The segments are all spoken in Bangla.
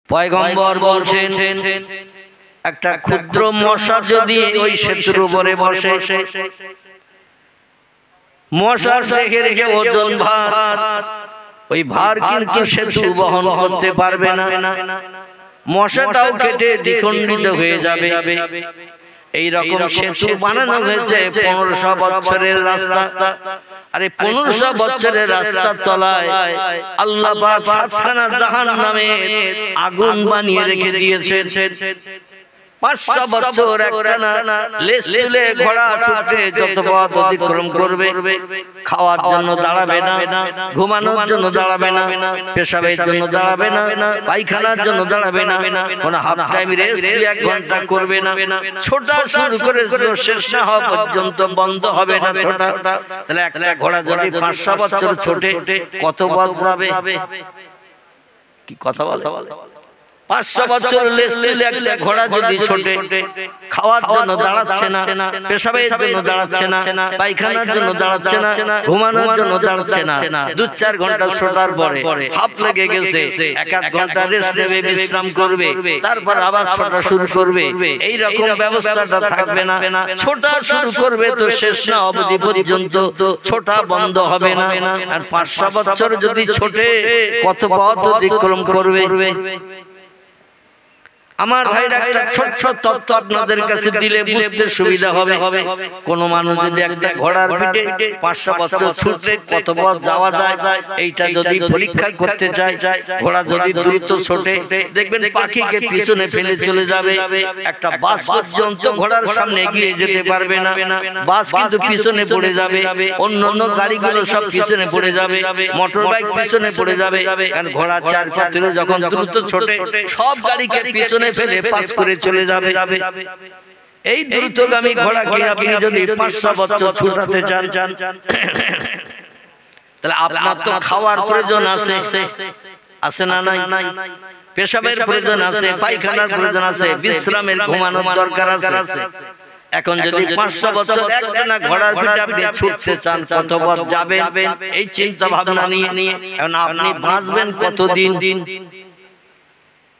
পয়গম্বর বলছেন একটা ক্ষুদ্র মশা যদি ওই সেতুর উপরে বসে, মশার দেখে রেখে ওজন ভার, ওই ভার কিন্তু সেতু বহন করতে পারবে না, মশাটাও কেটে দ্বিখণ্ডিত হয়ে যাবে। এই রকম সেতু বানানো হয়েছে 1500 বছরের রাস্তা। আরে 1500 বছরের রাস্তার তলায় আল্লাহ পাক 7খানা জাহান্নামের আগুন বানিয়ে রেখে দিয়েছেন। 500 বছর একটানা লেজ তুলে ঘোড়া ছুটে যত পথ অতিক্রম করবে, খাওয়ার জন্য দাঁড়াবে না, ঘুমানোর জন্য দাঁড়াবে না, পেশাবের জন্য দাঁড়াবে না, পায়খানার জন্য দাঁড়াবে না, কোন হাফ টাইম রেস্ট 1 ঘন্টা করবে না, ছোটা শুরু করে শেষ না হওয়া পর্যন্ত বন্ধ হবে না ছোটা। তাহলে একটা ঘোড়া যদি 500 বছর ছোটে কত পথ যাবে? কি কথা বলে? 500 বছর লেজ তুলে একটা ঘোড়া যদি ছোটে, খাওয়ার জন্য দাঁড়াচ্ছে না, পেশাবের জন্য দাঁড়াচ্ছে না, পায়খানার জন্য দাঁড়াচ্ছে না, ঘুমানোর জন্য দাঁড়াচ্ছে না, 2-4 ঘন্টা ছোটার পরে হাঁপ লেগে গেছে, 1-1 ঘন্টা রেস্ট নেবে, বিশ্রাম করবে, তারপর আবার ছোটা শুরু করবে। এই রকম ব্যবস্থাটা থাকবে না। ছোটা শুরু করবে তো শেষ না অবধি পর্যন্ত ছোটা বন্ধ হবে না। আর 500 বছর যদি ছোটে কত পথ অতিক্রম করবে? আমার ভাইরা একটা ছোট তথ্য আপনাদের কাছে দিলে বুঝতে সুবিধা হবে। কোন মানুষ যদি একটা ঘোড়ার পিঠে 500 বছর ছুটে কত পথ যাওয়া যায় এইটা যদি পরীক্ষা করতে চায়, ঘোড়া যদি দ্রুত ছোটে, দেখবেন পাখিকে পিছনে ফেলে চলে যাবে। একটা বাস পর্যন্ত ঘোড়ার সামনে এগিয়ে যেতে পারবে না, বাস কিন্তু পিছনে পড়ে যাবে, অন্যান্য গাড়িগুলো সব পিছনে পড়ে যাবে, মোটর বাইক পিছনে পড়ে যাবে। কারণ ঘোড়া 4 পা তুলে যখন দ্রুত ছোটে সব গাড়িকে পিছনে ফেলে পাস করে চলে যাবে। এই দ্রুতগামী ঘোড়াকে আপনি যদি 500 বছর ছোটাতে চান, তাহলে আপনার তো খাওয়ার প্রয়োজন আছে না নাই? পেশাবের প্রয়োজন আছে, পায়খানার প্রয়োজন আছে, বিশ্রামের ঘুমানোর দরকার আছে। এখন যদি 500 বছর একটানা ঘোড়ার পিঠে আপনি ছুটতে চান, কত পথ যাবেন এই চিন্তা ভাবনা নিয়ে এখন আপনি বাঁচবেন কতদিন?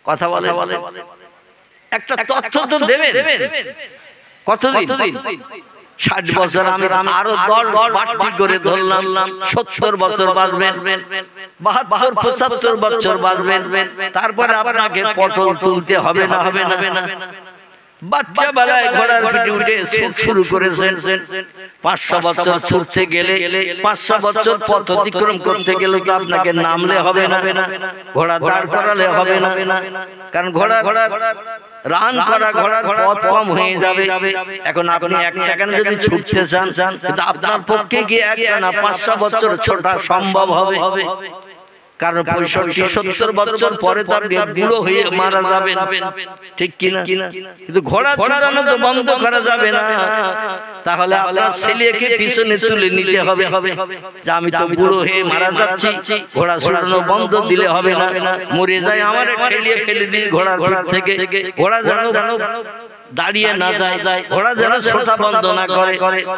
কথা বলে একটা তথ্য তো দেবেন। কতদিন? 60 বছর আমি আরো 10 বাড়তি করে ধরলাম, 70 বছর বাঁচবেন, 72 75 বছর বাঁচবেন। তারপরে আপনাকে পটল তুলতে হবে না। বাচ্চা বেলায় ঘোড়ার পিঠে উঠে শুরু করেছেন, 500 বছর ছুটতে গেলে 500 বছর পথ অতিক্রম করতে গেলে তো আপনাকে নামলে হবে না, ঘোড়া দাঁড় করালে হবে না। কারণ ঘোড়া রান করা ঘোড়ার পথ কম হয়ে যাবে। এখন আপনি একটা কেন যদি ছুটতে চান, কিন্তু আপনার পক্ষে কি একটানা 500 বছর ছোটা সম্ভব হবে? কারণ 65-70 বছর পরে তো আপনি বুড়ো হয়ে মারা যাবেন, ঠিক কিনা? কিন্তু ঘোড়া ছুটানো তো বন্ধ করা যাবে না। তাহলে আপনার ছেলেকে পিছনে তুলে নিতে হবে যে আমি তো বুড়ো হয়ে মারা যাচ্ছি, ঘোড়া ছুটানো বন্ধ দিলে হবে না, মরে যায় আমার ঠেলিয়ে ফেলে দিই ঘোড়ার পিঠ থেকে। ঘোড়া যেন দাঁড়িয়ে না যায়, ঘোড়া যেন ছোটা বন্ধ না করে।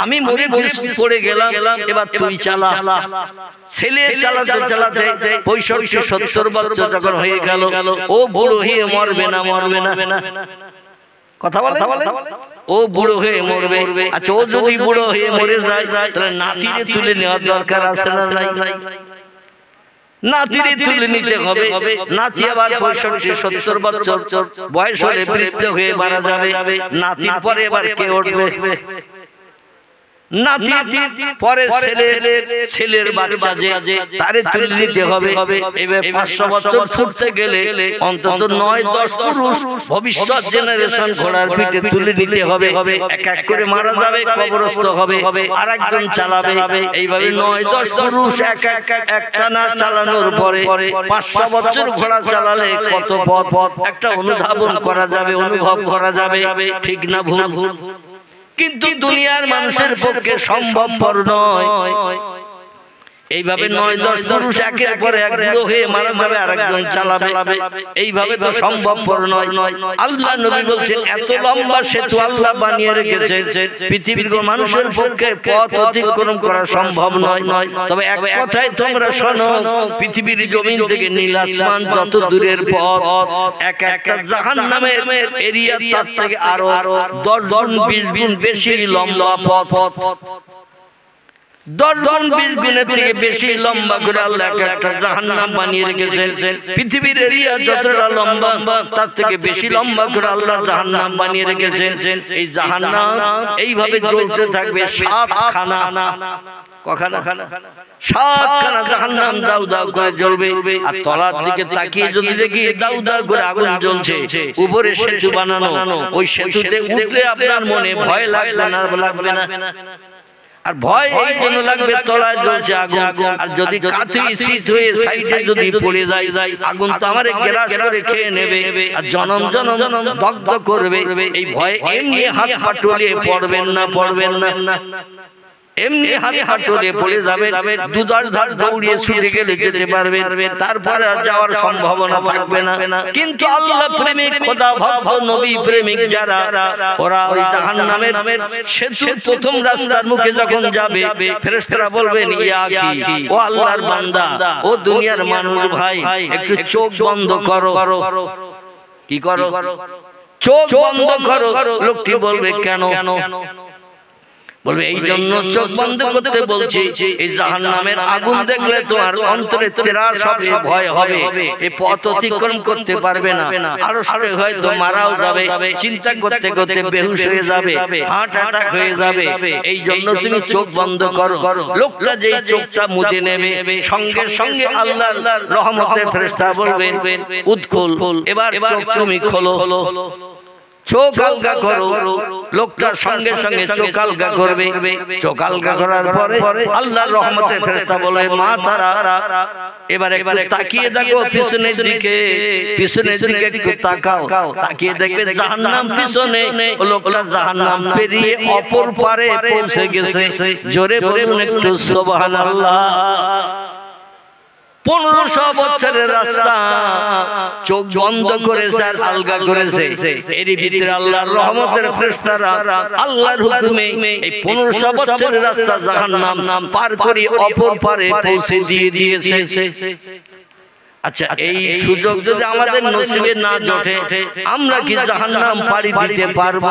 আমি মরে পড়ে গেলাম, এবার তুই চালা। ছেলে চালাতে 65-70 বছর যখন হয়ে গেল, ও বুড়ো হয়ে মরবে না। কথা বলে ও বুড়ো হয়ে মরবে। আচ্ছা, ও যদি বুড়ো হয়ে মরে যায় তাহলে নাতিরে তুলে নেওয়ার দরকার আছে না নাই? নাতিরে তুলে নিতে হবে। নাতি আবার 65-70 বছর বয়স হলে বৃদ্ধ হয়ে মারা যাবে। নাতির পরে এবার কে উঠবে? নাতি পরে ছেলের বাচ্চা যে তারে তুলে নিতে হবে। এবার 500 বছর ছুটতে গেলে অন্তত 9-10 পুরুষ ভবিষ্যৎ জেনারেশন ঘোড়ার পিঠে তুলে নিতে হবে। এক এক করে মারা যাবে, কবরস্থ হবে, আরেকজন চালাবে। এইভাবে 9-10 পুরুষ একটানা চালানোর পরে 500 বছর ঘোড়া চালালে কত পথ একটা অনুধাবন করা যাবে, অনুভব করা যাবে, ঠিক না ভুল? কিন্তু দুনিয়ার মানুষের পক্ষে সম্ভবপর নয়। এইভাবে ৯-১০ পুরুষ একের পর এক বুড়ো হয়ে মারা যাবে, আরেকজন চালাবে। এইভাবে তো সম্ভবপর নয়। আল্লাহ নবী বলছেন এত লম্বা সেতু আল্লাহ বানিয়ে রেখেছেন, পৃথিবীর মানুষের পক্ষে পথ অতিক্রম করা সম্ভব নয়। তবে এক কথায় তোমরা শোনো, পৃথিবীর জমিন থেকে নীল আসমান যত দূরের পথ, একটা জাহান্নামের এরিয়া তার থেকে আরো 10-20 গুণ বেশি লম্বা পথ। 10-20 গুণের থেকে বেশি লম্বা করে আল্লাহ একটা জাহান্নাম বানিয়ে রেখেছেন। পৃথিবীর এরিয়া যতটা লম্বা তার থেকে বেশি লম্বা করে আল্লাহ জাহান্নাম বানিয়ে রেখেছেন। এই জাহান্নাম এইভাবে জ্বলতে থাকবে 7 খানা। কখানা? 7 খানা জাহান্নাম দাউ দাউ করে জ্বলবে। আর তলার দিকে তাকিয়ে যদি দেখি দাউ দাউ করে আগুন জ্বলছে, উপরে সেতু বানানো, ওই সেতুতে উঠলে আপনার মনে ভয় লাগবে না। আর ভয় এই জন্য লাগবে, তলায় জ্বলছে আগুন। আর যদি কাঁথি শীত হয়ে সাইডে যদি পড়ে যায়, আগুন তো আমারে গ্রাস করে খেয়ে নেবে আর জনম দগ্ধ করবে। এই ভয় এমনি হাত হাঁটুলিয়ে পড়বেন না, এমনি হাতে হাঁটুলে পড়ে যাবে। 2-10 ধার দৌড়িয়ে ছুটে গেলে যেতে পারবে, তারপরে আর যাওয়ার সম্ভাবনা থাকবে না। কিন্তু আল্লাহ প্রেমিক, খোদা ভক্ত, নবী প্রেমিক যারা, ওরা ওই জাহান্নামের সেতুর প্রথম রাস্তার মুখে যখন যাবে, ফেরেশতারা বলবেন ইয়া আখি, ও আল্লাহর বান্দা, ও দুনিয়ার মানুষ ভাই, একটু চোখ বন্ধ করো। কি করো? চোখ বন্ধ করো। লোকটি বলবে কেন? বলবে এই জন্য চোখ বন্ধ করতে বলছি, এই জাহান্নামের আগুন দেখলে তোমার অন্তরে সব ভয় হবে, এই পথ অতিক্রম করতে পারবে না, আরো হয়তো মারাও যাবে, চিন্তা করতে করতে বেহুশ হয়ে যাবে, হার্ট অ্যাটাক হয়ে যাবে। এই জন্য তুমি চোখ বন্ধ করো। লোকটা যেই চোখটা মুছে নেবে, সঙ্গে সঙ্গে আল্লাহর রহমতের ফেরেশতা বলবেন উদখুল, এবার চোখ তুমি খোলো, চোখ আলগা করো। লোকটা সঙ্গে সঙ্গে চোখ আলগা করবে। চোখ আলগা করার পরে আল্লাহর রহমতের ফেরেশতা বলে মা তারা, এবারে তাকিয়ে দেখো পিছনের দিকে একটু তাকাও। তাকিয়ে দেখবে জাহান্নাম পিছনে। লোকটা জাহান্নাম পেরিয়ে অপর পারে পৌঁছে গেছে। জোরে বলুন একটু সুবহানাল্লাহ। 1500 বছরের রাস্তা চোখ বন্ধ করেছে আর আলগা করেছে। এরই ভিতরে আল্লাহর রহমতের ফেরেশতারা আল্লাহর হুকুমে এই 1500 বছরের রাস্তা জাহান্নাম পার করে অপর পারে পৌঁছে দিয়েছে। আচ্ছা, এই সুযোগ যদি আমাদের নসিবে না জোটে, আমরা কি জাহান্নাম পাড়ি দিতে পারবো?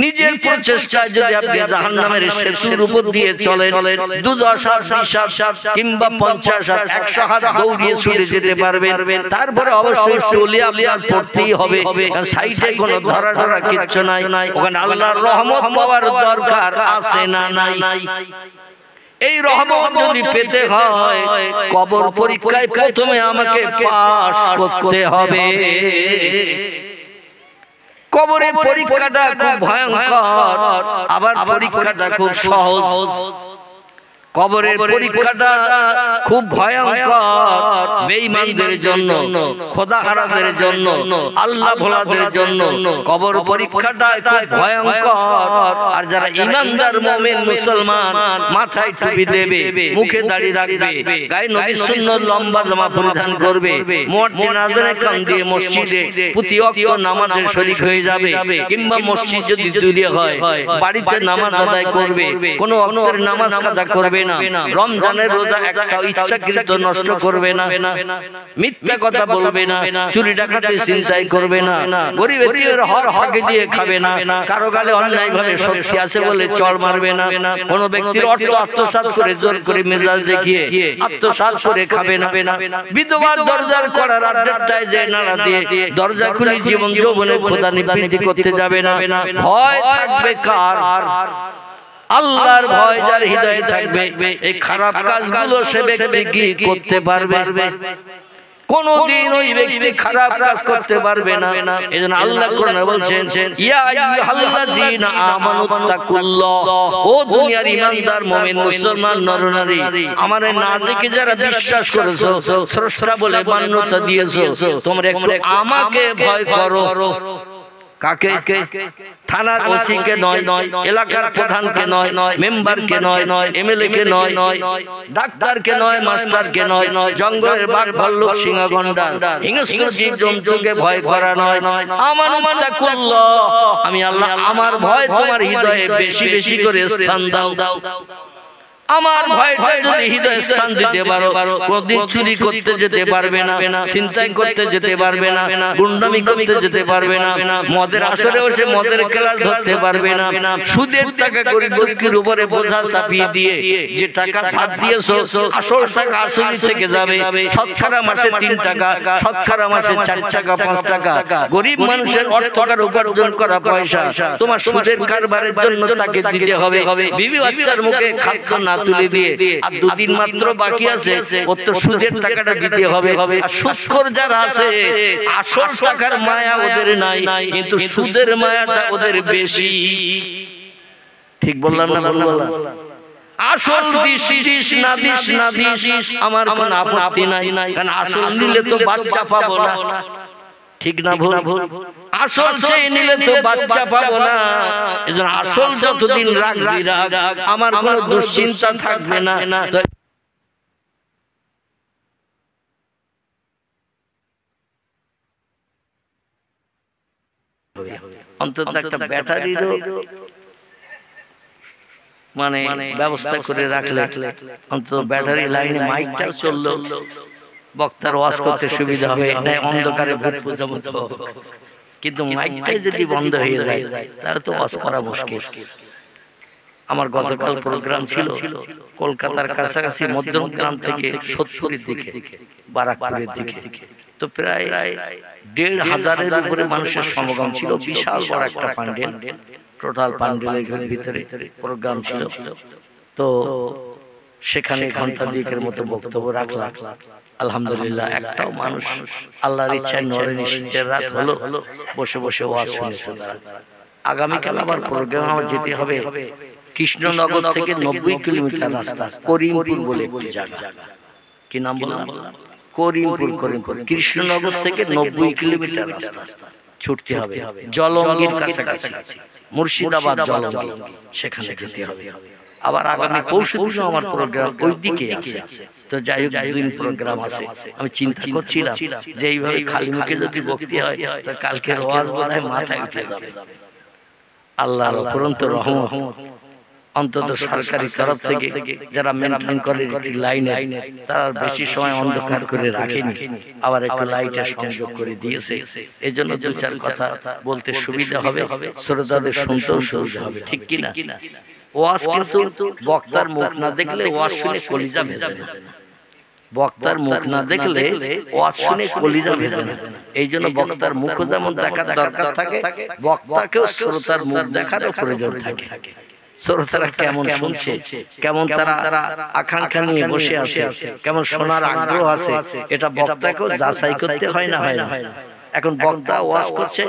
নিজের প্রচেষ্টায় যদি আপনি জাহান্নামের সেতুর উপর দিয়ে চলেন, 2-10 হাত, 20 হাত কিংবা 50 হাত, 100 হাত দৌড়িয়ে ছুটে যেতে পারবেন। তারপরে অবশ্যই টলি আপনার পড়তেই হবে। সাইডে কোনো ধরা কিচ্ছু নাই, ওখানে আল্লাহর রহমত পাওয়ার দরকার আছে না নাই? এই রহমত যদি পেতে হয়, কবর পরীক্ষায় প্রথমে আমাকে পাস করতে হবে। কবরের পরীক্ষাটা খুব ভয়ঙ্কর, আবার পরীক্ষাটা খুব সহজ। কবরের পরীক্ষাটা খুব ভয়ঙ্কর বেঈমানদের জন্য, খোদাহারাদের জন্য, আল্লাহ ভোলাদের জন্য কবর পরীক্ষাটা খুব ভয়ঙ্কর। আর যারা ঈমানদার মুমিন মুসলমান, মাথায় টুপি দেবে, মুখে দাড়ি রাখবে, গায়ে নবীর সুন্নাত লম্বা জামা পরিধান করবে, মুয়াজ্জিনের কান দিয়ে মসজিদে প্রতি ওয়াক্ত নামাজে শরীক হয়ে যাবে, কিংবা মসজিদ যদি দূরে হয় বাড়িতে নামাজ আদায় করবে, কোনো ওয়াক্তের নামাজ কাজা করবে না, রমজানের রোজা একটা ইচ্ছাকৃত নষ্ট করবে না, মিথ্যা কথা বলবে না, চুরি ডাকাতি ছিনতাই করবে না, গরিব এতিমের হক ফাঁকি দিয়ে খাবে না, কারো গালে অন্যায় ভাবে শক্তি আছে বলে চড় মারবে না, কোন ব্যক্তির অর্থ আত্মসাৎ করে জোর করে মেজাজ দেখিয়ে আত্মসাৎ করে খাবে না, বিধবার দরজার করার আড্ডায় যে নাড়া দিয়ে দরজা খুলে জীবন যৌবনে খোদা নিবৃত্তি করতে যাবে না। ভয় থাকবে কার? আল্লাহর ভয় যার হৃদয়ে থাকবে, এই খারাপ কাজগুলো সে ব্যক্তি কি করতে পারবে? কোনদিন ওই ব্যক্তি খারাপ কাজ করতে পারবে না। এজন্য আল্লাহ কোরআনে বলছেন ইয়া আইয়ুহাল্লাযীনা আমানুত্তাকুল্লাহ, ও দুনিয়ার ঈমানদার মুমিন মুসলমান নরনারী, আমারে না দেখে যারা বিশ্বাস করেছো, স্রষ্টা বলে মান্যতা দিয়েছো, তোমরা একটু আমাকে ভয় করো। কাকে? থানার ওসি কে নয়, এলাকার প্রধান কে নয়, মেম্বার কে নয়, এমএলএ কে নয়, ডাক্তার কে নয়, মাস্টার কে নয়, জঙ্গলের বাঘ ভাল্লুক সিংহ গন্ডার হিংস্র জীব জন্তুকে ভয় করা নয়। আমানুত্তাকুল্লাহ, আমি আল্লাহ আমার ভয় তোমার হৃদয়ে বেশি বেশি করে স্থান দাও। আমার ভয়টা যদি হৃদয়ে স্থান দিতে পারো, কোনদিন চুরি করতে যেতে পারবে না, ছিনতাই করতে যেতে পারবে না, গুন্ডামি করতে যেতে পারবে না, মদের আসরে বসে মদের ক্লাস ধরতে পারবে না, সুদের টাকা গরিব দুঃখীর উপরে বোঝা চাপিয়ে দিয়ে যে টাকা ধার দিয়েছো আসল টাকা আসলই থেকে যাবে। শতকরা মাসে 3 টাকা, শতকরা মাসে 4 টাকা 5 টাকা গরিব মানুষের অর্থকার উপার্জন করা পয়সা তোমার সুদের কারবারের জন্য তাকে দিতে হবে। বিবি বাচ্চার মুখে খাদ্য না তুলে দিয়ে আর 2 দিন মাত্র বাকি আছে, ওর তো সুদের টাকাটা দিতে হবে। আর সুদখোর যারা আছে আসল টাকার মায়া ওদের নাই, কিন্তু সুদের মায়াটা ওদের বেশি। ঠিক বললাম না? বললাম আসল দিস না দিস আমার কোনো আপত্তি নাই, কারণ আসল নিলে তো বাচ্চা পাবো না। ঠিক না ভুল? আসল চেয়ে নিলে তো বাচ্চা পাবো না। এজন্য আসল যতদিন রাখবি রাখ, আমার কোনো দুশ্চিন্তা থাকবে না। অন্তত একটা ব্যাটারিরও মানে ব্যবস্থা করে রাখলে অন্তত ব্যাটারি লাইনে মাইকটাও চললো, বক্তার ওয়াজ করতে সুবিধা হবে, অন্ধকারে ভূত পূজা মতো। কিন্তু মাইকটাই যদি বন্ধ হয়ে যায় তাহলে তো ওয়াজ করা মুশকিল। আমার গতকাল প্রোগ্রাম ছিল কলকাতার কাছাকাছি মধ্যমগ্রাম থেকে 70-এর দিকে, বারাকপুরের দিকে। তো প্রায় 1,500-এর উপরে মানুষের সমাগম ছিল। বিশাল বড় একটা প্যান্ডেল, টোটাল প্যান্ডেলের ভিতরে প্রোগ্রাম ছিল। তো সেখানে ঘন্টা 2 মতো বক্তব্য রাখলাম। আলহামদুলিল্লাহ একটাও মানুষ আল্লাহর ইচ্ছায় নড়েনি। শীতের রাত হলো, বসে বসে ওয়াজ শুনেছে তারা। আগামীকাল আবার প্রোগ্রাম আমার যেতে হবে কৃষ্ণনগর থেকে 90 কিলোমিটার রাস্তা, করিমপুর বলে একটি জায়গা। কি নাম বললাম? করিমপুর। কৃষ্ণনগর থেকে 90 কিলোমিটার রাস্তা ছুটতে হবে, জলঙ্গির কাছাকাছি, মুর্শিদাবাদ জলঙ্গি, সেখানে যেতে হবে। আবার আগামী পরশুদিনও আমার প্রোগ্রাম ওই দিকে আছে। তো যাই হোক 2 দিন প্রোগ্রাম আছে। আমি চিন্তা করছিলাম যে এইভাবে খালি মুখে যদি বক্তি হয় তো কালকের ওয়াজ বোধহয় মাথায় উঠে যাবে। আল্লাহর অপরন্ত রহমত, অন্তত সরকারি তরফ থেকে যারা মেনটেন করে লাইনে, তারা বেশি সময় অন্ধকার করে রাখেনি, আবার একটু লাইটের সংযোগ করে দিয়েছে। এই জন্য 2-4 কথা বলতে সুবিধা হবে, শ্রোতাদের শুনতেও সুবিধা হবে। ঠিক কিনা? ওয়াজ কিন্তু বক্তার মুখ না দেখলে ওয়াজ শুনে কলিজা ভেজে না। বক্তার মুখ না দেখলে ওয়াজ শুনে কলিজা ভেজে না। এই জন্য বক্তার মুখ যেমন দেখার দরকার থাকে, বক্তাকেও শ্রোতার মুখ দেখারও প্রয়োজন থাকে। শ্রোতারা কেমন শুনছে, কেমন তারা আকাঙ্ক্ষা নিয়ে বসে আছে, কেমন শোনার আগ্রহ আছে, এটা বক্তাকেও যাচাই করতে হয় না? হয় না? এখন বক্তা ওয়াজ করছে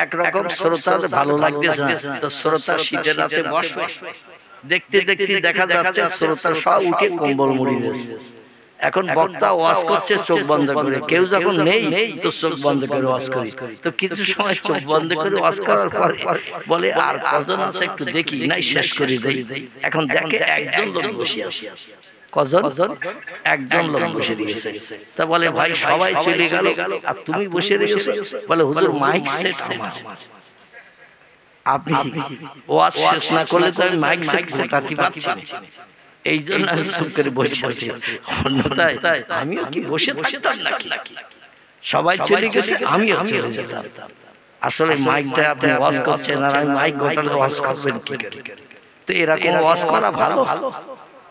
একরকম, শ্রোতাদের ভালো লাগতেছে না, তো শ্রোতা শীতের রাতে বসবে, দেখতে দেখতে দেখা যাচ্ছে শ্রোতা সব উঠে কম্বল মুড়ি দিয়েছে। এখন বক্তা ওয়াজ করছে চোখ বন্ধ করে, কেউ যখন নেই তো চোখ বন্ধ করে ওয়াজ করি। তো কিছু সময় চোখ বন্ধ করে ওয়াজ করার পরে বলে আর কজন আছে একটু দেখি, নাই শেষ করে দেই। এখন দেখে একজন লোক বসে আছে। কজন? একজন লোক বসে রয়েছে। তা বলে ভাই সবাই চলে গেল আর তুমি বসে রয়েছো? বলে হুজুর মাইক সেট আমার, আপনি ওয়াজ শেষ না করলে তো আমি মাইক সেট গোটাতে পারছি না, এই জন্য আমি চুপ করে বসে আছি। অন্যথায় আমিও কি বসে থাকতাম নাকি? সবাই চলে গেছে, আমিও চলে যেতাম। আসলে মাইকটা আপনি ওয়াজ করছেন আর আমি মাইক গোটালে ওয়াজ করবেন কি করে? তো এরকম ওয়াজ করা ভালো,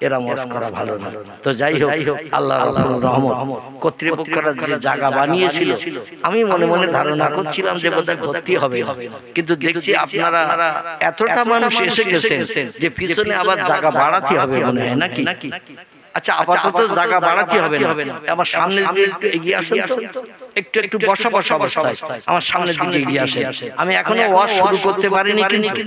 এরা ওয়াজ করা ভালো না। তো যাই হোক, আল্লাহর রহমত, কর্তৃপক্ষরা যে জায়গা বানিয়েছিল আমি মনে মনে ধারণা করছিলাম যে বোধহয় ভর্তি হবে, কিন্তু দেখছি আপনারা এতটা মানুষ এসে গেছেন যে পিছনে আবার জায়গা বাড়াতে হবে মনে হয় নাকি? আচ্ছা আপাতত জায়গা বাড়াতে হবে না, আমার সামনের দিকে একটু এগিয়ে আসেন তো, একটু বসা অবস্থায় আমার সামনের দিকে এগিয়ে আসেন। আমি এখনো ওয়াজ শুরু করতে পারিনি, কিন্তু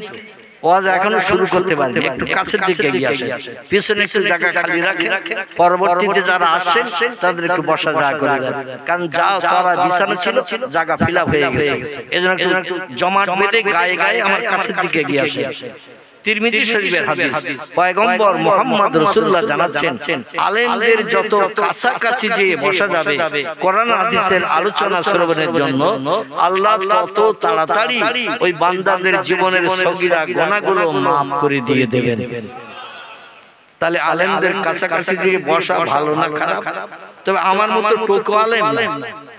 ওয়াজ এখনো শুরু করতে পারেন, একটু কাছের দিকে এগিয়ে আসেন, পিছনে একটু জায়গা খালি রাখেন, পরবর্তীতে যারা আসছেন তাদের একটু বসা জায়গা করে দেন, কারণ যা তারা বিছানা ছিল জায়গা ফিল আপ হয়ে গেছে, এজন্য একটু জমাট বেঁধে গায়ে গায়ে আমার কাছের দিকে এগিয়ে আসেন। তিরমিজি শরীফের হাদিস, পয়গম্বর মুহাম্মদ রাসূলুল্লাহ জানাচ্ছেন, আলেমদের যত কাছাকাছি যেয়ে বসা যাবে কোরআন হাদিসের আলোচনা শ্রবণের জন্য, আল্লাহ তত তাড়াতাড়ি ওই বান্দাদের জীবনের সগীরা গুনাহগুলো মাফ করে দিয়ে দেবেন। তাহলে আলেমদের কাছাকাছি যেয়ে বসা ভালো না খারাপ? তবে আমার মতো টোকো আলেম না,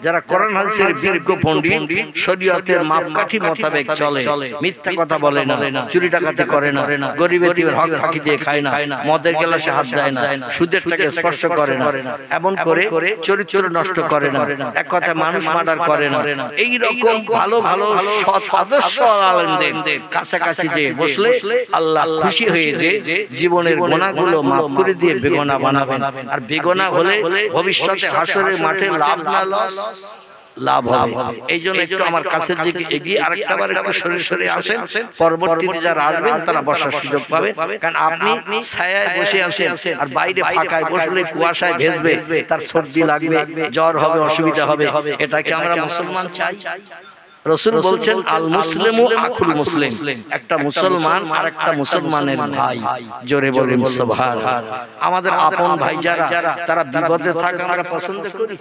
যারা কোরআন হাদিসের বিজ্ঞ পণ্ডিত, শরীয়তের মাপকাঠি মোতাবেক চলে, মিথ্যা কথা বলে না, চুরি ডাকাতি করে না, গরিব এতিমের হক ফাঁকি দিয়ে খায় না, মদের গ্লাসে হাত দেয় না, সুদের টাকা স্পর্শ করে না, এমন করে চরিত্র নষ্ট করে না, এক কথায় মানুষ মার্ডার করে না। এই রকম ভালো ভালো সৎ আদর্শ আলেমদের কাছাকাছি দিয়ে বসলে আল্লাহ খুশি হয়ে যে জীবনের গুনাহগুলো মাফ করে দিয়ে বেগুনাহ বানাবেন। আর বেগুনাহ হলে ভবিষ্যতে হাসরের মাঠে লাভ না লস? লাভ হবে। এই জন্য একটু আমার কাছের দিকে এগিয়ে আরেকটাবার একটু সরে সরে আসেন, পরবর্তীতে যারা আসবেন তারা বসার সুযোগ পাবে। কারণ আপনি ছায়ায় বসে আছেন আর বাইরে ফাঁকায় বসলে কুয়াশায় ভেজবে, তার সর্দি লাগবে, জ্বর হবে, অসুবিধা হবে। এটাকে আমরা মুসলমান চাই? রাসূল বলছেন, আল মুসলিমু আখুল মুসলিম, একটা মুসলমান আর একটা মুসলমানের ভাই। জোরে বলেন সুবহানাল্লাহ। আমাদের আপন ভাই যারা, তারা বিপদে থাকে আমরা পছন্দ করি,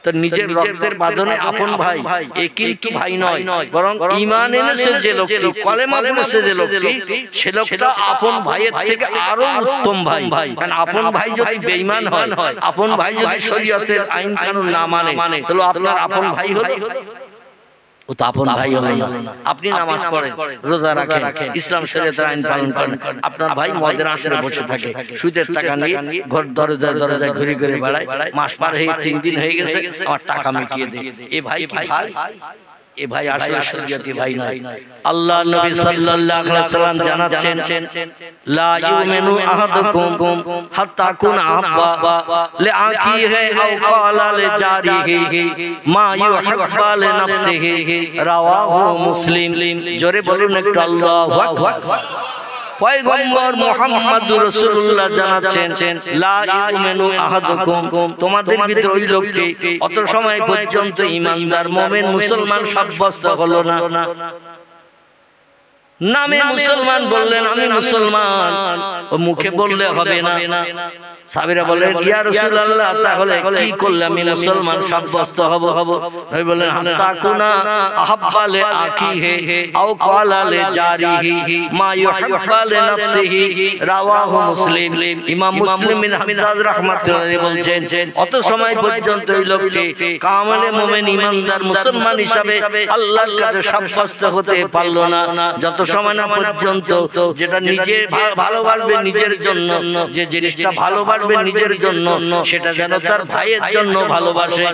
তো নিজের রক্তের বাঁধনে আপন ভাই, এ কিন্তু ভাই নয়, বরং ঈমান এনেছে যে লোকটি, কলেমা পড়েছে যে লোকটি, সে লোকটা আপন ভাইয়ের থেকে আরো উত্তম ভাই। কারণ আপন ভাই যদি বেঈমান হয়, আপন ভাই যদি শরীয়তের আইন কানুন না মানে, তাহলে আপনার আপন ভাই হলো? ও তো আপন ভাই হলো না। আপনি নামাজ পড়েন, রোজা রাখেন, ইসলাম শরীয়তের আইন পালন করেন, আপনার ভাই মদের আসরে বসে থাকে, সুদের টাকা নিয়ে ঘর দরজায় দরজায় ঘুরে ঘুরে বেড়ায়, মাস পার হয়ে 3 দিন হয়ে গেছে, আমার টাকা মিটিয়ে দে। এ ভাই কি ভাই? এ ভাই আসলে শরীয়তি ভাই নয়। আল্লাহ নবী সাল্লাল্লাহু আলাইহি ওয়াসাল্লাম জানাচ্ছেন, লা ইউমিনু আহাদুকুম হাত্তা কুন আহাব্বা লিআখিহি আও ক্বালা লিজারিহি মা ইউহিব্বু লিনাফসিহি, রাওয়াহু মুসলিম। জোরে বলুন একটু আল্লাহু আকবার। পয়গম্বর মুহাম্মদুর রাসূলুল্লাহ জানাচ্ছেন, লা ইউমিনু আহাদুকুম, তোমাদের ভিতরে ওই লোকটি অত সময় পর্যন্ত ঈমানদার মুমিন মুসলমান সাব্যস্ত হলো না, নামে মুসলমান বললেন আমি মুসলমান, ও মুখে বললে হবে না। সাহাবীরা বলেন, ইয়া রাসূলুল্লাহ, তাহলে কি করলে আমি মুসলমান সাব্যস্ত হব? নবী বলেন, হাত্তা কুনা আহাব্বা লিআখিহি আও ক্বালা লিজারিহি মা ইউহিব্বু লিনাফসিহি, রাওয়াহু মুসলিম। ইমাম মুসলিম বিন হাজ্জাজ রাহমাতুল্লাহি বলছেন, অত সময় পর্যন্ত এই লোকটি কামেলে মুমিন ঈমানদার মুসলমান হিসাবে আল্লাহর কাছে সাব্যস্ত হতে পারল না, যত সময় না পর্যন্ত যেটা নিজে ভালোবাসবে নিজের জন্য, যে জিনিসটা ভালোবাসবে নিজের জন্য, সেটা যেন তার ভাইয়ের জন্য ভালোবাসে,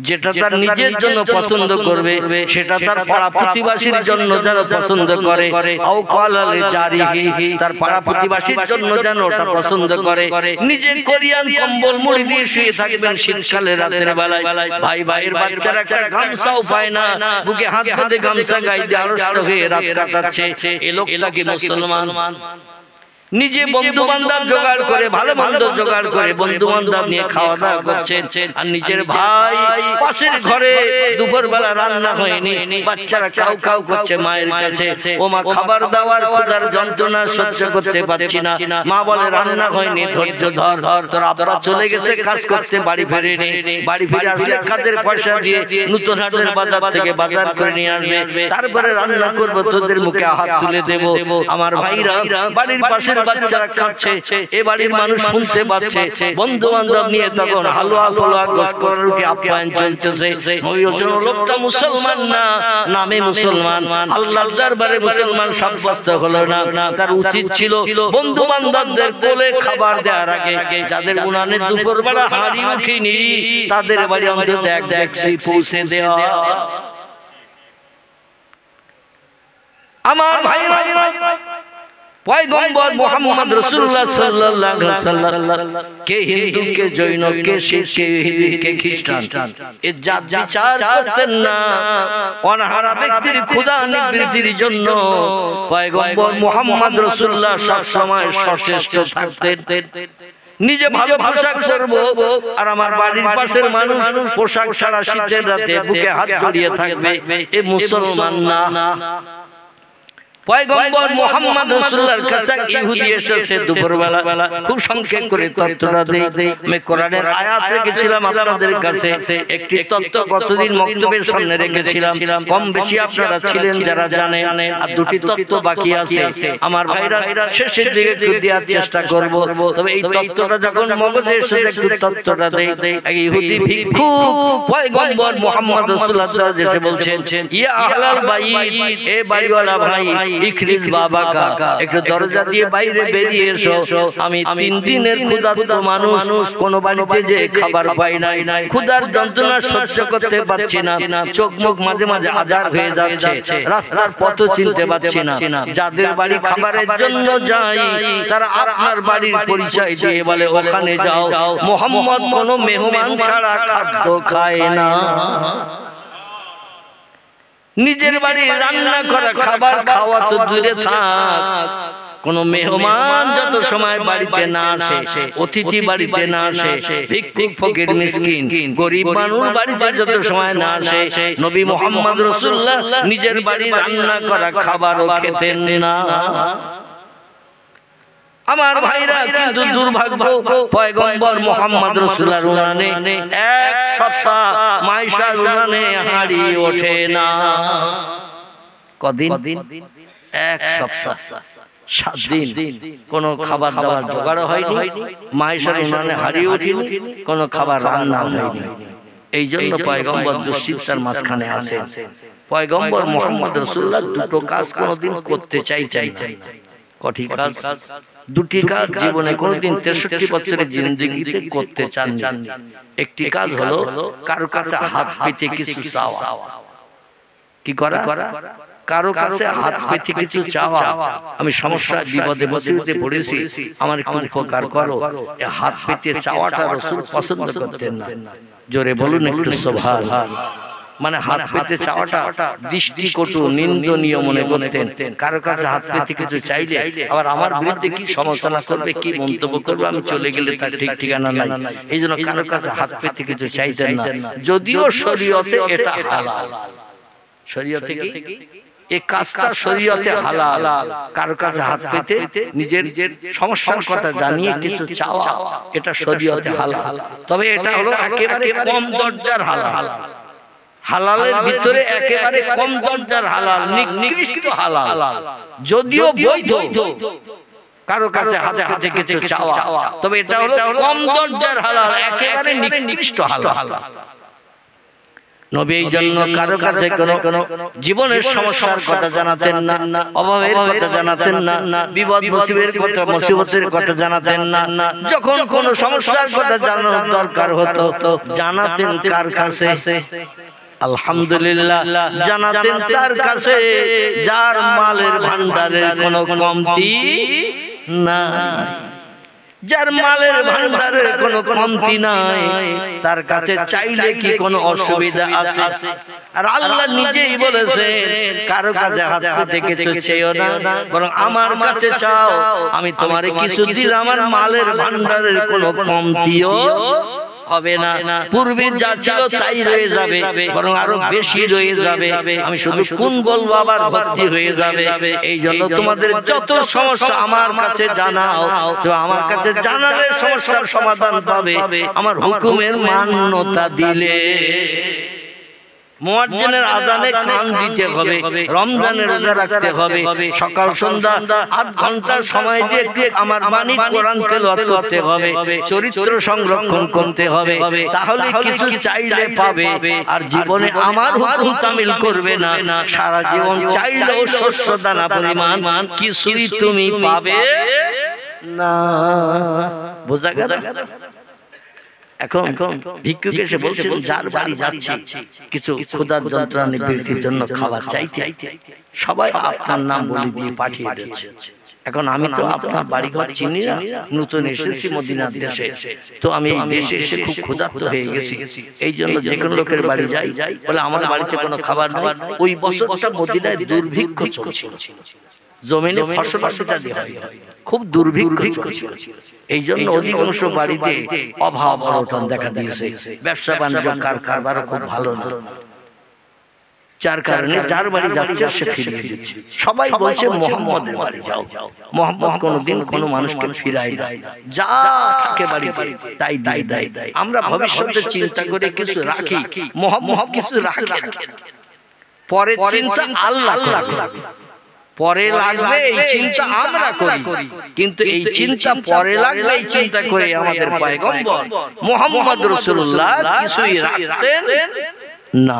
যেটা তার নিজের জন্য পছন্দ করবে সেটা তার পাড়া প্রতিবেশীর জন্য যেন পছন্দ করে, আও ক্বালা লিজারিহি, তার পাড়া প্রতিবেশীর জন্য যেন ওটা পছন্দ করে। নিজে কোরিয়ান কম্বল মুড়ি দিয়ে শুয়ে থাকবেন শীতকালে রাতের বেলায়, ভাই ভাইয়ের বাচ্চারা একটা গামছাও পায় না, বুকে হাত বেঁধে গামছা গায়ে দিয়ে আড়ষ্ট হয়ে রাত কাটাচ্ছে, এই লোকটা কি মুসলমান? নিজে বন্ধু বান্ধব জোগাড় করে, ভালো মন্দ জোগাড় করে বন্ধু বান্ধব নিয়ে খাওয়া দাওয়া করছেন, আর নিজের ভাই পাশের ঘরে দুপুর বেলা রান্না হয়নি, বাচ্চারা কাউ কাউ করছে মায়ের কাছে, ও মা খাবার দাওয়ার ক্ষুধার যন্ত্রণা সহ্য করতে পারছি না। মা বলে, রান্না হয়নি, ধৈর্য ধর, তোর আব্বা চলে গেছে কাজ করতে, বাড়ি ফেরেনি, বাড়ি ফিরে আসলে কাজের পয়সা দিয়ে নতুন হাটের বাজার থেকে বাজার করে নিয়ে আসবে, তারপরে রান্না করব, তোদের মুখে হাত তুলে দেব। আমার ভাইরা বাড়ির পাশের বাচ্চারা কাঁদছে, এ বাড়ির মানুষ শুনতে পাচ্ছে, বন্ধু বান্ধব নিয়ে তখন হালুয়া ফলোয়া গোশত করার কি আপ্যায়ন চলতেছে। নবী বলেন, লোকটা মুসলমান না, নামে মুসলমান, আল্লাহর দরবারে মুসলমান সাব্যস্ত হলো না। তার উচিত ছিল বন্ধু বান্ধবদের কোলে খাবার দেওয়ার আগে, যাদের উনানে দুপুর বেলা হাঁড়ি উঠিনি, তাদের বাড়ি অন্তত এক ডেকচি পৌঁছে দেওয়া। আমার ভাইরা, পয়গম্বর মুহাম্মদ রাসূলুল্লাহ সাল্লাল্লাহু আলাইহি ওয়াসাল্লাম কে হিন্দু কে জৈন কে শিখ কে ইহুদি কে খ্রিস্টান এর জাত বিচার করতেন না। অনাহারা ব্যক্তির ক্ষুধা নিবৃত্তির জন্য পয়গম্বর মুহাম্মদ রাসূলুল্লাহ সব সময় সচেষ্ট থাকতেন। নিজে ভালো পোশাক পরবো আর আমার বাড়ির পাশের মানুষ পোশাক ছাড়া শীতের রাতে বুকে হাত জড়িয়ে থাকবে, এ মুসলমান না। পয়গম্বর মুহাম্মদ রাসূলুল্লাহর কাছে ইহুদি এসেছে দুপুরবেলা, খুব সংক্ষেপ করে তত্ত্বটা দেই। আমি কোরআনের আয়াত রেখেছিলাম আপনাদের কাছে, একটি তত্ত্ব গতদিন মক্তবের সামনে রেখেছিলাম, কম বেশি আপনারা ছিলেন যারা জানেন। আর দুটি তত্ত্ব বাকি আছে, আমার ভাইরা শেষের দিকে একটু দেওয়ার চেষ্টা করব। তবে এই তত্ত্বটা যখন মগজে এসে একটু তত্ত্বটা দেই। ইহুদি ভিক্ষুক পয়গম্বর মুহাম্মদ রাসূলুল্লাহ এসে বলছেন, ইয়া আহলাল বাইত, এ বাড়িওয়ালা ভাই, ইখরিজ বাবাকা, একটু দরজা দিয়ে বাইরে বেরিয়ে এসো। আমি 3 দিনের ক্ষুধার্ত মানুষ, কোন বাড়িতে যে খাবার পাই নাই, ক্ষুধার যন্ত্রণা সহ্য করতে পারছি না, চোখ মুখ মাঝে মাঝে আজার হয়ে যাচ্ছে, রাস্তার পথ চিনতে পারছি না। যাদের বাড়ি খাবারের জন্য যাই তারা আপনার বাড়ির পরিচয় দিয়ে বলে ওখানে যাও, মুহাম্মদ কোনো মেহমান ছাড়া খাদ্য খায় না। নিজের বাড়ি রান্না করা খাবার খাওয়া তো দূরে থাক, কোন মেহমান যত সময় বাড়িতে না আসে, অতিথি বাড়িতে না আসে, ভিক্ষুক ফকির মিসকিন গরিব মানুষ বাড়িতে যত সময় না আসে, নবী মুহাম্মদ রাসূলুল্লাহ নিজের বাড়ি রান্না করা খাবারও খেতেন না। আমার ভাইরা, কিন্তু দুর্ভাগ্য পয়গম্বর মুহাম্মদ রাসূলুল্লাহর উনানে এক সপ্তাহ মাইশার উনানে হাঁড়ি ওঠে না। কদিন? এক সপ্তাহ, 7 দিন কোনো খাবার দাবার জোগাড় হয়নি, মাইশার উনানে হাঁড়ি ওঠেনি, কোনো খাবার রান্না হয়নি। এই জন্য পয়গম্বর দুশ্চিন্তার মাঝখানে আছে। পয়গম্বর মুহাম্মদ রাসূলুল্লাহ দুটো কাজ কোনোদিন করতে চাইতেন না। কঠিন কাজ, দুটি কাজ জীবনে কোনদিন 63 বছরের জিন্দেগিতে করতে চাননি। একটি কাজ হলো কারো কাছে হাত পেতে কিছু চাওয়া। কি করা? কারো কাছে হাত পেতে কিছু চাওয়া। আমি সমস্যা বিপদে মুসিবতে পড়েছি, আমার একটু উপকার করো, এই হাত পেতে চাওয়াটা রাসূল পছন্দ করতেন না। জোরে বলুন একটু সুবহানাল্লাহ। মানে হাত পেতে চাওয়াটা দৃষ্টিকটু, নিন্দনীয় মনে করতেন। কারো কাছে হাত পেতে কিছু চাইলে আবার আমার বিরুদ্ধে কি সমালোচনা করবে, কি মন্তব্য করবে, আমি চলে গেলে তার ঠিক ঠিকানা নাই। এই জন্য কারো কাছে হাত পেতে কিছু চাইতেন না। যদিও শরীয়তে এটা হালাল, শরীয়তে কি এই কাজটা শরীয়তে হালাল, কারো কাছে হাত পেতে নিজের সমস্যার কথা জানিয়ে কিছু চাওয়া, এটা শরীয়তে হালাল। তবে এটা হলো একেবারে কম দরজার হালাল। হালালের ভিতরে একেবারে কম দরজার হালাল, নিকৃষ্ট হালাল। যদিও বৈধ কারো কাছে হাতে হাতে কিছু চাওয়া, তবে এটা হলো কম দরজার হালাল, একেবারে নিকৃষ্ট হালাল। নবী এই জন্য কারো কাছে কোনো জীবনের সমস্যার কথা জানাতেন না, অভাবের কথা জানাতেন না, বিপদ মুসিবতের কথা জানাতেন না। যখন কোনো সমস্যার কথা জানানোর দরকার হতো জানাতেন কার কাছে? আলহামদুলিল্লাহ, জানাতেন তার কাছে যার মালের ভান্ডারের কোনো কমতি নাই, যার মালের ভান্ডারের কোনো কমতি নাই, তার কাছে চাইলে কি কোনো অসুবিধা আছে? আর আল্লাহ নিজেই বলেছেন, কারো কাছে হাত পেতে কিছু চেয়েও না, বরং আমার কাছে চাও, আমি তোমারে কিছু দিলে আমার মালের ভান্ডারের কোনো কমতিও হবে না। পূর্বে যা ছিল তাই রয়ে যাবে, বরং আরো বেশি রয়ে যাবে। আমি শুধু কোন বলবো আবার ভর্তি হয়ে যাবে। এই জন্য তোমাদের যত সমস্যা আমার কাছে জানাও, তো আমার কাছে জানালে সমস্যার সমাধান পাবে, আমার হুকুমের মান্যতা দিলে। মুয়াজ্জিনের আযানে কান দিতে হবে, রমজানের রোজা রাখতে হবে, সকাল সন্ধ্যা 8 ঘন্টা সময় দিয়ে আমার বাণী কোরআন তেলাওয়াত করতে হবে, চরিত্র সংরক্ষণ করতে হবে, তাহলে কিছু চাইলে পাবে। আর জীবনে আমার হুকুম তামিল করবে না, সারা জীবন চাইলেও শস্য দানা পরিমাণ কিছুই তুমি পাবে না। বোঝা গেল? এখন ভিক্ষুক এসে বলছেন, যার বাড়ি যাচ্ছি কিছু ক্ষুধার যন্ত্রণা নিবৃত্তির জন্য খাবার চাইতে, সবাই আপনার নাম বলে দিয়ে পাঠিয়ে দিচ্ছে। এখন আমি তো আপনার বাড়িঘর চিনি না, নতুন এসেছি মদিনার দেশে, তো আমি এই দেশে এসে খুব ক্ষুধার্ত হয়ে গেছি, এই জন্য যে কোনো লোকের বাড়ি যাই, বলে আমার বাড়িতে কোনো খাবার নেই। ওই বছরটা মদিনায় দুর্ভিক্ষ চলছিল, জমিনে ফসল খুব দুর্ভিক্ষ ছিল, এই জন্য অধিকাংশ বাড়িতে অভাব অনটন দেখা দিয়েছে, ব্যবসা বাণিজ্য কারবার খুব ভালো না, যার কারণে যার বাড়ি যাচ্ছে সে ফিরিয়ে দিচ্ছে। সবাই বলছে মোহাম্মদের বাড়ি যাও, মোহাম্মদ কোনোদিন কোনো মানুষকে ফিরায় না, যা থাকে বাড়িতে তাই দেয়। আমরা ভবিষ্যতে চিন্তা করে কিছু রাখি, মোহাম্মদ কিছু রাখে, পরে চিন্তা আল্লাহ করবে, পরে লাগবে এই চিন্তা আমরা করি, কিন্তু এই চিন্তা পরে লাগবে এই চিন্তা করে আমাদের পয়গম্বর মুহাম্মদ রাসূলুল্লাহ কিছুই রাখতেন না।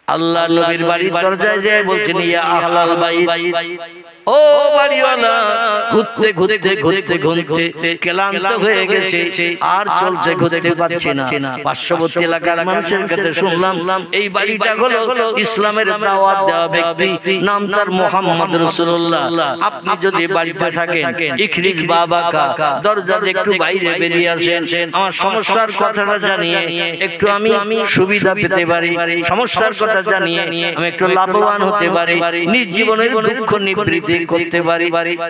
আল্লাহ নবীর বাড়ির দরজায় যায় বলছেন, ইয়া আহলাল বাইত, ও বাড়িওয়ালা, ঘুরতে ঘুরতে ঘুরতে ঘুরতে ক্লান্ত হয়ে গেছে, আর চলতে ঘুরতে পারছে না। পার্শ্ববর্তী এলাকার মানুষের কাছে শুনলাম এই বাড়িটা হলো ইসলামের দাওয়াত দেওয়া ব্যক্তি, নাম তার মুহাম্মদ রাসূলুল্লাহ। আপনি যদি বাড়িতে থাকেন, ইখরিজ বাবাকা, দরজা দিয়ে একটু বাইরে বেরিয়ে আসেন, আমার সমস্যার কথাটা জানিয়ে একটু আমি সুবিধা পেতে পারি, সমস্যার কথা জানিয়ে আমি একটু লাভবান হতে পারি, নিজ জীবনের দুঃখ নিবৃত্তি করতে পারি।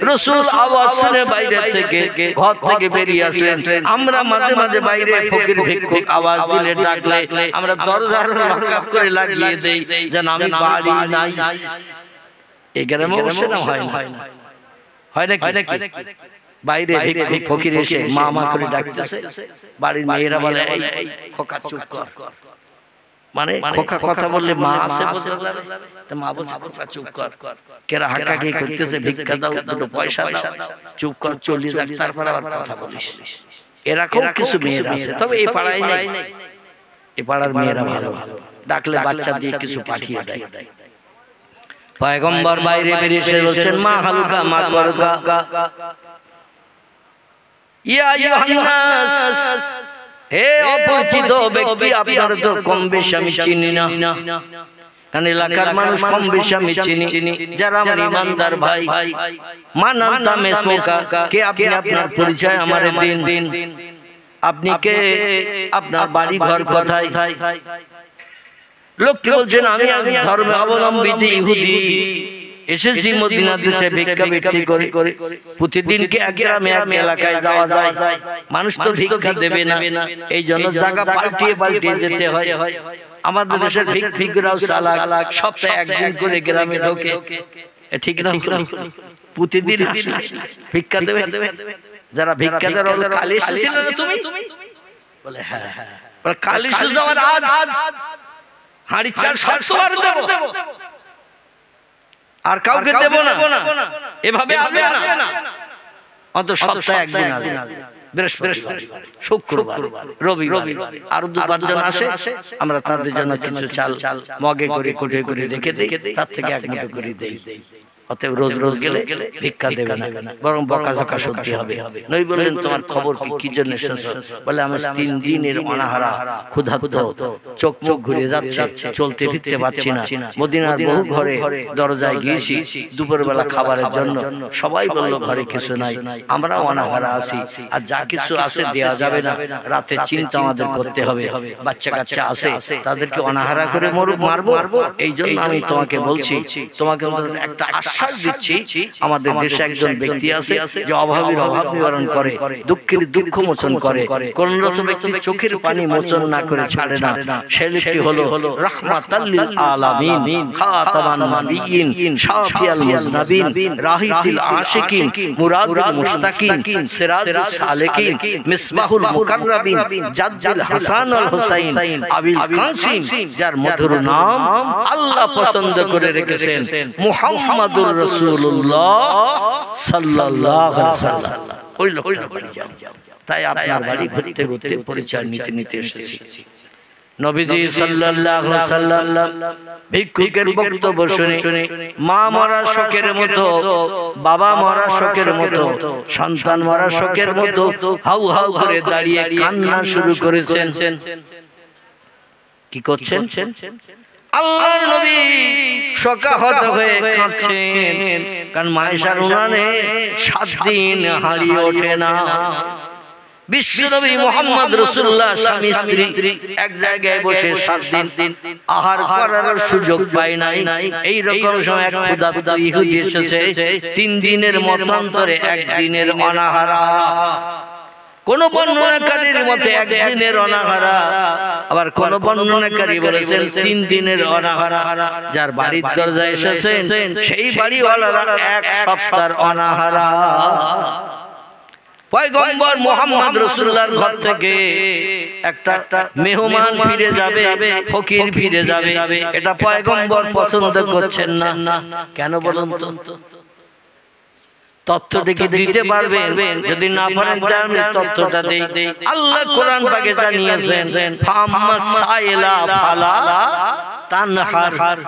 রাসূল আওয়াজ শুনে বাইরে থেকে ঘর থেকে বেরিয়ে আসলেন। আমরা মাঝে মাঝে বাইরে ফকির ভিক্ষুক আওয়াজ দিলে ডাকলে আমরা দরজার লকআপ করে লাগিয়ে দেই যেন আমি বাড়ি নাই। এই গ্রামে অবশ্য না হয় নাকি বাইরে ভিক্ষুক ফকির এসে মা মা করে ডাকতেছে, বাড়ির মেয়েরা বলে এই খোকা চুপ কর, মানে খোকা কথা বললে মা আছে বোঝা যাবে, তো মা বলছে খোকা চুপ কর, কেরা হাঁকাকি করতেছে, ভিক্ষা দাও, দুটো পয়সা দাও, চুপ কর, চলে যাক, তারপর আবার কথা বলিস। এরকম কিছু মেয়েরা আছে, তবে এই পাড়ায় নাই, এই পাড়ার মেয়েরা ভালো, ডাকলে বাচ্চা দিয়ে কিছু পাঠিয়ে দেয়। পয়গম্বর বাইরে বেরিয়ে এসে বলছেন, মা হালুকা মা করগা, ইয়া আইয়ুহান্নাস, হে অপরিচিত ব্যক্তি, আপনারা তো কম বেশি আমি চিনি না, কারণ এলাকার মানুষ কম বেশি আমি চিনি, যারা আমার ইমানদার ভাই, মান আনতা মেসমুকা, কে আপনি, আপনার পরিচয় আমারে দিন, আপনি কে, আপনার বাড়ি ঘর কোথায়? লোকটি বলছেন, আমি ধর্মে অবলম্বিত ইহুদি, এসেছি মদিনা দেশে ভিক্ষা বৃত্তি করে, প্রতিদিনকে এক গ্রামে এক এলাকায় যাওয়া যায়, মানুষ তো ভিক্ষা দেবে না, এই জন্য জায়গা পাল্টিয়ে পাল্টিয়ে যেতে হয়। আমাদের দেশের ভিক্ষুকরাও চালাক, সপ্তাহে একদিন করে গ্রামে ঢোকে, ঠিক না? প্রতিদিন ভিক্ষা দেবে, যারা ভিক্ষা দেওয়ার হলো কালী এসেছিল না তুমি, বলে হ্যাঁ, কালী যাওয়ার আজ হাঁড়ি চাল সববার দেব, আর কাউকে দেব না, এভাবে আসবে না, অন্ত সপ্তাহে একদিন আসবে, বৃহস্পতিবার, শুক্রবার, রবিবার, আর 2-5 জন আসে, আমরা তাদের জন্য কিছু চাল মগে করে কোটে করে রেখে দেই, তার থেকে এক মুঠো করে দেই। অতএব রোজ রোজ গেলে ভিক্ষা দেবে না, বরং বকাঝকা শুনতে হবে। নবী বললেন, তোমার খবর কি জন্য এসেছো? বলে, আমি 3 দিনের অনাহারা, ক্ষুধার্ত, চোখ মুখ ঘুরে যাচ্ছে, চলতে ফিরতে পারছি না, মদিনার বহু ঘরে দরজায় গিয়েছি দুপুরবেলা খাবারের জন্য, সবাই বলল ঘরে কিছু নাই, আমরাও অনাহারা আছি, আর যা কিছু আছে দেয়া যাবে না, রাতে চিন্তা আমাদের করতে হবে, বাচ্চা কাচ্চা আছে, তাদেরকে অনাহারা করে মারবো, এই জন্য আমি তোমাকে বলছি, তোমাকে একটা আশ্বাস দিচ্ছি, আমাদের দেশে একজন ব্যক্তি আছে যে অভাবীর অভাব নিবারণ করে, দুঃখের দুঃখ মোচন করে, কোনরত ব্যক্তি চোখের পানি মোচন না করে ছাড়ে না, সে ব্যক্তি হলো রাহমাতাল লিল আলামিন, খাতামান নবিয়িন, শাফিয়াল মুজনাবিন, রাহিতুল আশিকিন, মুরাদুল মুশতাকিন, সিরাজুল সালিকিন, মিসবাহুল মুকাররাবিন, জাজ্জুল হাসান আল হুসাইন, আবিল কাসিম, যার মধুর নাম আল্লাহ পছন্দ করে রেখেছেন মুহাম্মাদুর রাসূলুল্লাহ সাল্লাল্লাহু আলাইহি ওয়াসাল্লাম। ওই লোকটা বাড়ি যাও। তাই আপনার বাড়ি ঘুরতে ঘুরতে পরিচয় নিতে এসেছি। নবীজি সাল্লাল্লাহু আলাইহি ওয়াসাল্লাম ভিক্ষুকের বক্তব্য শুনে মা মরা শোকের মতো, বাবা মরা শোকের মতো, সন্তান মরা শোকের মতো হাউ হাউ করে দাঁড়িয়ে কান্না শুরু করেছেন। কি করছেন? আল্লাহর নবী শোকাহত হয়ে কাঁদছেন, কারণ মায়েশার উনানে 7 দিন হারিয়ে ওঠে না। বিশ্বনবী মুহাম্মদ রাসূলুল্লাহ স্বামী স্ত্রী এক জায়গায় বসে 7 দিন আহার করার সুযোগ পায় নাই। এই রকম সময় এক ক্ষুধার্ত ইহুদি এসেছে, 3 দিনের মতান্তরে 1 দিনের অনাহারা। কোন বর্ণনাকারীর মতে 1 দিনের অনাহারা, আবার কোন বর্ণনাকারী বলেছেন 3 দিনের অনাহারা। যার বাড়ির দরজায় এসেছেন সেই বাড়িওয়ালারা 1 সপ্তাহের অনাহারা। পয়গম্বর মুহাম্মদ রাসূলুল্লাহর ঘর থেকে একটা মেহমান ফিরে যাবে, ফকির ফিরে যাবে, এটা পয়গম্বর পছন্দ করছেন না। কেন বলুন তো? তথ্য দেখি দিতে পারবেন? যদি না পারেন তাহলে তথ্যটা দেই। আল্লাহ কোরআন পাকে জানিয়েছেন ফাম্মা সাইলা ফালা তানহার।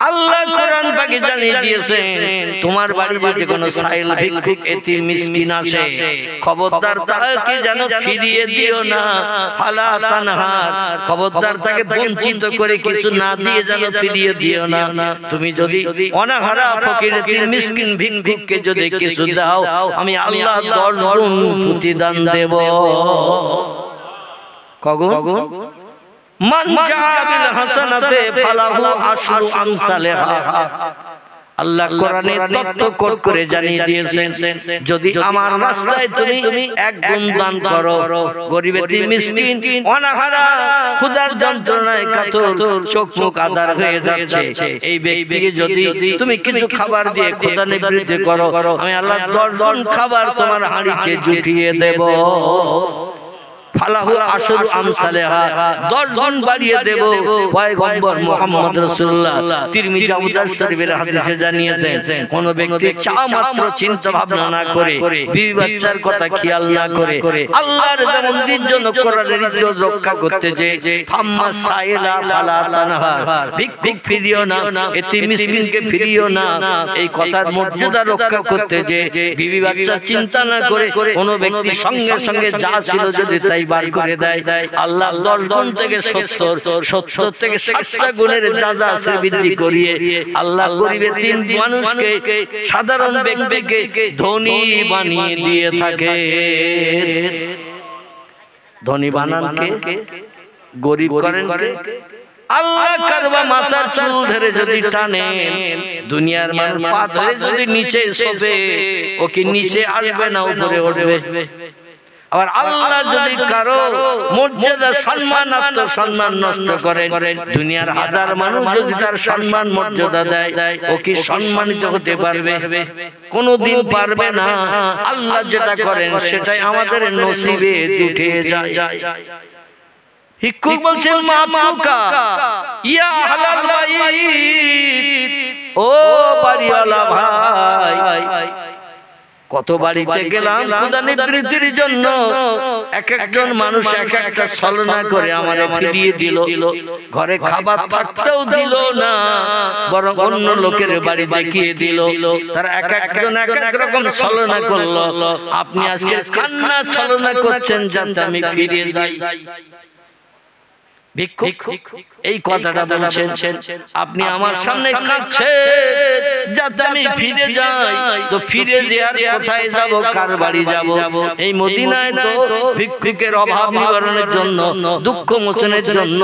আল্লাহ কোরআন পাকে জানিয়ে দিয়েছেন তোমার বাড়ি যদি কোনো সাইল ভিক্ষুক এতিম মিসকিন আসে, খবরদার তাকে যেন ফিরিয়ে দিও না। ফালা তানহার, খবরদার তাকে বঞ্চিত করে কিছু না দিয়ে যেন ফিরিয়ে দিও না। তুমি যদি অনাহারা ফকির এতিম মিসকিন ভিক্ষুককে যদি কিছু দাও, আমি আল্লাহ 10 গুণ প্রতিদান দেব। কগো মান জাবিল হাসানাতে ফালাহু আশরু আমসালিহা। আল্লাহ কোরআনে তথ্য কোট করে জানিয়ে দিয়েছেন যদি আমার রাস্তায় তুমি 1 গুণ দান করো, গরীব এতিম মিসকিন অনাহারা ক্ষুধার যন্ত্রণায় কাতর, চোখ মুখ আঁধার হয়ে যাচ্ছে, এই ব্যক্তিকে যদি তুমি কিছু খাবার দিয়ে ক্ষুধা নিবৃত্ত করো, আমি আল্লাহ 10 গুণ খাবার তোমার হাঁড়িতে জুটিয়ে দেব। ফালাহু আশরু আমসালিহা, 10 গুণ বাড়িয়ে দেব। পয়গম্বর মুহাম্মদ রাসূলুল্লাহ তিরমিজি আবু দাউদ শরীফের হাদিসে জানিয়েছেন কোন ব্যক্তি চা মাত্র চিন্তা ভাবনা না করে, বিবি বাচ্চার কথা খেয়াল না করে, আল্লাহর যেমন দিন জন্য কোরআনের ইজ্জত রক্ষা করতে যে ফাম্মা সাইলা ফালা তানহার, ভিক্ষুক ফিরিও না, এতিম মিসকিনকে ফিরিও না, এই কথার মর্যাদা রক্ষা করতে যে বিবি বাচ্চা চিন্তা না করে কোন ব্যক্তি সঙ্গে সঙ্গে যা ছিল যদি তাই বার করে দেয়, আল্লাহ 10 গুণ থেকে 70 থেকে 700 গুণের যাজা আছে বৃদ্ধি করিয়ে আল্লাহ গরীব এতিম মানুষকে, সাধারণ ব্যক্তিকে ধনী বানিয়ে দিয়ে থাকে। ধনী বানান কে? গরীব করেন কে? আল্লাহ কারবা মাথার চুল ধরে যদি টানে, দুনিয়ার মানুষ পা ধরে যদি নিচে শোবে, ও কি নিচে আসবে না উপরে উঠবে? আবার আল্লাহ যদি কারো মর্যাদা সম্মান আত্মসম্মান নষ্ট করেন, দুনিয়ার 1000 মানুষ যদি তার সম্মান মর্যাদা দেয়, ও কি সম্মানিত হতে পারবে? কোনদিন পারবে না। আল্লাহ যেটা করেন সেটাই আমাদের নসিবে জুটে যায়। ভিক্ষুক বলছেন মা মাউকা ইয়া আহলাল বাইত, ও বাড়িওয়ালা ভাই, কত বাড়িতে গেলাম ক্ষুধা নিবৃত্তির জন্য, একজন মানুষ এক একটা ছলনা করে আমারে ফিরিয়ে দিল, ঘরে খাবার থাকতেও দিল না, বরং অন্য লোকের বাড়ি দেখিয়ে দিল। তারা একজন এক এক রকম ছলনা করলো। আপনি আজকে কান্না ছলনা করছেন যাতে আমি ফিরে যাই। ভিক্ষুক এই কথাটা বলছেন, আপনি আমার সামনে কাঁদছেন যাতে আমি ফিরে যাই, তো ফিরে যাওয়ার কোথায় যাব, কার বাড়ি যাব? এই মদিনায় তো ভিক্ষুকের অভাব নিবারণের জন্য, দুঃখ মোচনের জন্য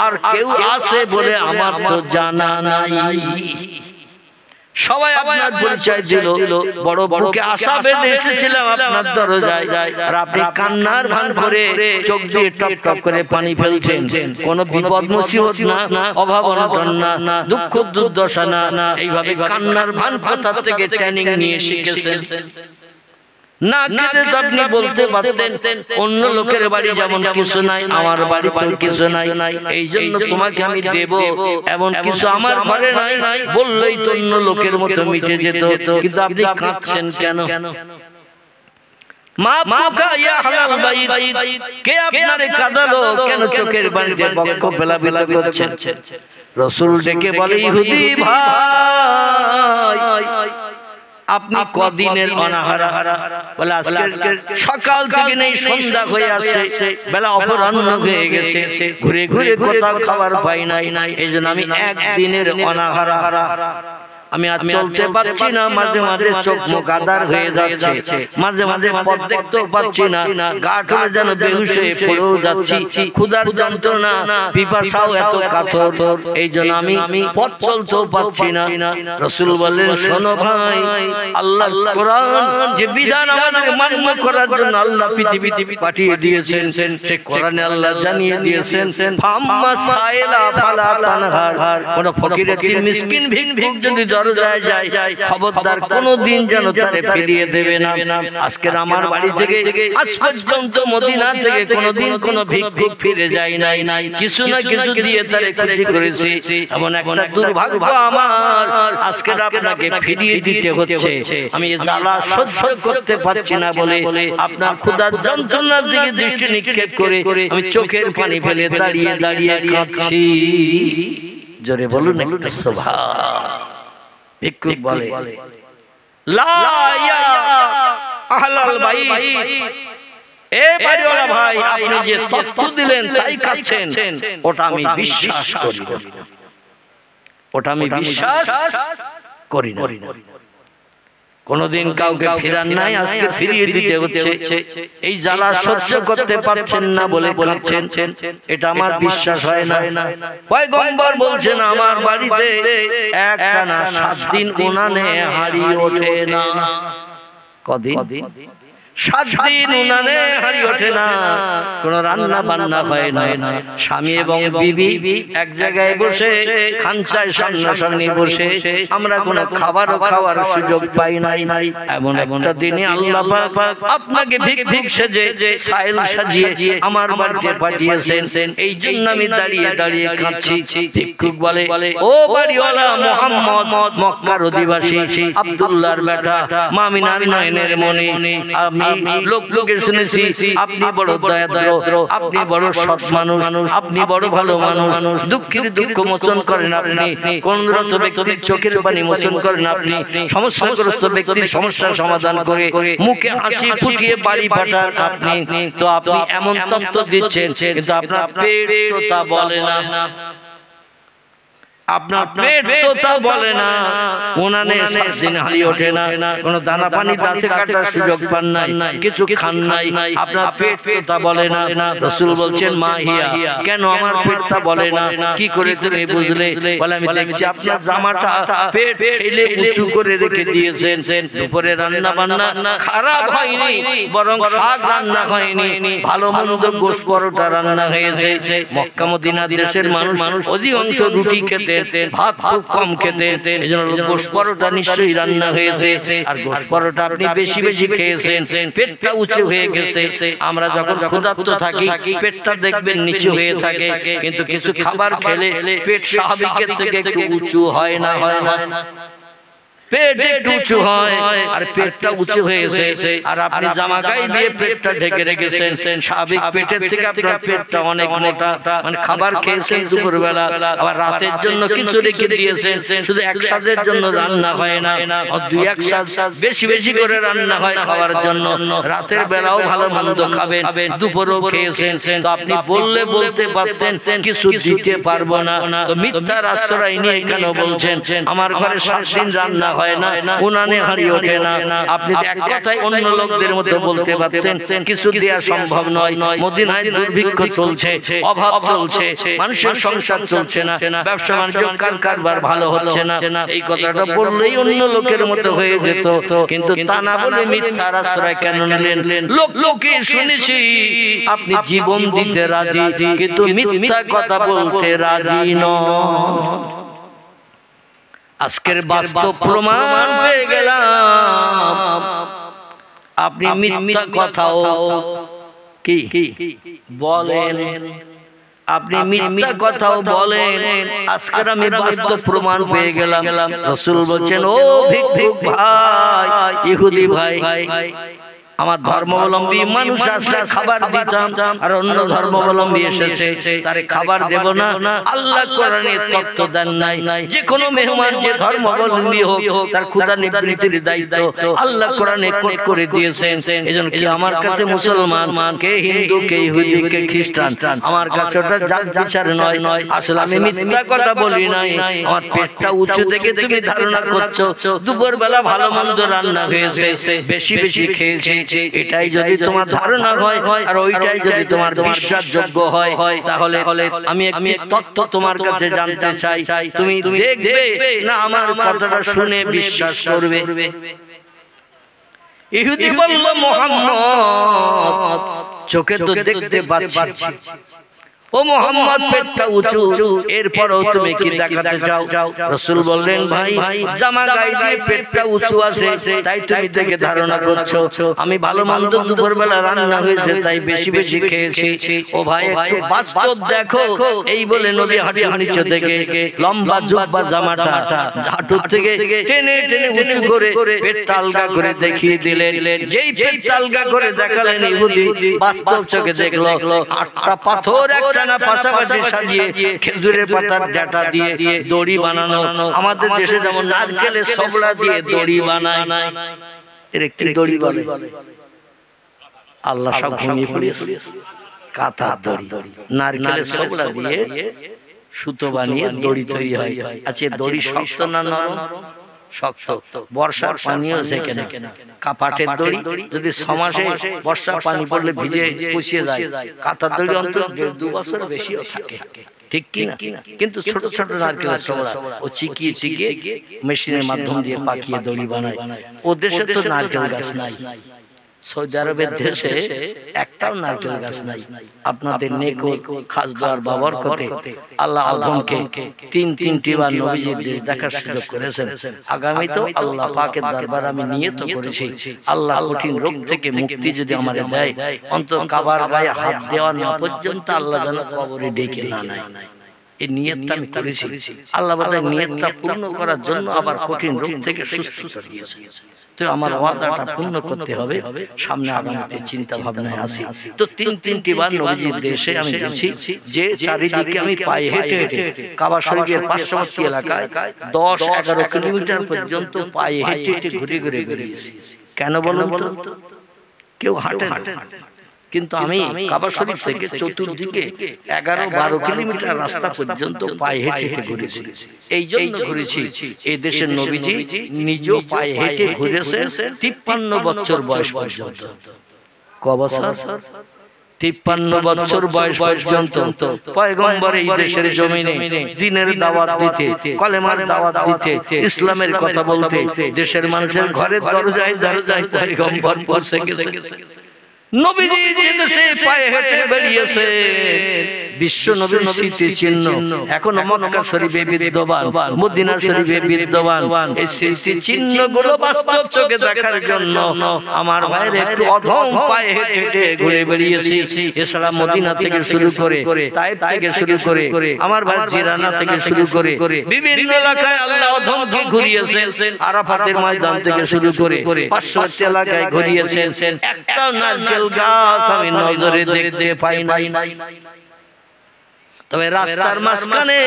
আর কেউ আছে বলে আমার তো জানা নাই। সবাই আপনার পরিচয় দিল, বড় বড়কে আশা বেঁধে এসেছিলাম আপনার দরজায়, আর আপনি কান্নার ভান করে চোখ দিয়ে টপ টপ করে পানি ফেলছেন। কোন বিপদ মুসিবত না, অভাব অনটন না, দুঃখ দুর্দশা না, এইভাবে কান্নার ভান কোথা থেকে ট্রেনিং নিয়ে শিখেছেন? না কেঁদে আপনি বলতে পারতেন অন্য লোকের বাড়ি যেমন কিছু নাই, আমার বাড়িতেও কিছু নাই, এই জন্য তোমাকে আমি দেব, এমন কিছু আমার ঘরে নাই, বললেই তো অন্য লোকের মতো মিটে যেত। কিন্তু আপনি কাঁদছেন কেন? মা মাউকা ইয়া আহলাল বাইত, কে আপনারে কাঁদালো? কেন চোখের পানিতে বক্ষ বেলা করছেন? রাসূল ডেকে বলে ইহুদি ভাই, আপনি কদিনের অনাহারা? বলে আজকে সকাল থেকে নেই, সন্ধ্যা হয়ে আসছে, বেলা অপরাহ্ন হয়ে গেছে, ঘুরে ঘুরে কোথাও খাবার পাই নাই, এই জন্য আমি একদিনের অনাহারা, আমি আর চলতে পারছি না, মাঝে মাঝে চোখ মুখ আদার হয়ে যাচ্ছে, মাঝে মাঝে পথ দেখতেও পাচ্ছি না, গা ঠুলে যেন বেহুশ হয়ে পড়েও যাচ্ছি, ক্ষুধার যন্ত্রণা, পিপাসাও এত কাতর, এই জন্য আমি পথ চলতেও পারছি না। রাসূল বললেন, শোনো ভাই, আল্লাহ কোরআন যে বিধান আমাদের মান্য করার জন্য আল্লাহ পৃথিবীতে পাঠিয়ে দিয়েছেন, সে কোরআনে আল্লাহ জানিয়ে দিয়েছেন, ফাম্মা সাইলা ফালা তানহার, কোন ফকির এতিম মিসকিন ভিক্ষুক যদি দরজায় যায়, খবরদার কোনদিন যেন তারে ফিরিয়ে দেবে না। আজকের আমার বাড়ি থেকে আজ পর্যন্ত মদিনা থেকে কোনদিন কোন ভিক্ষুক ফিরে যায় নাই, কিছু না কিছু দিয়ে তারে খুশি করেছি। এমন একটা দুর্ভাগ্য আমার, আজকে আপনাকে ফিরিয়ে দিতে হচ্ছে। আমি এই জ্বালা সহ্য করতে পারছি না বলে আপনার ক্ষুধার যন্ত্রণার দিকে দৃষ্টি নিক্ষেপ করে আমি চোখের পানি ফেলে দাঁড়িয়ে দাঁড়িয়ে কাঁদছি। জোরে বলুন একটা সুবহান। ভিক্ষুক বলে, লা ইয়া আহলাল বাইত, এ বাড়িওয়ালা ভাই, আপনি যে তথ্য দিলেন তাই কাচ্ছেন, ওটা আমি বিশ্বাস করি না, ওটা আমি বিশ্বাস করি না। কোনদিন কাউকে ফেরান নাই, আজকে ফিরিয়ে দিতে হচ্ছে। এই জ্বালা সহ্য করতে পারছেন না বলে বলছেন, এটা আমার বিশ্বাস হয় না। পয়গম্বর বলছেন, আমার বাড়িতে একটানা 7 দিন উনানে হাঁড়ি ওঠে না। কদিন? 7 দিন উনানে হাঁড়ি ওঠে না, কোন রান্না বান্না হয় না। স্বামী এবং বিবি এক জায়গায় বসে খানচায় সামনাসামনি বসে আমরা কোন খাবারও খাওয়ার সুযোগ পাই নাই। এমন একটা দিনে আল্লাহ পাক আপনাকে ভিক্ষুক সেজে সাইল সাজিয়ে আমার বাড়িতে পাঠিয়েছেন, এই জন্য আমি দাঁড়িয়ে দাঁড়িয়ে কাঁদছি। ভিক্ষুক বলে, ও বাড়িওয়ালা মুহাম্মদ, মক্কার অধিবাসী, আব্দুল্লাহর বেটা, মামিনার নয়নের মনি, আমি লোকের শুনেছি আপনি বড় দয়াদ্র, আপনি বড় সৎ মানুষ, আপনি বড় ভালো মানুষ, দুঃখের দুঃখ মোচন করেন আপনি, কোনরত ব্যক্তির চোখের পানি মোচন করেন আপনি, সমস্যাগ্রস্ত ব্যক্তির সমস্যার সমাধান করে মুখে হাসি ফুটিয়ে বাড়ি পাঠান আপনি। তো আপনি এমন তত্ত্ব দিচ্ছেন, কিন্তু আপনার পেট তো তা বলে না, আপনার পেট তো তা বলে না। উনানে 7 দিন হাঁড়ি ওঠে না, কোন দানা পানি দাঁতে কাটার সুযোগ পান নাই, কিছু খান নাই, আপনার পেট তো তা বলে না। রাসূল বলছেন, মা হিয়া, কেন আমার পেটটা বলে না? কি করে তুমি বুঝলে? বলে, আমি দেখছি আপনার জামাটা পেট ফেলে উঁচু করে রেখে দিয়েছেন, দুপুরে রান্না বান্না খারাপ হয়নি, বরং শাক রান্না হয়নি, ভালো মন্দ গোশত পরোটা রান্না হয়েছে। মক্কা মদিনা দেশের মানুষ অধিকাংশ রুটি খেতে, ভাত খুব কম খেতে, এজন্য গোশত পরোটা নিশ্চয়ই রান্না হয়েছে। আর গোশত পরোটা আপনি বেশি বেশি খেয়েছেন, পেটটা উঁচু হয়ে গেছে। আমরা যখন ক্ষুধার্ত থাকি পেটটা দেখবেন নিচু হয়ে থাকে, কিন্তু কিছু খাবার খেলে পেট স্বাভাবিকের থেকে একটু উঁচু হয় না? পেট একটু উঁচু হয়, আর পেটটা উঁচু হয়েছে, আর আপনি জামা গায়ে দিয়ে পেটটা ঢেকে রেখেছেন। স্বাভাবিক পেটের থেকে আপনার পেটটা অনেক মোটা, মানে খাবার খেয়েছেন দুপুরবেলা, আবার রাতের জন্য কিছু রেখে দিয়েছেন, শুধু এক সাজের জন্য রান্না হয় না, 2-1 সাজ বেশি বেশি করে রান্না হয় খাওয়ার জন্য। রাতের বেলাও ভালো মন্দ খাবেন, দুপুরেও খেয়েছেন। তো আপনি বলতে পারতেন কিছু দিতে পারবো না, তো মিথ্যার আশ্রয় নিয়ে কেন বলছেন আমার ঘরে 7 দিন রান্না হয় না, উনানে হাঁড়ি ওঠে না? আপনি এক কথায় অন্য লোকদের মতো বলতে পারতেন কিছু দেওয়া সম্ভব নয়। মদিনায় দুর্ভিক্ষ চলছে, অভাব চলছে, মানুষের সংসার চলছে না, ব্যবসা বাণিজ্য কারবার ভালো হচ্ছে না, এই কথাটা বললেই অন্য লোকের মতো হয়ে যেত। কিন্তু তা না বলে মিথ্যার আশ্রয় কেন নিলেন? লোকে শুনেছি আপনি জীবন দিতে রাজি, কিন্তু মিথ্যা কথা বলতে রাজি নন। আজকের বাস্তব প্রমাণ পেয়ে গেলাম, আপনি মিথ্যা কথাও কি বলেন, আপনি মিথ্যা কথাও বলেন। আজকের আমি বাস্তব প্রমাণ পেয়ে গেলাম। রাসূল বলছেন, ও ভিক্ষুক ভাই, ইহুদি ভাই, আমার ধর্মাবলম্বী মানুষ আসলে খাবার দিতাম, আর অন্য ধর্মাবলম্বী এসেছে তারে খাবার দেব না। আল্লাহ কোরআনে তত্ত্ব দেন নাই যে কোনো মেহমান যে ধর্মাবলম্বী হোক তার ক্ষুধা নিবৃত্তির দায়িত্ব আল্লাহ কোরআনে করে দিয়েছেন। এজন্য কি আমার কাছে মুসলমান কে হিন্দু কে ইহুদি কে খ্রিস্টান, আমার কাছে ওটা জাত বিচার নয়। আসলে আমি মিথ্যা কথা বলি নাই। আমার পেটটা উঁচু থেকে তুমি ধারণা করছো দুপুর বেলা ভালো মন্দ রান্না হয়েছে, বেশি বেশি খেয়েছি, এটাই যদি তোমার ধারণা হয় আর ওইটাই যদি তোমার বিশ্বাসযোগ্য হয়, তাহলে আমি একটি তথ্য তোমার কাছে জানতে চাই, তুমি দেখবে না আমার কথাটা শুনে বিশ্বাস করবে? ইহুদি বলল, মুহাম্মদ চোখে তো দেখতে পাচ্ছি, ও মুহাম্মদ পেটটা উঁচু, এরপরও তুমি কি দেখাতে চাও? রাসূল বললেন, ভাই জামা গায়ে দিয়ে পেটটা উঁচু আছে তাই তুমি দেখে ধারণা করছো আমি ভালো মন্দ দুপুর বেলা রান্না হয়েছে তাই বেশি বেশি খেয়েছি। ও ভাই একটু বাস্তব দেখো। এই বলে নবী হাঁটু নিচে থেকে লম্বা জুব্বা জামাটা হাঁটুর থেকে টেনে টেনে উঁচু করে পেটটা আলগা করে দেখিয়ে দিলেন। যেই পেটটা আলগা করে দেখালেন, ইহুদি বাস্তব চোখে দেখলো 8টা পাথর একটা পাশাপাশি সাজিয়ে খেজুরের পাতার ডাটা দিয়ে দড়ি বানানো। আমাদের দেশে যেমন নারকেলের সবলা দিয়ে দড়ি বানায়, এর একটি দড়ি বলে। আল্লাহ সব ঘুমিয়ে পড়েছে। কাঁথা দড়ি, নারকেলের সবলা দিয়ে সুতো বানিয়ে দড়ি তৈরি হয়। আচ্ছা, দড়ি শক্ত না নরম? শক্ত। বর্ষার পানিও সেখানে কাপাটের দড়ি যদি 6 মাসে বর্ষার পানি পড়লে ভিজে পচিয়ে যায়, কাঁথার দড়ি অন্তত 1.5-2 বছর বেশিও থাকে, ঠিক কি না? কিন্তু ছোট ছোট নারকেলের ছোবড়া ও চিকিয়ে চিকিয়ে মেশিনের মাধ্যম দিয়ে পাকিয়ে দড়ি বানায়। ও দেশে তো নারকেল গাছ নাই, সৌদি আরবের দেশে একটাও নারকেল গাছ নাই। আপনাদের নেকো খাসদার বাবরকতে আল্লাহ আদমকে 3-3টি বার নবীজির দেশ দেখার সুযোগ করেছেন। আগামী তো আল্লাহ পাকের দরবার আমি নিয়ত করেছি, আল্লাহ কঠিন রোগ থেকে মুক্তি যদি আমারে দেয়, অন্তত কাবার গায়ে হাত দেওয়া না পর্যন্ত আল্লাহ যেন কবরে ডেকে না নেয়। এই নিয়তটা আমি করেছি। আল্লাহ বাতায় নিয়তটা পূর্ণ করার জন্য আবার কঠিন রোগ থেকে সুস্থ করিয়েছে। তো আমার ওয়াদাটা পূর্ণ করতে হবে। সামনে আগামীতে চিন্তা ভাবনায় আসি। তো 3-3টি বার নবীজির দেশে আমি গেছি, যে চারিদিকে আমি পায়ে হেঁটে হেঁটে কাবা শরীফের পার্শ্ববর্তী এলাকায় 10-11 কিলোমিটার পর্যন্ত পায়ে হেঁটে হেঁটে ঘুরে ঘুরে বেরিয়েছি। কেন বলুন তো? কেউ হাঁটে না, কিন্তু আমি কাবা শরীফ থেকে চতুর্দিকে 11-12 কিলোমিটার রাস্তা পর্যন্ত পায়ে হেঁটে হেঁটে ঘুরেছি। এই জন্য ঘুরেছি, এই দেশের নবীজি নিজেও পায়ে হেঁটে ঘুরেছেন 53 বছর বয়স পর্যন্ত। ক বছর? 53 বছর বয়স পর্যন্ত পয়গম্বর এই দেশের জমিনে দ্বীনের দাওয়াত দিতে, কলেমার দাওয়াত দিতে, ইসলামের কথা বলতে দেশের মানুষের ঘরের দরজায় দরজায় পয়গম্বর পৌঁছে গেছে। নবীজি যে দেশে পায়ে হেঁটে বেরিয়েছে, বিশ্ব নবীর স্মৃতি চিহ্ন এখনো মক্কা শরীফে বিদ্যমান, মদিনা শরীফে বিদ্যমান। এই স্মৃতি চিহ্নগুলো বাস্তব চোখে দেখার জন্য আমার ভাইয়ের একটু অধম পায়ে হেঁটে হেঁটে ঘুরে বেরিয়েছি। এছাড়া মদিনা থেকে শুরু করে, তায়েফ থেকে শুরু করে, আমার ভাই জিরানা থেকে শুরু করে বিভিন্ন এলাকায় আল্লাহ অধমকে ঘুরিয়েছেন। আরাফাতের ময়দান থেকে শুরু করে পার্শ্ববর্তী এলাকায় ঘুরিয়েছেন। একটাও নারকেল গাছ আমি নজরে দেখতে পাই নাই। তবে রাস্তার মাঝখানে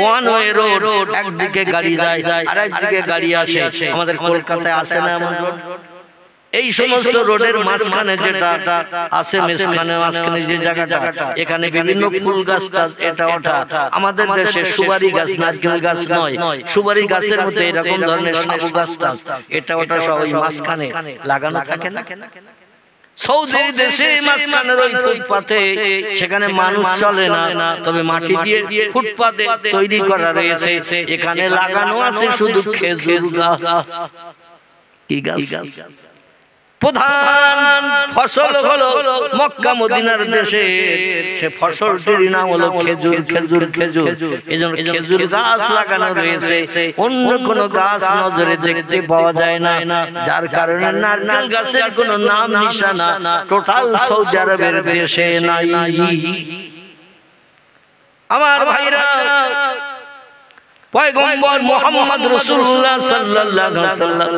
ওয়ান ওয়ে রোড, একদিকে গাড়ি যায় আর একদিকে গাড়ি আসে। আমাদের কলকাতায় আসে না এমন রোড? এই সমস্ত রোডের মাঝখানে যেটা আছে, মাঝখানে যে জায়গাটা, এখানে বিভিন্ন ফুল গাছ টাছ এটা ওটা। আমাদের দেশে সুপারি গাছ, নারকেল গাছ নয়, সুপারি গাছের মধ্যে এরকম ধরনের সাবু গাছ টাছ এটা ওটা সব ওই মাঝখানে লাগানো থাকে না। সৌদির দেশে মাঝখানের ওই ফুটপাতে, সেখানে মানুষ চলে না, তবে মাটি দিয়ে ফুটপাতে তৈরি করা রয়েছে। এখানে লাগানো আছে শুধু খেজুর গাছ। কি গাছ? প্রধান ফসল হলো মক্কা মদিনার দেশে, সে ফসলটির নাম হলো খেজুর। খেজুর খেজুর এজন্য খেজুর গাছ লাগানো রয়েছে। অন্য কোন গাছ নজরে দেখতে পাওয়া যায় না, যার কারণে নারকেল গাছের কোনো নাম নিশানা টোটাল সৌদি আরবের দেশে নাই। আমার ভাইরা, পয়গম্বর মুহাম্মদ রাসূলুল্লাহ সাল্লাল্লাহু আলাইহি ওয়াসাল্লাম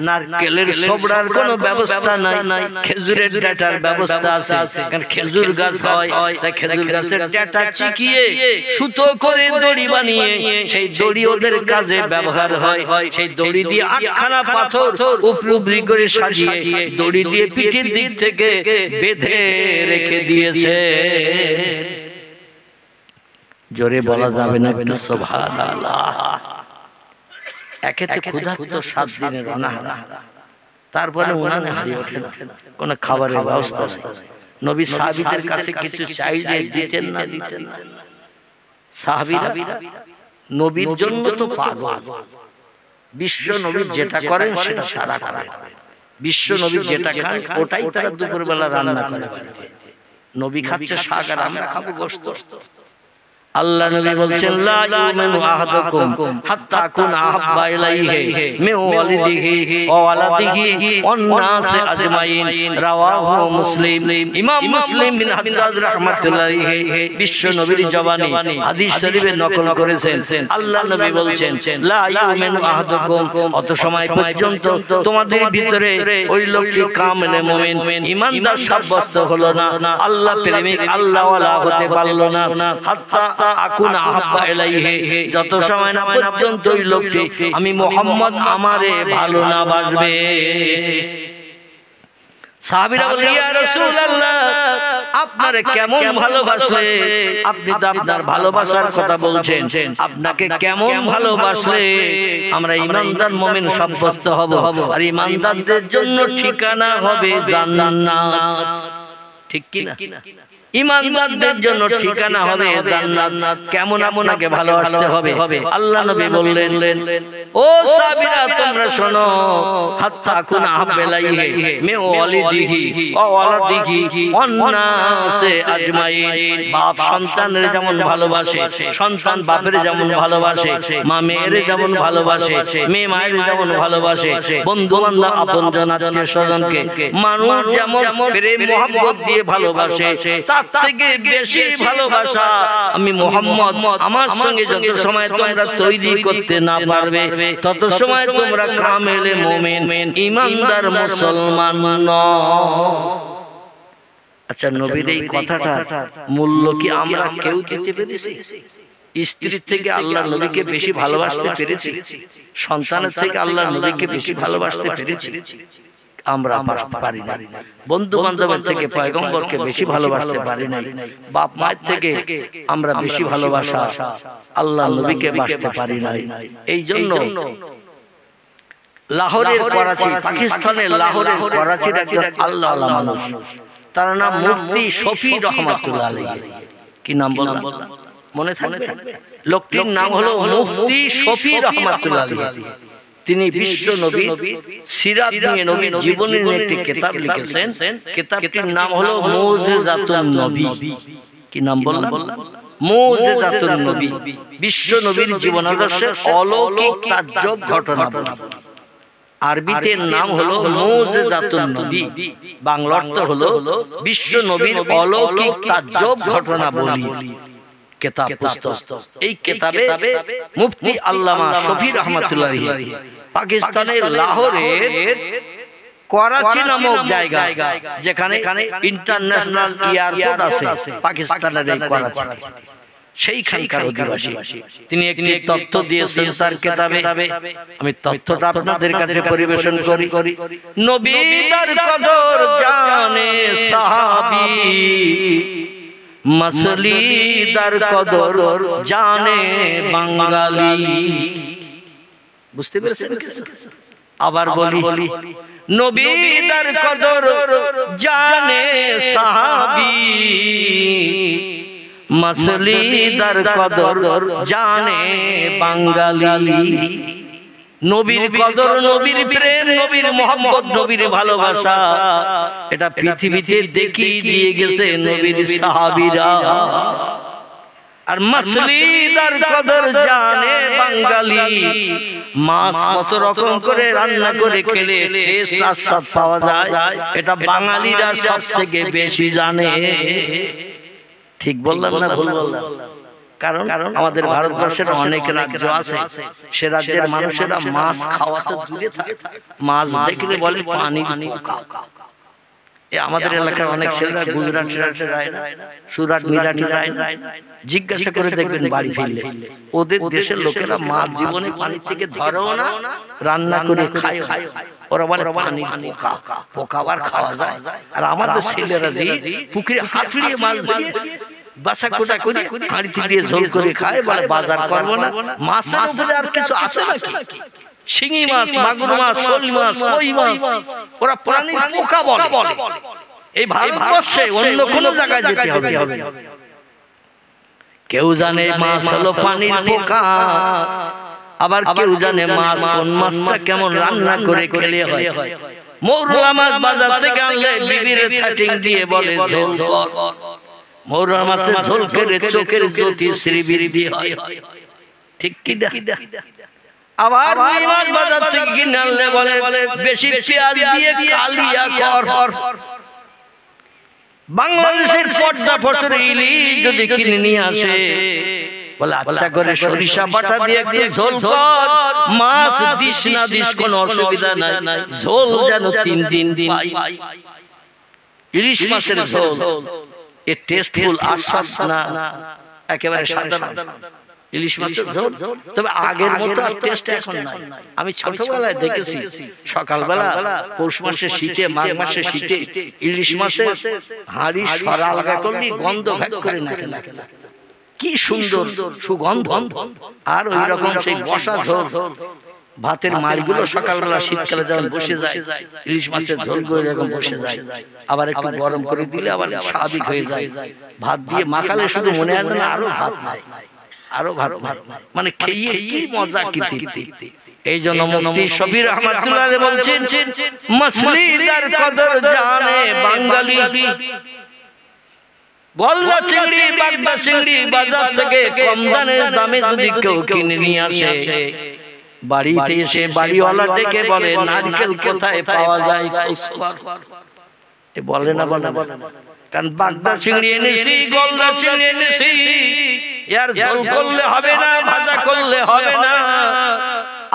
নারকেলের ছোবড়ার কোনো ব্যবস্থা নাই, খেজুরের ডাঁটার ব্যবস্থা আছে। কারণ খেজুর গাছ হয়, তাই খেজুর গাছের ডাঁটা চিকিয়ে সুতো করে দড়ি বানিয়ে সেই দড়ি ওদের কাজে ব্যবহার হয়। সেই দড়ি দিয়ে আটখানা পাথর উপরি করে সাজিয়ে দড়ি দিয়ে পিঠের দিক থেকে বেঁধে রেখে দিয়েছে। জোরে বলা যাবে না একটু সুবহানাল্লাহ। একেতে ক্ষুধার্ত 7 দিনের অনাহারা, তারপরে উনানে হারিয়ে ওঠে না, কোনো খাবারের ব্যবস্থা নেই। নবী সাহাবীদের কাছে কিছু চাইলে দিতেন না। সাহাবীরা নবীর জন্য তো পাগল, বিশ্ব নবী যেটা করেন সেটা তারা করেন, বিশ্ব নবী যেটা খান ওটাই তারা দুপুরবেলা রান্না করে। নবী খাচ্ছে শাক আর আমরা খাবো গোশত। আল্লাহ নবী বলছেন লা ইউমিনু আহাদুকুম হাত্তা আকুনা আহাব্বা ইলাইহি মিন ওয়ালিদিহি ওয়া ওয়ালাদিহি ওয়ান নাসি আজমাইন। রাওয়াহু মুসলিম। ইমাম মুসলিম বিন হাজ্জাজ রাহমাতুল্লাহি বিশ্ব নবীর জবানি হাদিস শরীফে নকল করেছেন। আল্লাহ নবী বলছেন লা ইউমিনু আহাদুকুম, অত সময় পর্যন্ত তোমাদের ভিতরে ওই লোকটি কামেলে মুমিন ঈমানদার সাব্যস্ত হলো না, আল্লাহ প্রেমিক আল্লাহ ওয়ালা হতে পারলো না, হাত্তা আকুনা আহাব্বা ইলাইহি, যত সময় না পর্যন্ত ওই লোকটি আমি মুহাম্মদ আমারে ভালো না বাসবে। সাহাবীরা বলে ইয়া রাসূলুল্লাহ আপনারে কেমন ভালোবাসলে, আপনি তো আপনার ভালোবাসার কথা বলছেন, আপনাকে কেমন ভালোবাসলে আমরা ঈমানদার মুমিন সাব্যস্ত হব, আর ঈমানদারদের জন্য ঠিকানা হবে জান্নাত। ঠিক কি না? ঈমানদারদের জন্য ঠিকানা হবে জান্নাত। কেমন আপনাকে ভালোবাসতে হবে? আল্লাহ নবী বললেন ও সাহাবীরা তোমরা শোনো, হাত্তা কুনা হাব্বাইহি মিন ওয়ালিদিহি ওয়া ওয়ালাদিহি ওয়ান নাসি আজমাইন। বাপ সন্তানের যেমন ভালোবাসে, সন্তান বাপের যেমন ভালোবাসে, মা মেয়ের যেমন ভালোবাসে, মেয়ে মায়ের যেমন ভালোবাসে, বন্ধু বান্ধব আপনজন আত্মীয় স্বজনকে মানুষ যেমন প্রেম মহব্বত দিয়ে ভালোবাসে, তার থেকে বেশি ভালোবাসা আমি মুহাম্মদ আমার সঙ্গে যত সময় তোমরা তৈরি করতে না পারবে তত সময় তোমরা কামেলে মুমিন ঈমানদার মুসলমান নও। আচ্ছা, নবীর এই কথাটা মূল্য কি আমরা কেউ দিতে পেরেছি? স্ত্রী থেকে আল্লাহ নবীকে বেশি ভালোবাসতে পেরেছি? সন্তানের থেকে আল্লাহ নবীকে বেশি ভালোবাসতে পেরেছি? আমরা পারি না। বন্ধু বান্ধবের থেকে পয়গম্বরকে বেশি ভালোবাসতে পারি না। বাপ মায়ের থেকে আমরা বেশি ভালোবাসা আল্লাহ নবীকে বাসতে পারি না। এই জন্য লাহোরের করাচি, পাকিস্তানের লাহোরের করাচির একজন আল্লাহওয়ালা মানুষ, তার নাম মুফতি শফি রহমাতুল্লাহ আলাইহি। কি নাম বললাম? মনে থাকবে? লোকটির নাম হলো মুফতি শফি রহমাতুল্লাহ আলাইহি। তিনি বিশ্ব নবী সিরাত নিয়ে, নবীর জীবনী নিয়ে একটি কিতাব লিখেছেন। কিতাবটির নাম হলো মুজিজাতুন নবী। কি নাম বললাম? মুজিজাতুন নবী। বিশ্ব নবীর জীবন আদর্শের অলৌকিক তাজ্জব ঘটনা। আরবিতে নাম হলো মুজিজাতুন নবী, বাংলা অর্থ হলো বিশ্ব নবীর অলৌকিক তাজ্জব ঘটনা বলি। কিতাব পুস্তক। এই কিতাবে মুফতি আল্লামা শফি রহমাতুল্লাহ পাকিস্তানের লাহোরের করাচি নামক জায়গা, যেখানে ইন্টারন্যাশনাল এয়ারপোর্ট আছে পাকিস্তানের এই করাচি, সেইখানকার অধিবাসী। তিনি একটি তথ্য দিয়েছেন তার কিতাবে। আমি তথ্যটা আপনাদের কাছে পরিবেশন করি। নবীর কদর জানে সাহাবী, মাসলিদার কদর জানে বাঙালি। বুঝতে পেরেছেন? আবার বলি, নবীদার কদর জানে সাহাবী, মাসলিদার কদর জানে বাঙালি। নবীর কদর, নবীর প্রেম, নবীর মোহাম্মত, নবীর ভালোবাসা এটা পৃথিবীতে দেখিয়ে দিয়ে গেছে নবীর সাহাবীরা। আর মাসলিদার কদর জানে বাঙালি। মাছ কত রকম করে রান্না করে খেলে টেস্ট আর স্বাদ পাওয়া যায়, এটা বাঙালিরা সব থেকে বেশি জানে। ঠিক বললাম না ভুল বললাম? কারণ আমাদের ভারতবর্ষের অনেক রাজ্য আছে, সে রাজ্যের মানুষেরা মাছ খাওয়া তো দূরে থাকে, মাছ দেখলে বলে পানি পোকা। আমাদের এলাকার অনেক ছেলেরা গুজরাট যায় না, সুরাট মিরাটি যায় না, জিজ্ঞাসা করে দেখবেন বাড়ি ফিরলে ওদের দেশের লোকেরা মাছ জীবনে পানি থেকে ধরেও না, রান্না করে খায়। ওরা বলে পানি পোকা, পোকা আবার খাওয়া যায়। আর আমাদের ছেলেরা যে পুকুরে হাঁটড়িয়ে মাছ ধরে বাসা কোটা করে হাঁড়িতে দিয়ে ঝোল করে খায়, বলে বাজার করবো না। মাছের উপরে আর কিছু আছে নাকি? শিঙি মাছ, মাগুর মাছ, শোল মাছ, কই মাছ, ওরা পানি পোকা বলে। এই ভারতবর্ষে অন্য কোন জায়গায় যেতে হবে? কেউ জানে মাছ হলো পানির পোকা, আবার কেউ জানে মাছ কোন মাছটা কেমন রান্না করে খেলে হয়। মৌরলা মাছ বাজার থেকে আনলে বিবির থাটিং দিয়ে বলে ঝোল কর। মৌরলা মাছের ঝোল করে চোখের জ্যোতি শ্রীবির দিয়ে হয়। ঠিক কি না? আবার ওই মাছ বাজার থেকে কিনে আনলে বলে বেশি পেঁয়াজ দিয়ে কালিয়া কর। বাংলাদেশের পর্দা ফসর ইলিশ যদি কিনে নিয়ে আসে, বলে আচ্ছা করে সরিষা বাটা দিয়ে একটু ঝোল কর। মাছ দিস না দিস কোনো অসুবিধা নাই, ঝোল যেন 3 দিন পাই। ইলিশ মাছের ঝোল এ টেস্টফুল, আস্বাদ না একেবারে সাধারণ ইলিশ মাছের ঝোল। তবে আগের মতো আর টেস্ট এখন নাই। আমি ছোটবেলায় দেখেছি সকালবেলা পৌষ মাসে শীতে, মাঘ মাসে শীতে ইলিশ মাছের হাঁড়ি সরা আলগা করলি গন্ধ ভ্যাক করে নাকে লাগে, কি সুন্দর সুগন্ধ। আর ওই রকম সেই বসা ঝোল, ভাতের মাড়িগুলো সকালবেলা শীতকালে যখন বসে যায়, ইলিশ মাছের ঝোলগুলো যখন বসে যায়, আবার একটু গরম করে দিলে আবার স্বাভাবিক হয়ে যায়। ভাত দিয়ে মাখালে শুধু মনে হয় না আরো ভাত নাই, আরো ভাত নাই, মানে খেয়ে কি মজা কি তৃপ্তি। এই জন্য মুফতি শফি রহমাতুল্লাহ আলাইহি বলছেন, মাছলি দার কদর জানে বাঙালি, গলদা চিংড়ি বাগদা চিংড়ি বাজার থেকে কম দামে যদি কেউ কিনে নিয়ে আসে, বাড়িতে এসে বাড়িওয়ালা ডেকে বলে নারকেল কোথায় পাওয়া যায়, বলে না বলে, কারণ বাগদা চিংড়ি এনেছি, গলদা চিংড়ি এনেছি, এর ঝোল করলে হবে না, ভাজা করলে হবে না।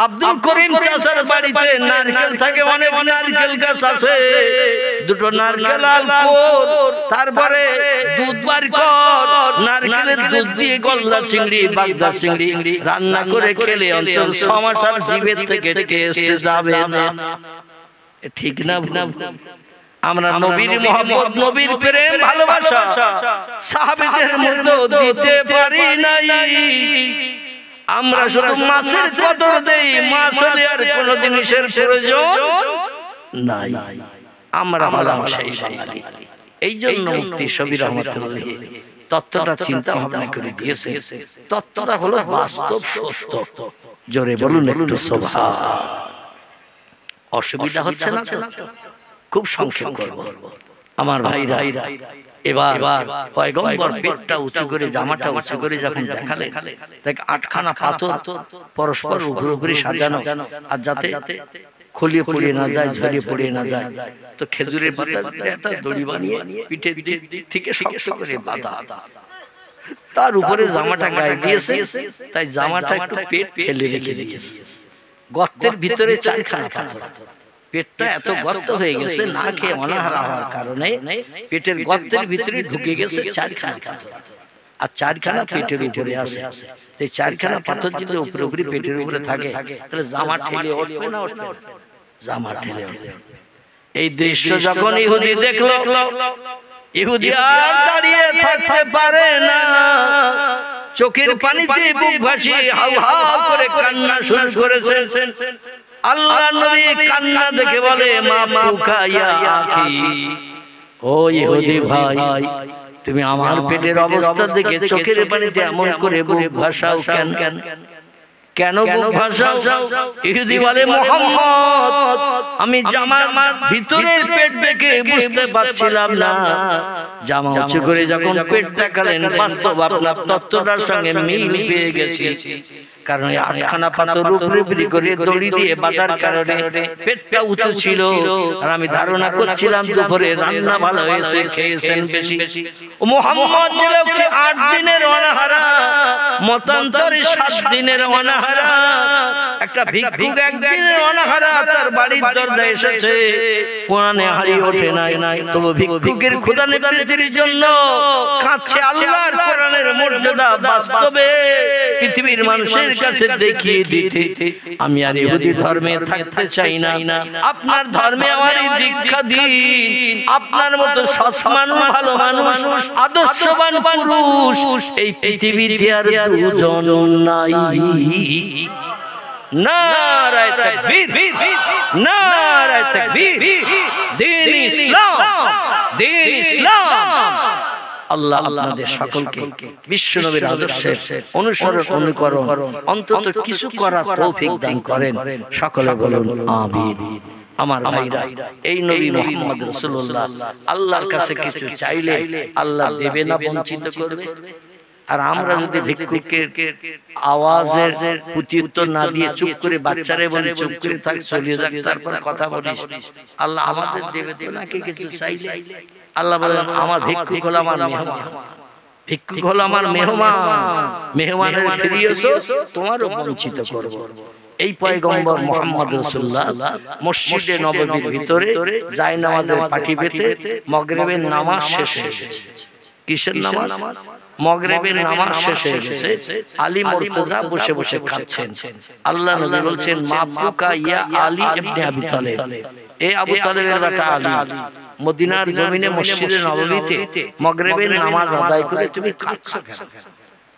আব্দুল করিম চাচার বাড়িতে নারকেল থাকে, অনেক নারকেল গাছ আছে, দুটো নারকেল আলকোর, তারপরে দুধ বার কর, নারকেলের দুধ দিয়ে গলদা চিংড়ি বাগদা চিংড়ি রান্না করে খেলে অন্তত 6 মাস আর জিভের থেকে টেস্ট যাবে না। ঠিক না? আমরা নবীর মোহাম্মদ, নবীর প্রেম ভালোবাসা সাহাবীদের মতো দিতে পারি নাই। আমরা শুধু মাছের কদর দেই, মাছ হলে আর কোন জিনিসের প্রয়োজন নাই। আমরা হলাম সেই বাঙালি। এই জন্য মুফতি শফি রহমাতুল্লাহ তত্ত্বটা চিন্তা ভাবনা করে দিয়েছে। তত্ত্বটা হলো বাস্তব সত্য। জোরে বলুন একটু সুবহান। অসুবিধা হচ্ছে না তো? খুব সংক্ষেপ করব আমার ভাইরা। এবার পয়গম্বর পেটটা উঁচু করে, জামাটা উঁচু করে যখন দেখালেন, দেখ 8খানা পাথর পরস্পর উপরে সাজানো, আর যাতে খলিয়ে পড়িয়ে না যায়, ঝরিয়ে পড়িয়ে না যায়, তো খেজুরের পাতা একটা দড়ি বানিয়ে পিঠের দিক থেকে শক্ত করে বাঁধা, তার উপরে জামাটা গায়ে দিয়েছে, তাই জামাটা একটু পেট ফেলে রেখে দিয়েছে। গর্তের ভিতরে 4খানা পাথর, পেটটা এত গর্ত হয়ে গেছে, না খেয়ে অনাহার হওয়ার কারণে পেটের গর্তের ভিতরে ঢুকে গেছে 4খানা পাথর, আর 4খানা পেটের উপরে আছে। এই 4খানা পাথর যদি উপরে উপরে পেটের উপরে থাকে, তাহলে জামা ঠেলে উঠবে না? উঠবে, জামা ঠেলে উঠবে। এই দৃশ্য যখন ইহুদি দেখলো, ইহুদি আর দাঁড়িয়ে থাকতে পারে না, চোখের পানিতে বুক ভাসিয়ে হাউ হাউ করে কান্না শুরু করেছে। আল্লাহ নবী কান্না দেখে বলে, মা বুকা ইয়া আখি, ও ইহুদি ভাই, তুমি আমার পেটের অবস্থা দেখে চোখের পানিতে এমন করে বুক ভাসাও কেন? কেন বুক ভাসাও? ইহুদি বলে, মুহাম্মদ, আমি জামার ভিতরের পেট দেখে বুঝতে পারছিলাম না, জামা উঁচু করে যখন পেট দেখালেন, বাস্তব আপনার তত্ত্বটার সঙ্গে মিল পেয়ে গেছি। কারণ 8খানা পাথর উপরে করে দড়ি দিয়ে বাঁধার কারণে পেটটা উঁচু ছিল, আর আমি ধারণা করছিলাম দুপুরে রান্না ভালো হয়েছে, খেয়েছেন বেশি। ও মুহাম্মদ, 8 দিনের অনাহারা মতান্তরে 7 দিনের অনাহারা, একটা ভিক্ষুক একদিনের অনাহারা তার বাড়ির দরজায় এসেছে, কোরআনে হারিয়ে ওঠে নাই, তবে ভিক্ষুকের ক্ষুধা নিবৃত্তির জন্য কাছে আল্লাহর কোরআনের মর্যাদা বাস্তবে পৃথিবীর মানুষের কাছে দেখিয়ে দিতে আমি আর ইহুদি ধর্মে থাকতে চাই না, আপনার ধর্মে আমারই দীক্ষা দিন। আপনার মতো সৎ মানুষ, ভালো মানুষ, আদর্শবান পুরুষ এই পৃথিবীতে আর দুজন নাই। নারায়ে তাকবীর, নারায়ে তাকবীর। দ্বীন ইসলাম, দ্বীন ইসলাম। আল্লাহ আপনাদের সকলকে বিশ্বনবীর আদর্শের অনুসরণ অনুকরণ অন্তত কিছু করার তৌফিক দান করেন। সকলে বলুন আমিন। আমার ভাইরা, এই নবী মুহাম্মদ রাসূলুল্লাহ আল্লাহর কাছে কিছু চাইলে আল্লাহ দেবে না, বঞ্চিত করবে। আর আমরা যদি ভিক্ষুকের আওয়াজের প্রত্যুত্তর না দিয়ে চুপ করে বাচ্চারে বলে চুপ করে থাক, চলে যাক, তারপর কথা বলিস, আল্লাহ আমাদের দেবে তো নাকি কিছু চাইলে? আল্লাহ বলেন আমার ভিক্ষুক হলো আমার মেহমান, ভিক্ষুক হলো আমার মেহমান, মেহমানের ফিরিয়েছো তোমারও বঞ্চিত করব। এই পয়গম্বর মুহাম্মদ রাসূলুল্লাহ মসজিদে নববীর ভিতরে জায়নামাজের পাটি পেতে মাগরিবের নামাজ শেষ হয়ে গেছে। কিসের নামাজ? মাগরিবের নামাজ শেষ হয়ে গেছে। আলী মুর্তজা বসে বসে খাচ্ছেন। আল্লাহ নবী বলছেন মাবুকা ইয়া আলী ইবনে আবি তালেব, এ আবু তালেবের বেটা আলী, মদিনার জমিনে মসজিদে নববীতে মাগরিবের নামাজ আদায় করে তুমি খাচ্ছ কেন?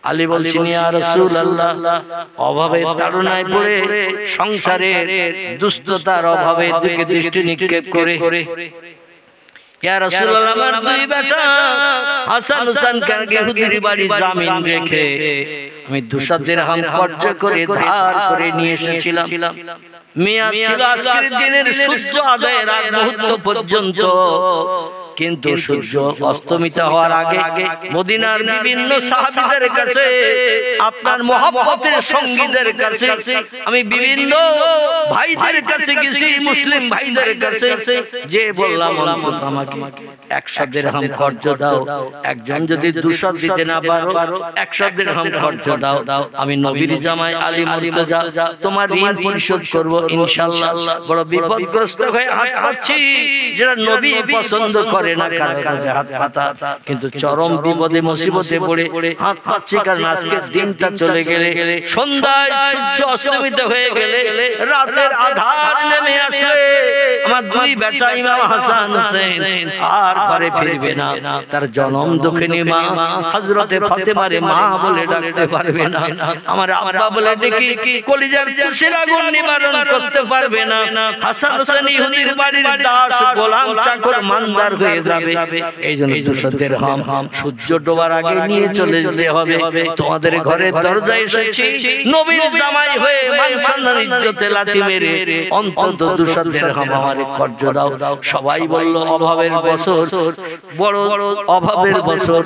আলী বলছেন ইয়া রাসূলুল্লাহ, অভাবে তাড়নায় পড়ে সংসারের দুস্থতার অভাবে দিকে দৃষ্টি নিক্ষেপ করে ইয়া রাসূলুল্লাহ আমার দুই বেটা হাসান হুসাইনকে ইহুদির বাড়ি জামিন রেখে আমি 200 দিরহাম খরচ করে ধার করে নিয়ে এসেছিলাম। মেয়াদ ছিল আজকের দিনের সূর্য আদায়ের আগ মুহূর্ত পর্যন্ত, কিন্তু সূর্য অস্তমিত হওয়ার আগে মদিনার বিভিন্ন সাহাবীদের কাছে, আপনার মহব্বতের সঙ্গীদের কাছে, আমি বিভিন্ন ভাইদের কাছে গেছি, মুসলিম ভাইদের কাছে যে বললাম অন্তত আমাকে 100 দিরহাম কর্জ দাও। একজন যদি 200 দিতে না পারো 100 দিরহাম কর্জ দাও, আমি নবীর জামাই আলী মুর্তজা তোমার ঋণ পরিশোধ করব ইনশাআল্লাহ। বড় বিপদগ্রস্ত হয়ে হাত পাচ্ছি, যারা নবী পছন্দ করে না কারো কাছে হাত পাতা, কিন্তু চরম বিপদে মুসিবতে পড়ে হাত পাচ্ছি, কারণ আজকের দিনটা চলে গেলে, সন্ধ্যায় সূর্য অস্তমিত হয়ে গেলে, রাতের আধার নেমে আসলে আমার দুই বেটা ইমাম হাসান হোসেন আর ঘরে ফিরবে না। তার জনম দুঃখিনী মা হযরতে ফাতেমারে মা বলে ডাকতে পারবে না, আমার আব্বা বলে ডেকে কলিজার তুষের আগুন নিবারণ করতে পারবে না। হাসান হোসেন ইহুদির বাড়ির দাস, গোলাম, চাকর, মানদার হয়ে যাবে। এই জন্য 200 দিরহাম সূর্য ডোবার আগে নিয়ে চলে যেতে হবে। তোমাদের ঘরের দরজায় এসেছি, নবীর জামাই হয়ে মান সম্মান ইজ্জতে লাথি মেরে অন্তত 200 দিরহাম আমারে কর্জ দাও। সবাই বলল অভাবের বছর, বড় অভাবের বছর,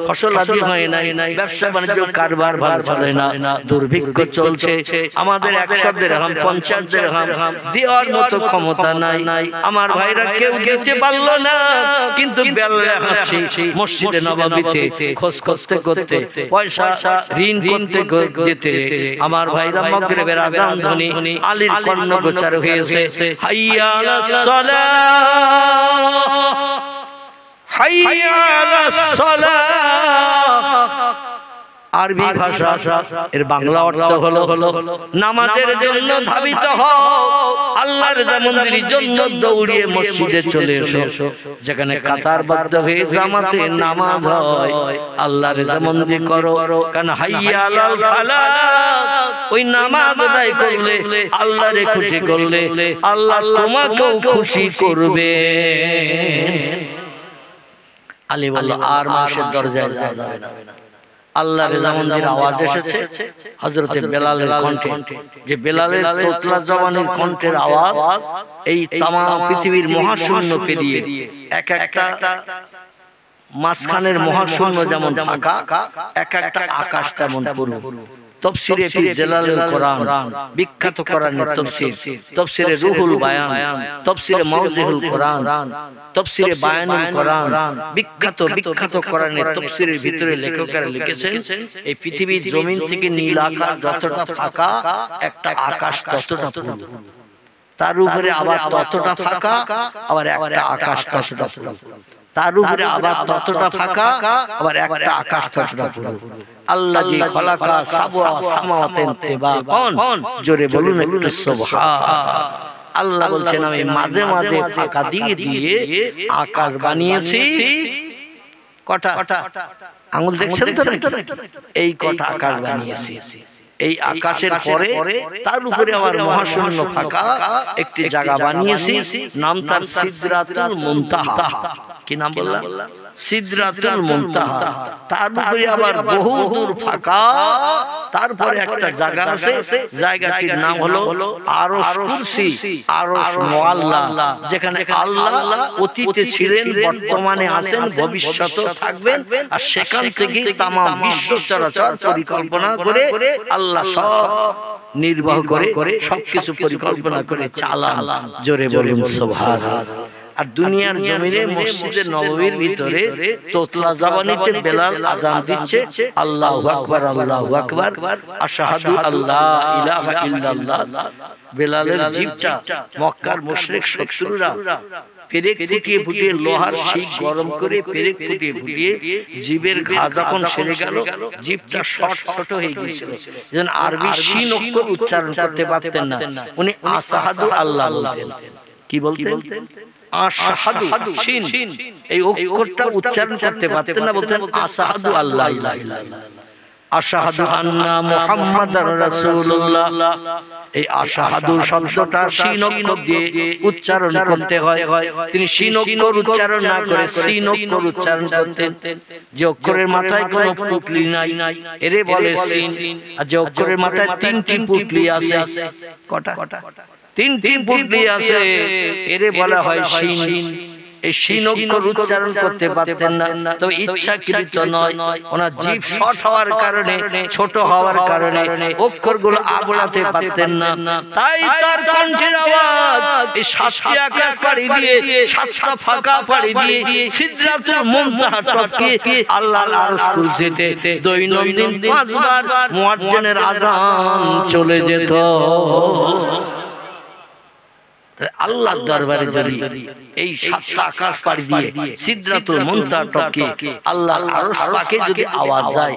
ফসল আদি হয় নাই, ব্যবসা বাণিজ্য কারবার ভালো চলে না, দুর্ভিক্ষ চলছে, আমাদের 100 দিরহাম 50 দিরহাম দেওয়ার মতো ক্ষমতা নাই। আমার ভাইরা কেউ দিতে পারল না, কিন্তু বেলা হাসি মসজিদে নববীতে খোঁজ করতে করতে পয়সা ঋণ কিনতে যেতে আমার ভাইরা মাগরিবের আযান ধ্বনি আলীর কর্ণগোচর হয়েছে। হাইয়া আলাস সালাহ, হাইয়া আলাস সালাহ। আরবি ভাষা, এর বাংলা অর্থ হলো নামাজের জন্য ধাবিত হও, আল্লাহর মন্দিরের জন্য দৌড়িয়ে মসজিদে চলে এসো। যেখানে কাতারবদ্ধ হয়ে জামাতে নামাজ হয়, আল্লাহর মন্দির করো, কারণ হাইয়া আলাল ফালাহ, ওই নামাজ আদায় করলে, আল্লাহরে খুশি করলে, আল্লাহ তোমাকেও খুশি করবে। আলী বলল আর মানুষের দরজায় যাওয়া যাবে না। আল্লাহর রেজামন্দির আওয়াজ এসেছে হযরতে বেলালের কণ্ঠে, যে বেলালের তোতলা জবানের কণ্ঠের আওয়াজ এই তামাম পৃথিবীর মহাশূন্য পেরিয়ে এক একটা মাঝখানের মহাশূন্য যেমন ফাঁকা, এক একটা আকাশ তেমন পুরো। তাফসীরে ফি জালালুল কোরআন, বিখ্যাত কোরআনের তাফসীর, তাফসীরে রুহুল বায়ান, তাফসীরে মাওজিহুল কোরআন, তাফসীরে বায়ানুল কোরআন, বিখ্যাত কোরআনের তাফসীরের ভিতরে লেখকেরা লিখেছেন এই পৃথিবীর জমিন থেকে নীল আকাশ যতটা ফাঁকা, একটা আকাশ ততটা পুরো। তার উপরে আবার ততটা ফাঁকা, আবার একটা আকাশ ততটা পুরো। তার উপরে আবার ততটা ফাঁকা, আবার একটা আকাশ ততটা পুরো। আল্লাহ জি খলাকা সাবআ সামাওয়াতিন তিবাকান, জোরে বলুন একটু সুবহান। আল্লাহ বলছেন আমি মাঝে মাঝে ফাঁকা দিয়ে দিয়ে আকাশ বানিয়েছি। কটা আঙ্গুল দেখছেন তো? এই কটা আকাশ বানিয়েছি। এই আকাশের পরে তার উপরে আবার মহাশূন্য ফাঁকা একটি জায়গা বানিয়েছি, নাম তার সিদরাতুল মুনতাহা। কি নাম বললাম? সিদরাতুল মুনতাহা। তার উপরে আবার বহু দূর ফাঁকা, তারপরে একটা জায়গা আছে, জায়গাটির নাম হলো আরশ কুরসি, আরশ মুআল্লা, যেখানে আল্লাহ অতীতে ছিলেন, বর্তমানে আছেন, ভবিষ্যতেও থাকবেন। আর সেখান থেকে তাম বিশ্ব চরাচর পরিকল্পনা করে আল্লাহ সব নির্বাহ করে সবকিছু পরিকল্পনা করে চালান। জোরে বলুন সুবহানাল্লাহ। আর দুনিয়ার জমিনে মসজিদে নববীর ভিতরে তোতলা জবানিতে বেলাল আযান দিচ্ছে, আল্লাহু আকবার আল্লাহু আকবার, আশহাদু আল্লা ইলাহা ইল্লাল্লাহ। বেলালের জিহ্বা মক্কার মুশরিক শত্রুরা পেরেক ফুটিয়ে ফুটিয়ে লোহার শিক গরম করে পেরেক ফুটিয়ে ফুটিয়ে জিবের ঘা যখন সেরে গেল, জিভটা ছোট হয়ে গিয়েছিল, যেন আরবি শিন অক্ষর উচ্চারণ করতে পারতেন না। উনি আশহাদু আল্লাহ বলতেন। কি বলতেন? আশহাদু শিন, এই অক্ষরটা উচ্চারণ করতে পারতেন না, বলতেন আশহাদু আল্লা ইলাহা ইল্লাল্লাহ, আশহাদু আন্না মুহাম্মাদার রাসূলুল্লাহ। এই আশহাদু শব্দটা শিন অক্ষর দিয়ে উচ্চারণ করতে হয়। তিনি শিন অক্ষর উচ্চারণ না করে সিন অক্ষর উচ্চারণ করতেন। যে অক্ষরের মাথায় কোনো পুটলি নাই এরে বলে সিন, আর যে অক্ষরের মাথায় তিনটি পুটলি আছে, কটা? তিনটি পুটলি আছে, এরে বলা হয় শিন। এই শিন অক্ষর উচ্চারণ করতে পারতেন না, তো ইচ্ছাকৃত নয়, ওনার জিভ শর্ট হওয়ার কারণে, ছোট হওয়ার কারণে অক্ষরগুলো আবড়াতে পারতেন না। তাই তার কণ্ঠের আওয়াজ এই সাতটি আকাশ পাড়ি দিয়ে, সাতটা ফাঁকা পাড়ি দিয়ে সিদরাতুল মুনতাহা টপকে আল্লাহর আরশ কুরসিতে দৈনন্দিন 5 বার মুয়াজ্জিনের আযান চলে যেত। আল্লাহর দরবারে যদি এই সাতটা আকাশ পাড়ি দিয়ে সিদরাতুল মুনতাহা টপকে আল্লাহর আরশ পাকে যদি আওয়াজ যায়,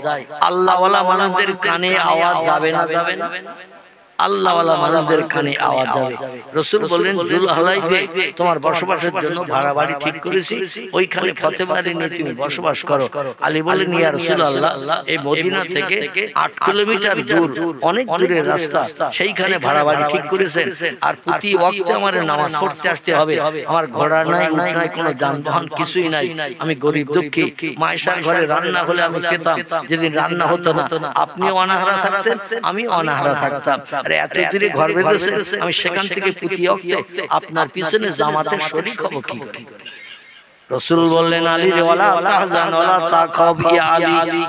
আল্লাহওয়ালা মানুষদের কানে আওয়াজ যাবে না? যাবে না? আল্লাহওয়ালা মানুষদের কানে আওয়াজ যাবে। রাসূল বললেন জুলহালাইফে তোমার বসবাসের জন্য ভাড়া বাড়ি ঠিক করেছি, ওইখানে ফতেবাড়ি নিয়ে তুমি বসবাস করো। আলী বললেন ইয়া রাসূলুল্লাহ, এই মদিনা থেকে 8 কিলোমিটার দূর, অনেক দূরের রাস্তা, সেইখানে ভাড়া বাড়ি ঠিক করেছেন, আর প্রতি ওয়াক্তে আমার নামাজ পড়তে আসতে হবে। আমার ঘোড়া নাই, উট নাই, কোনো যানবাহন কিছুই নাই, আমি গরিব দুঃখী। মায়েশার ঘরে রান্না হলে আমি পেতাম, যেদিন রান্না হতো না আপনিও অনাহারা থাকতেন, আমি অনাহারা থাকতাম। এত দূরে ঘর বেঁধেছে, আমি সেখান থেকে প্রতি ওয়াক্তে আপনার পিছনে জামাতে শরীক হব কি করে? রাসূল বললেন আলী রে, ওয়ালা তাহজান ওয়ালা তাখাব ইয়া আলী,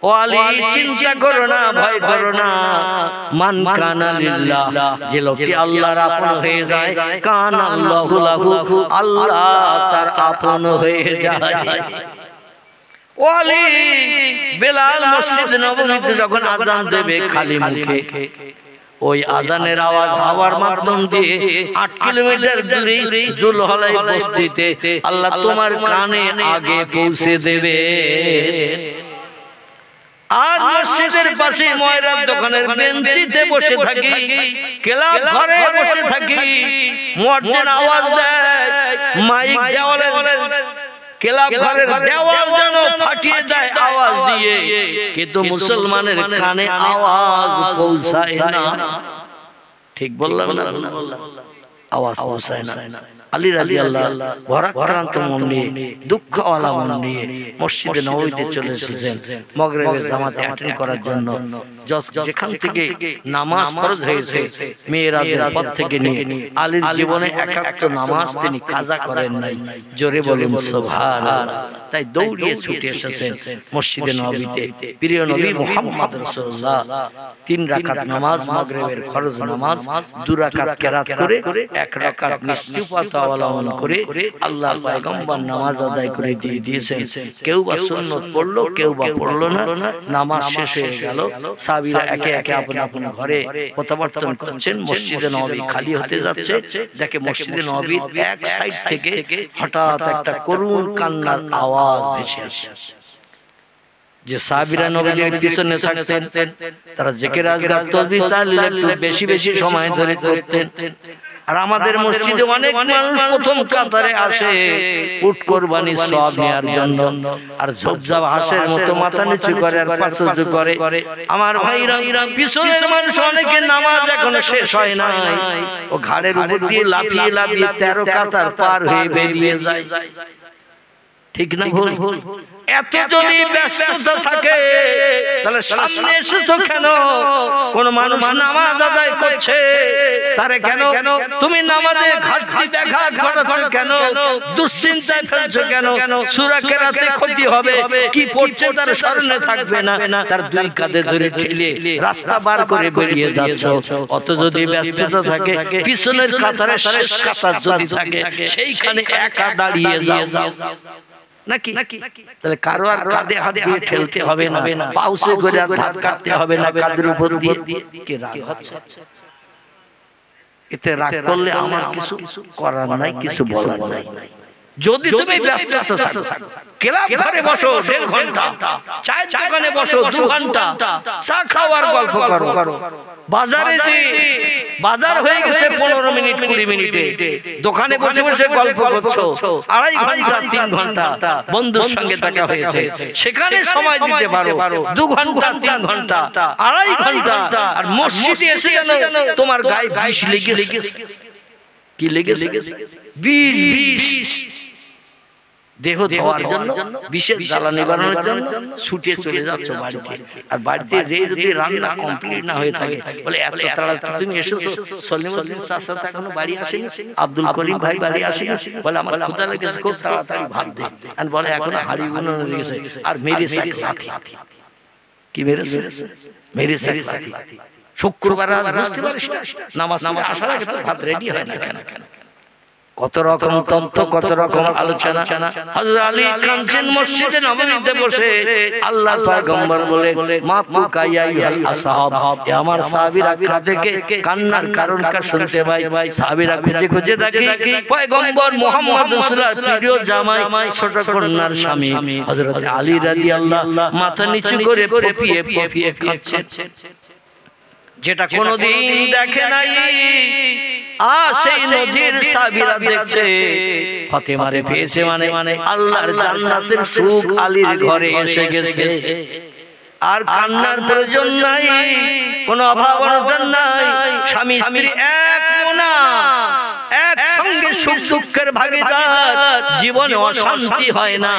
ও আলী চিন্তা করো না, ভয় করো না। মান কানা লিল্লাহ, যে লোকটি আল্লাহর আপন হয়ে যায়, কানা আল্লাহু লাহু, আল্লাহ তার আপন হয়ে যায়। ওয়ালি বেলাল মসজিদ নববীতে যখন আযান দেবে খালি মুখে, ওই আযানের আওয়াজ হাওয়ার মাধ্যম দিয়ে 8 কিলোমিটার দূরে জুলহালাইফ বস্তিতে আল্লাহ তোমার কানে আগে পৌঁছে দেবে। আর মসজিদের পাশে ময়রার দোকানের বেঞ্চিতে বসে থাকি, ক্লাব ঘরে বসে থাকি, মুয়াজ্জিন আওয়াজ দেয়, মাইক দেওয়ালের ক্লাব ঘরের দেওয়াল যেন ফাটিয়ে দেয় আওয়াজ দিয়ে, কিন্তু মুসলমানের কানে আওয়াজ পৌঁছায় না। ঠিক বললাম না? আওয়াজ পৌঁছায় না। আলী রাদিয়াল্লাহু ভরাক্রান্ত মন নিয়ে দুঃখওয়ালা মন নিয়ে মসজিদে নববীতে চলে এসেছেন মাগরিবের জামাতে অ্যাটেন্ড করার জন্য। যেখান থেকে নামাজ ফরজ হয়েছে মেরাজের পর থেকে নিয়ে আলীর জীবনে এক একটা নামাজ তিনি কাজা করেন নাই। জোরে বলুন সুবহানাল্লাহ। তাই দৌড়িয়ে ছুটে এসেছেন মসজিদে নববীতে। প্রিয় নবী মুহাম্মদ রাসূলুল্লাহ 3 রাকাত নামাজ মাগরিবের ফরজ নামাজ 2 রাকাত কিরাত করে 1 রাকাত নিশ্চিততা অবলম্বন করে আল্লাহ পয়গম্বর নামাজ আদায় করে দিয়ে দিয়েছেন। কেউ বা সুন্নাত পড়লো, কেউ বা পড়লো না। নামাজ শেষ হয়ে গেল, সাহাবীরা একে একে আপন আপন ঘরে প্রত্যাবর্তন করছেন। মসজিদে নববী খালি হতে যাচ্ছে, দেখে মসজিদে নববীর এক সাইড থেকে হঠাৎ একটা করুণ কান্নার আওয়াজ ভেসে আসে। যে সাহাবীরা নবীর পিছনে থাকতেন তারা জিকির আজকার তাসবিহ তাহলিল একটু বেশি বেশি সময় ধরে করতেন। আর আমাদের মসজিদে অনেক মানুষ প্রথম কাতারে আসে উট কুরবানি সওয়াব নেয়ার জন্য, আর ঝোপঝাপ হাঁসের মতো মাথা নিচু করে আর পা সোজা করে। আমার ভাইরা পিছনের মানুষ অনেকে নামাজ এখনো শেষ হয় নাই, ও ঘাড়ের উপর দিয়ে লাফিয়ে লাফিয়ে 13 কাতার পার হয়ে বেরিয়ে যায়। ঠিক না ভুল? এত যদি ব্যস্ততা থাকে তাহলে সামনে এসেছো কেন? কোন মানুষ নামাজ আদায় করছে তারে কেন তুমি নামাজে ঘাটতি দেখা ঘটাচ্ছ কেন? দুশ্চিন্তায় ফেলছো কেন? সূরা কেরাতে ক্ষতি হবে, কি পড়ছে তার স্মরণে থাকবে না, তার 2 কাঁধে ধরে ঠেলে রাস্তা বার করে বেরিয়ে যাচ্ছ। অত যদি ব্যস্ততা থাকে পিছনের কাতারে শেষ কাতার যদি থাকে সেইখানে একা দাঁড়িয়ে যাও নাকি? তাহলে কারো আর কাঁধে হাত দিয়ে ঠেলতে হবে না, পাউসে করে আর হাত কাটতে হবে না কাঁধের উপর দিয়ে। কি রাগ হচ্ছে? এতে রাগ করলে আমার কিছু করার নাই, কিছু বলার নাই। যদি তুমি ব্যস্ত থাকো, ক্লাব ঘরে বসো 1.5 ঘন্টা, চায়ের দোকানে বসো 2 ঘন্টা, চা খাওয়ার গল্প করো। বাজারে যে বাজার হয়ে গেছে 15 মিনিট 20 মিনিটে, দোকানে বসে বসে গল্প করছো 2.5 ঘন্টা 3 ঘন্টা, বন্ধুর সঙ্গে দেখা হয়েছে সেখানে সময় দিতে পারো 2 ঘন্টা 3 ঘন্টা 2.5 ঘন্টা। আর মসজিদে এসে যেন তোমার গায়ে বিষ লেগেছে। কি লেগেছে? বিষ। দেহ ধোয়ার জন্য, বিশেষ জ্বালা নিবারণের জন্য ছুটে চলে যাচ্ছ বাড়িতে। আর বাড়িতে যে যদি রান্না কমপ্লিট না হয়ে থাকে বলে এত তাড়াতাড়ি তুমি এসেছো, সলিমউদ্দিন চাচা এখনো বাড়ি আসেনি, আব্দুল করিম ভাই বাড়ি আসেনি, বলে আমার ক্ষুধা লেগেছে খুব তাড়াতাড়ি ভাত দে। আর বলে এখনো হাড়ি বানানো লেগেছে। আর মেরেছে এক লাথি। কি মেরেছে? মেরেছে এক লাথি। শুক্রবার বুঝতে পারিস নামাজ আসার আগে তো ভাত রেডি হয় না কেন? কত রকম তথ্য, কত রকম আলোচনা। হযরত আলী কাঁদছেন মসজিদে নববীতে বসে। আল্লাহর পয়গম্বর বলে মা পুকাইয়া ইউল আসহাব, এ আমার সাহাবীরা কাঁদে, কান্নার কারণটা শুনতে পাই। সাহাবীরা খুঁজে খুঁজে দেখে পয়গম্বর মুহাম্মদ রাসূলুল্লাহর প্রিয় জামাই ছোট কন্যার স্বামী হযরত আলী রাদিয়াল্লাহু মাথা নিচু করে ফুপিয়ে ফুপিয়ে কাঁদছেন, যেটা কোনোদিন দেখে নাই। আর সেই নজির সাহাবীরা দেখছে। ফাতেমারে পেয়েছে মানে আল্লাহর জান্নাতের সুখ আলীর ঘরে এসে গেছে। আর কান্নার প্রয়োজন নাই, কোনো অভাব অনটন নাই। স্বামী স্ত্রী এক মনা, এক সঙ্গে সুখ দুঃখের ভাগীদার, জীবনে অশান্তি হয় না।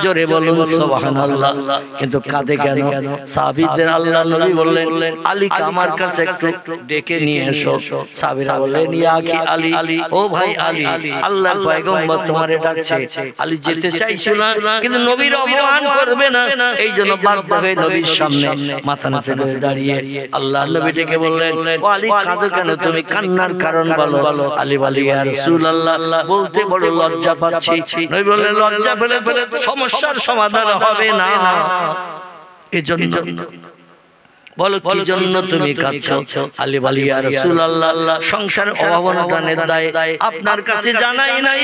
জোরে বলুন সুবহানাল্লাহ। কিন্তু কাঁদে কেন? সাহাবীদের আল্লাহ নবী বললেন আলীকে আমার কাছে একটু ডেকে নিয়ে এসো। সাহাবীরা বললেন ইয়া আখি আলী, ও ভাই আলী, আল্লাহর পয়গম্বর তোমারে ডাকছে। আলী যেতে চাইছিল না, কিন্তু নবীর অপমান করবে না, এইজন্য বাধ্য হয়ে নবীর সামনে মাথা নিচু করে দাঁড়িয়ে আল্লাহর নবী ডেকে বললেন ও আলী কাঁদো কেন? তুমি কান্নার কারণ বলো। আলী বলে ইয়া রাসূলুল্লাহ, বলতে বড় লজ্জা পাচ্ছি। নবী বললেন লজ্জা পেলে সমস্যার সমাধান হবে না, এজন্য বলো কি জন্য তুমি কাঁদছো? আলী বলে ইয়া রাসূলুল্লাহ, সংসারের অভাব অনটনের দায় আপনার কাছে জানাই নাই,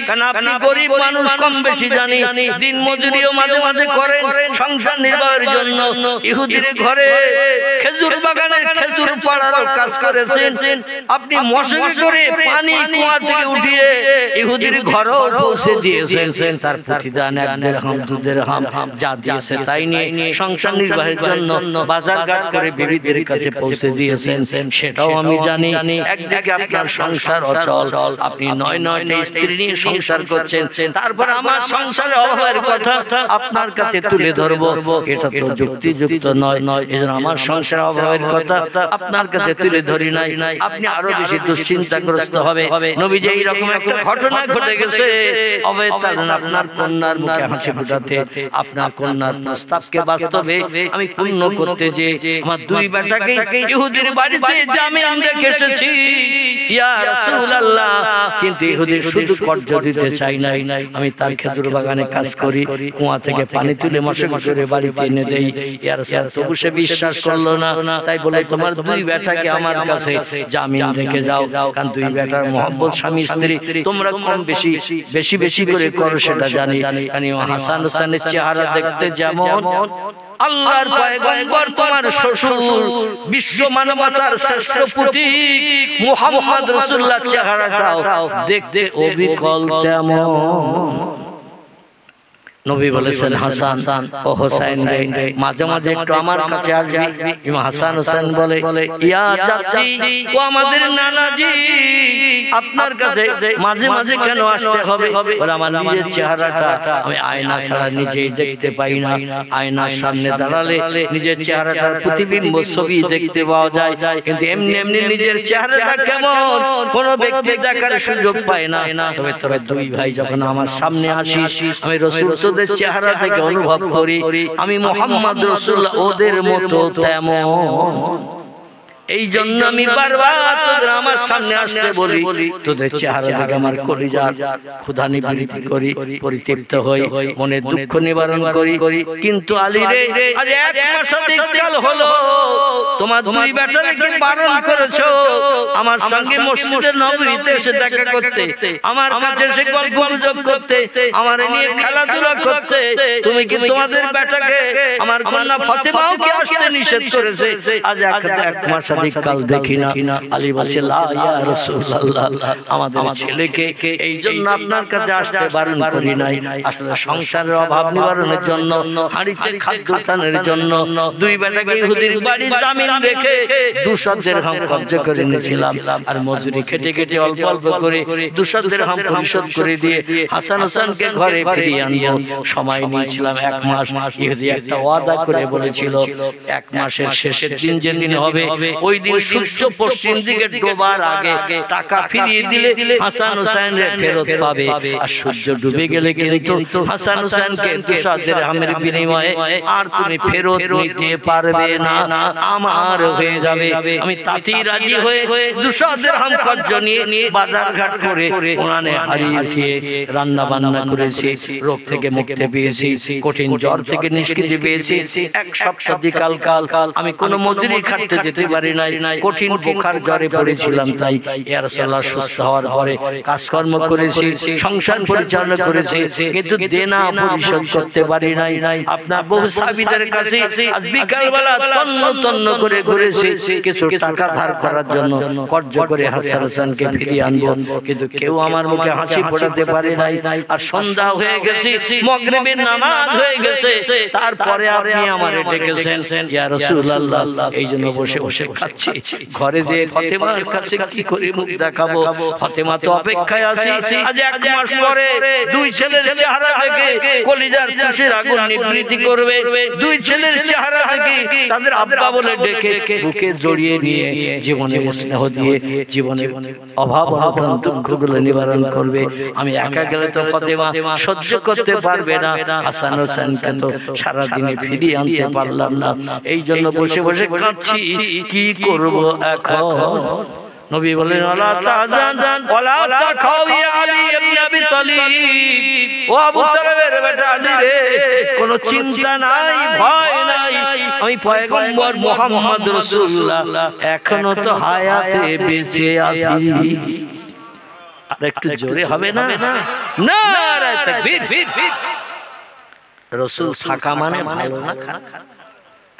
কারণ আপনি গরিব মানুষ, কম বেশি জানি। দিন মজুরিও মাঝে মাঝে করেন সংসার নির্বাহের জন্য। ইহুদির ঘরে খেজুর বাগানের খেজুর পাড়ার কাজ করেছেন আপনি, মশকে করে পানি কুয়া থেকে উঠিয়ে ইহুদির ঘরেও পৌঁছে দিয়েছেন। তার প্রতিদান 1 দিরহাম 2 দিরহাম যা দিয়েছে তাই নিয়ে সংসার নির্বাহের জন্য বাজার বাজারঘাট করে বিবিদের কাছে পৌঁছে দিয়েছেন সেটাও আমি জানি। একদিকে আপনার সংসার অচল, আপনি 9টা স্ত্রী নিয়ে সংসার করছেন, তারপর আমার সংসারে অভাবের কথা আপনার কাছে তুলে ধরবো, এটা তো যুক্তিযুক্ত নয়। এজন্য আমার সংসারে অভাবের কথা আপনার কাছে তুলে ধরি নাই, আপনি আরো বেশি দুশ্চিন্তাগ্রস্ত হবে। নবীজি এইরকম একটা ঘটনা ঘটে গেছে, আপনার কন্যার মুখে হাসি ফোটাতে, আপনার কন্যার প্রস্তাবকে বাস্তবে আমি পূর্ণ করতে যে আমার 2 বেটাকে ইহুদির বাড়িতে জামিন রেখে এসেছি ইয়া রাসূলুল্লাহ। কিন্তু ইহুদি শুধু কর্জ দিতে চাই নাই, আমি তার খেজুর বাগানে কাজ করি, কুয়া থেকে পানি তুলে মশক করে বাড়িতে এনে দেই। ইয়া রাসূলুল্লাহ, তবু সে বিশ্বাস করলো না, তাই বলে তোমার 2 বেটাকে আমার কাছে জামিন রেখে যাও, কারণ 2 বেটার মহব্বত স্বামী স্ত্রী তোমরা কম বেশি বেশি বেশি করে করো সেটা জানি। হাসান হোসেনের চেহারা দেখতে যেমন, আল্লাহর পয়গম্বর তোমার শ্বশুর বিশ্ব মানবতার শ্রেষ্ঠ প্রতীক মুহাম্মদ রাসূলুল্লাহর চেহারাটাও দেখতে অবিকল তেমন। নবী বলেছেন, হাসান ও হোসেন রে মাঝে মাঝে একটু আমার কাছে আসবি। ইমাম হাসান হোসেন বলে, ইয়া জাতি, ও আমাদের নানাজি, আপনার কাছে মাঝে মাঝে কেন আসতে হবে? বলে, আমার নিজের চেহারাটা আমি আয়না ছাড়া নিজেই দেখতে পাই না। আয়নার সামনে দাঁড়ালে নিজের চেহারাটার প্রতিবিম্ব ছবি দেখতে পাওয়া যায়, কিন্তু এমনি এমনি নিজের চেহারাটা কেমন কোনো ব্যক্তি দেখার সুযোগ পায় না। তবে 2 ভাই যখন আমার সামনে আসিস, আমি রাসূল তোদের চেহারা থেকে অনুভব করি আমি মুহাম্মদ রাসূলুল্লাহ ওদের মতো তেমন। এই জন্য আমি বারবার তোদের আমার সামনে আসতে বলি, তোদের চেহারা দেখে আমার কলিজার ক্ষুধা নিবৃত্তি করি, পরিতৃপ্ত হই, মনের দুঃখ নিবারণ করি। কিন্তু আলী রে, আজ 1 মাসাধিক কাল হলো তোমার 2 বেটাকে বারণ করেছো আমার সঙ্গে মসজিদে নববীতে এসে দেখা করতে, আমার কাছে এসে গল্প গুজব করতে, আমার নিয়ে খেলাধুলা করতে। তুমি কি তোমাদের বেটাকে আমার কন্যা ফাতেমাও কি আসতে নিষেধ করেছে? আজ 1 মাস কাল দেখি না। আলী বলছে, লা ইয়া রাসূলুল্লাহ, আমাদের ছেলেকে এই জন্য আপনার কাছে আসতে বারণ করি নাই, আসলে সংসারের অভাব নিবারণের জন্য, হাড়িতে খাদ্য টানের জন্য 2 বেটাকে ইহুদির বাড়ির জামিন রেখে 200 দিরহাম কবজ করে নিয়েছিলাম, আর মজুরি খেটে খেটে অল্প অল্প করে 200 দিরহাম পরিশোধ করে দিয়ে হাসান হোসেনকে ঘরে ফিরিয়ে আনবো। সময় নিয়েছিলাম 1 মাস। ইহুদি একটা ওয়াদা করে বলেছিল, 1 মাসের শেষের দিন যেদিন হবে, ওই দিন সূর্য পশ্চিম দিকে ডোবার আগে টাকা ফিরিয়ে দিলে হাসান হোসেনের ফেরত পাবে, আর সূর্য ডুবে গেলে কিন্তু হাসান হোসেনকে 200 দিরহামের বিনিময়ে আর তুমি ফেরত নিতে পারবে না, আমার হয়ে যাবে। আমি তাতেই রাজি হয়ে 200 দিরহাম কর্জ নিয়ে বাজার ঘাট করে উনানে হাড়ি উঠিয়ে রান্না বান্না করেছি, রোগ থেকে মুক্তি পেয়েছি, কঠিন জ্বর থেকে নিষ্কৃতি পেয়েছি। 1 সপ্তাহ কাল আমি কোনো মজুরি খাটতে যেতে পারি নাই, কঠিন বুখার জ্বরে পড়েছিলাম। তাই ইয়া রাসূলুল্লাহ সুস্থ হওয়ার পরে কাজকর্ম করেছি, সংসার পরিচালনা করেছি, কিন্তু দেনা পরিশোধ করতে পারি নাই। আপনার বহু সাহাবীদের কাছে আজ বিকালবেলা তন্ন তন্ন করে ঘুরেছি কিছু টাকা ধার করার জন্য, কর্জ করে হাসান হোসেনকে ফিরিয়ে আনবো, কিন্তু কেউ আমার মুখে হাসি ফোটাতে পারে নাই। আর সন্ধ্যা হয়ে গেছে, মাগরিবের নামাজ হয়ে গেছে, তারপরে আপনি আমারে ডেকেছেন ইয়া রাসূলুল্লাহ। এই জন্য বসে বসে খাচ্ছি। ঘরে যে ফাতেমার কাছে কি করে মুখ দেখাবো? ফাতেমা তো অপেক্ষায় আছে। আজ 1 মাস পরে 2 ছেলের চেহারা দেখে কলিজার খুশির আগুন নিবৃত্তি করবে। 2 ছেলের চেহারা দেখে তাদের আব্বা বলে ডেকে বুকে জড়িয়ে নিয়ে জীবনে স্নেহ দিয়ে জীবনের অভাব অনটন দুঃখগুলো নিবারণ করবে। আমি একা গেলে তো ফাতেমা সহ্য করতে পারবে না, হাসান হোসেনকে তো সারা দিনে ফিরিয়ে আনতে পারলাম না। এই জন্য বসে বসে কাঁদছি, কি করব এখন? নবী বলেন, ওয়ালা তাহজান ওয়ালা তাখাউ ইয়া আলী ইবনে আবি তালিব, ও আবু তালেবের বেটা আলী রে, কোনো চিন্তা নাই, ভয় নাই, আমি পয়গম্বর মুহাম্মদ রাসূলুল্লাহ এখনো তো হায়াতে বেঁচে আছি। আর একটু জোরে হবে না? নারে তাকবীর। রাসূল থাকা মানে ভালো না খারাপ?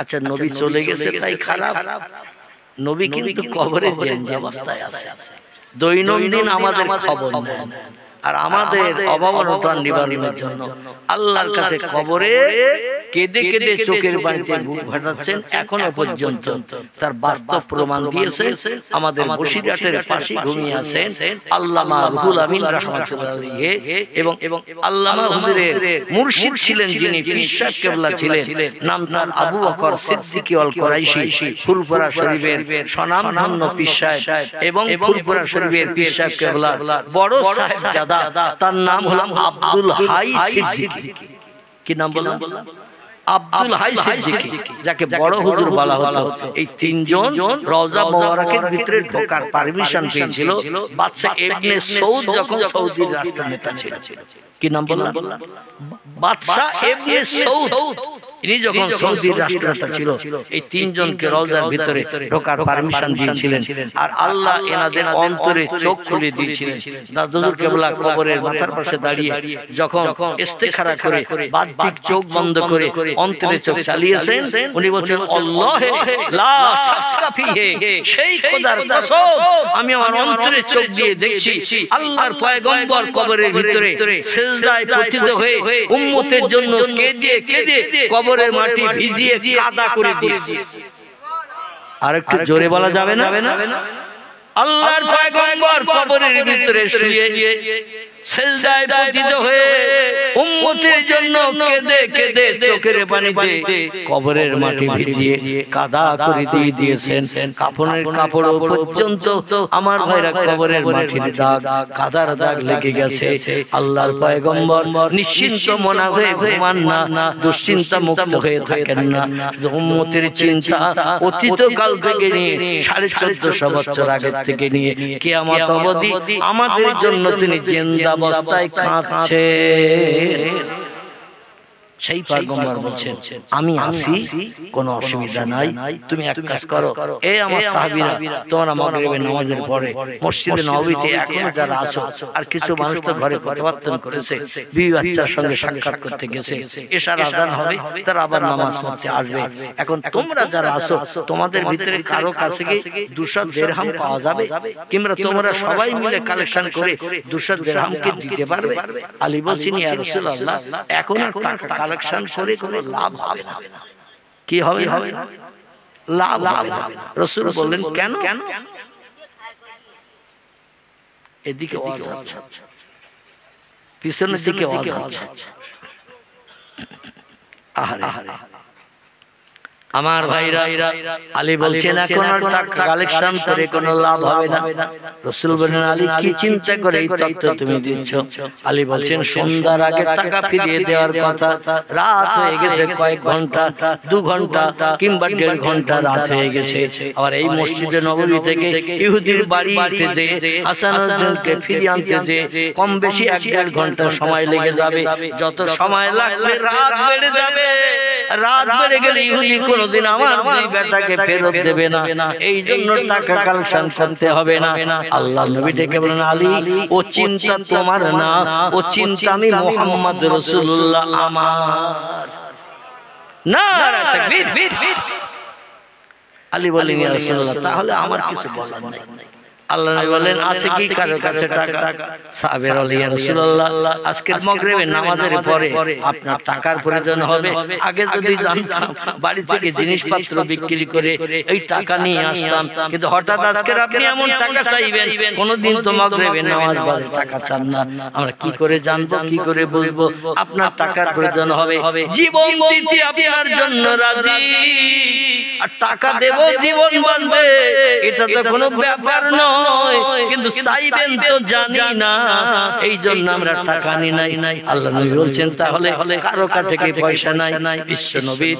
আচ্ছা, নবী চলে গেছে তাই খারাপ? নবী কিন্তু কবরে জিন্দা অবস্থায় আছে, দৈনন্দিন আমাদের খবর নেন। আর আমাদের অভাব অনটন নিবারণের জন্য আল্লাহর কাছে কবরে কেঁদে কেঁদে চোখের পানিতে বুক ফাটাচ্ছেন, এখনো পর্যন্ত তার বাস্তব প্রমাণ দিয়েছেন। আমাদের বসিরহাটের পাশে ঘুমিয়ে আছেন আল্লামা রুহুল আমিন রাহমাতুল্লাহ আলাইহি, এবং আল্লামা হুজুরের মুর্শিদ ছিলেন যিনি পীর সাহেব কেবলা ছিলেন, নাম তার আবু বকর সিদ্দিকী আল কুরাইশি, ফুলপুরা শরীফের স্বনামধন্য পীর সাহেব এবং ফুলপুরা শরীফের পীর সাহেব কেবলা বড় সাহেবজাদা, তার নাম হলো আব্দুল হাই সিদ্দিকী। কি নাম বললাম? আব্দুল হাই সিদ্দিকী, যাকে বড় হুজুর বলা হতো। এই তিনজন রওজা মোবারকের ভিতরে ঢোকার পারমিশন পেয়েছিল বাদশা ইবনে সৌদ যখন সৌদির রাষ্ট্রনেতা ছিলেন। কি নাম বললাম? বাদশা ইবনে সৌদ, ইনি যখন সৌদির রাষ্ট্রনেতা ছিল, এই তিনজনকে রওজার ভিতরে ঢোকার পারমিশন দিয়েছিলেন। আর আল্লাহ এনাদের অন্তরে চোখ খুলে দিয়েছিলেন। দাদুর কেবলা কবরের মাথার পাশে দাঁড়িয়ে যখন ইস্তেখারা করে বাহ্যিক চোখ বন্ধ করে অন্তরে চোখ চালিয়েছেন, উনি বলছেন আল্লাহে লা শাক্কা ফিহি, সেই খোদার কসম আমি আমার অন্তরে চোখ দিয়ে দেখছি আল্লাহর পয়গম্বর কবরের ভিতরে সিজদায় পতিত হয়ে উম্মতের জন্য কেঁদে কেঁদে কবরের মাটি ভিজিয়ে কাদা করে দিয়েছে। আর একটু জোরে বলা যাবে না? আল্লাহর পয়গম্বর কবরের ভিতরে শুয়ে সিজদায় পতিত হয়ে উম্মতের জন্য কেঁদে কেঁদে চোখের পানিতে কবরের মাটি ভিজিয়ে কাদা করে দিয়ে দিয়েছেন। কাফনের কাপড় পর্যন্ত আমার ভাইরা কবরের মাটির দাগ, কাদার দাগ লেগে গেছে। আল্লাহর পয়গম্বর নিশ্চিন্ত মনে হয়ে ঘুমান না, দুশ্চিন্তা মুক্ত হয়ে থাকেন না। শুধু উম্মতের চিন্তা অতীত কাল থেকে নিয়ে 1450 বছর আগে থেকে নিয়ে কিয়ামত অবধি আমাদের জন্য তিনি জিন্দা অবস্থায় কাঁদছে। সেই পয়গম্বর বলছেন আমি আসি, কোনো অসুবিধা নাই, তুমি এক কাজ করো, এই আমার সাহাবীরা তোমরা মাগরিবের নামাজের পরে মসজিদে নববীতে এখনো যারা আছো, আর কিছু মানুষ তো ঘরে প্রত্যাবর্তন করেছে, বিবি বাচ্চার সঙ্গে সাক্ষাৎ করতে গেছে, এশার আযান হবে, তারা আবার নামাজ পড়তে আসবে। এখন তোমরা যারা আছো তোমাদের ভিতরে কারো কাছে কি 200 দিরহাম পাওয়া যাবে? কিংবা তোমরা সবাই মিলে কালেকশন করে 200 দিরহাম কি দিতে পারবে? আলী বলছেন ইয়া রাসূলুল্লাহ, এখন আর টাকা কালেকশন করে কোনো লাভ হবে না। কি হবে? লাভ হবে না। রাসূল বললেন কেন? এদিকে আওয়াজ হচ্ছে, পিছনের দিকে আওয়াজ হচ্ছে। আহারে আমার ভাইরা, আলী বলছেন এখন আর টাকা কালেকশন করে কোনো লাভ হবে না। রাসূল বলেন আলী কি চিন্তা করে এই তথ্য তুমি দিচ্ছ? আলী বলছেন সন্ধ্যার আগে টাকা ফিরিয়ে দেওয়ার কথা, রাত হয়ে গেছে কয়েক ঘন্টা, 2 ঘন্টা কিংবা 1.5 ঘন্টা রাত হয়ে গেছে। আর এই মসজিদে নববী থেকে ইহুদির বাড়িতে যে হাসান হুসাইনকে ফিরিয়ে আনতে যে কম বেশি 1.5 ঘন্টা সময় লেগে যাবে। যত সময় লাগবে রাত বেড়ে যাবে, রাত বেড়ে গেলে ইহুদি কোনদিন আমার দুই বেটাকে ফেরত দেবে না, এই জন্য টাকা কালেকশন করতে হবে না। আল্লাহ নবী ডেকে বলেন আলী ও চিন্তা তোমার না, ও চিন্তা আমি মুহাম্মদ রাসূলুল্লাহ আমার। নারে তাকবীর। আলী বলেন ইয়া রাসূলুল্লাহ তাহলে আমার কিছু বলার নাই। আল্লাহ নবী বলেন আছে কি কারো কাছে টাকা? সাহাবীরা বলেন ইয়া রাসূলুল্লাহ আজকের মাগরিবের নামাজের পরে আপনার টাকার প্রয়োজন হবে, আগে যদি জানতাম বাড়ি থেকে জিনিসপত্র বিক্রি করে এই টাকা নিয়ে আসতাম, কিন্তু হঠাৎ আজকে আপনি এমন টাকা চাইবেন, কোনদিন তো মাগরিবের নামাজ বাদে টাকা চান না, আমরা কি করে জানবো, কি করে বুঝবো আপনার টাকার প্রয়োজন হবে? জীবন দিতে আপনার জন্য রাজি, আর টাকা দেব জীবন বাঁচবে, এটা তো কোনো ব্যাপার নয়, কিন্তু চাইবেন তো জানি না, এই জন্য আমরা টাকা নি নাই। আল্লাহ নবী বলছেন তাহলে কারো কাছে কি পয়সা নাই? বিশ্ব নবী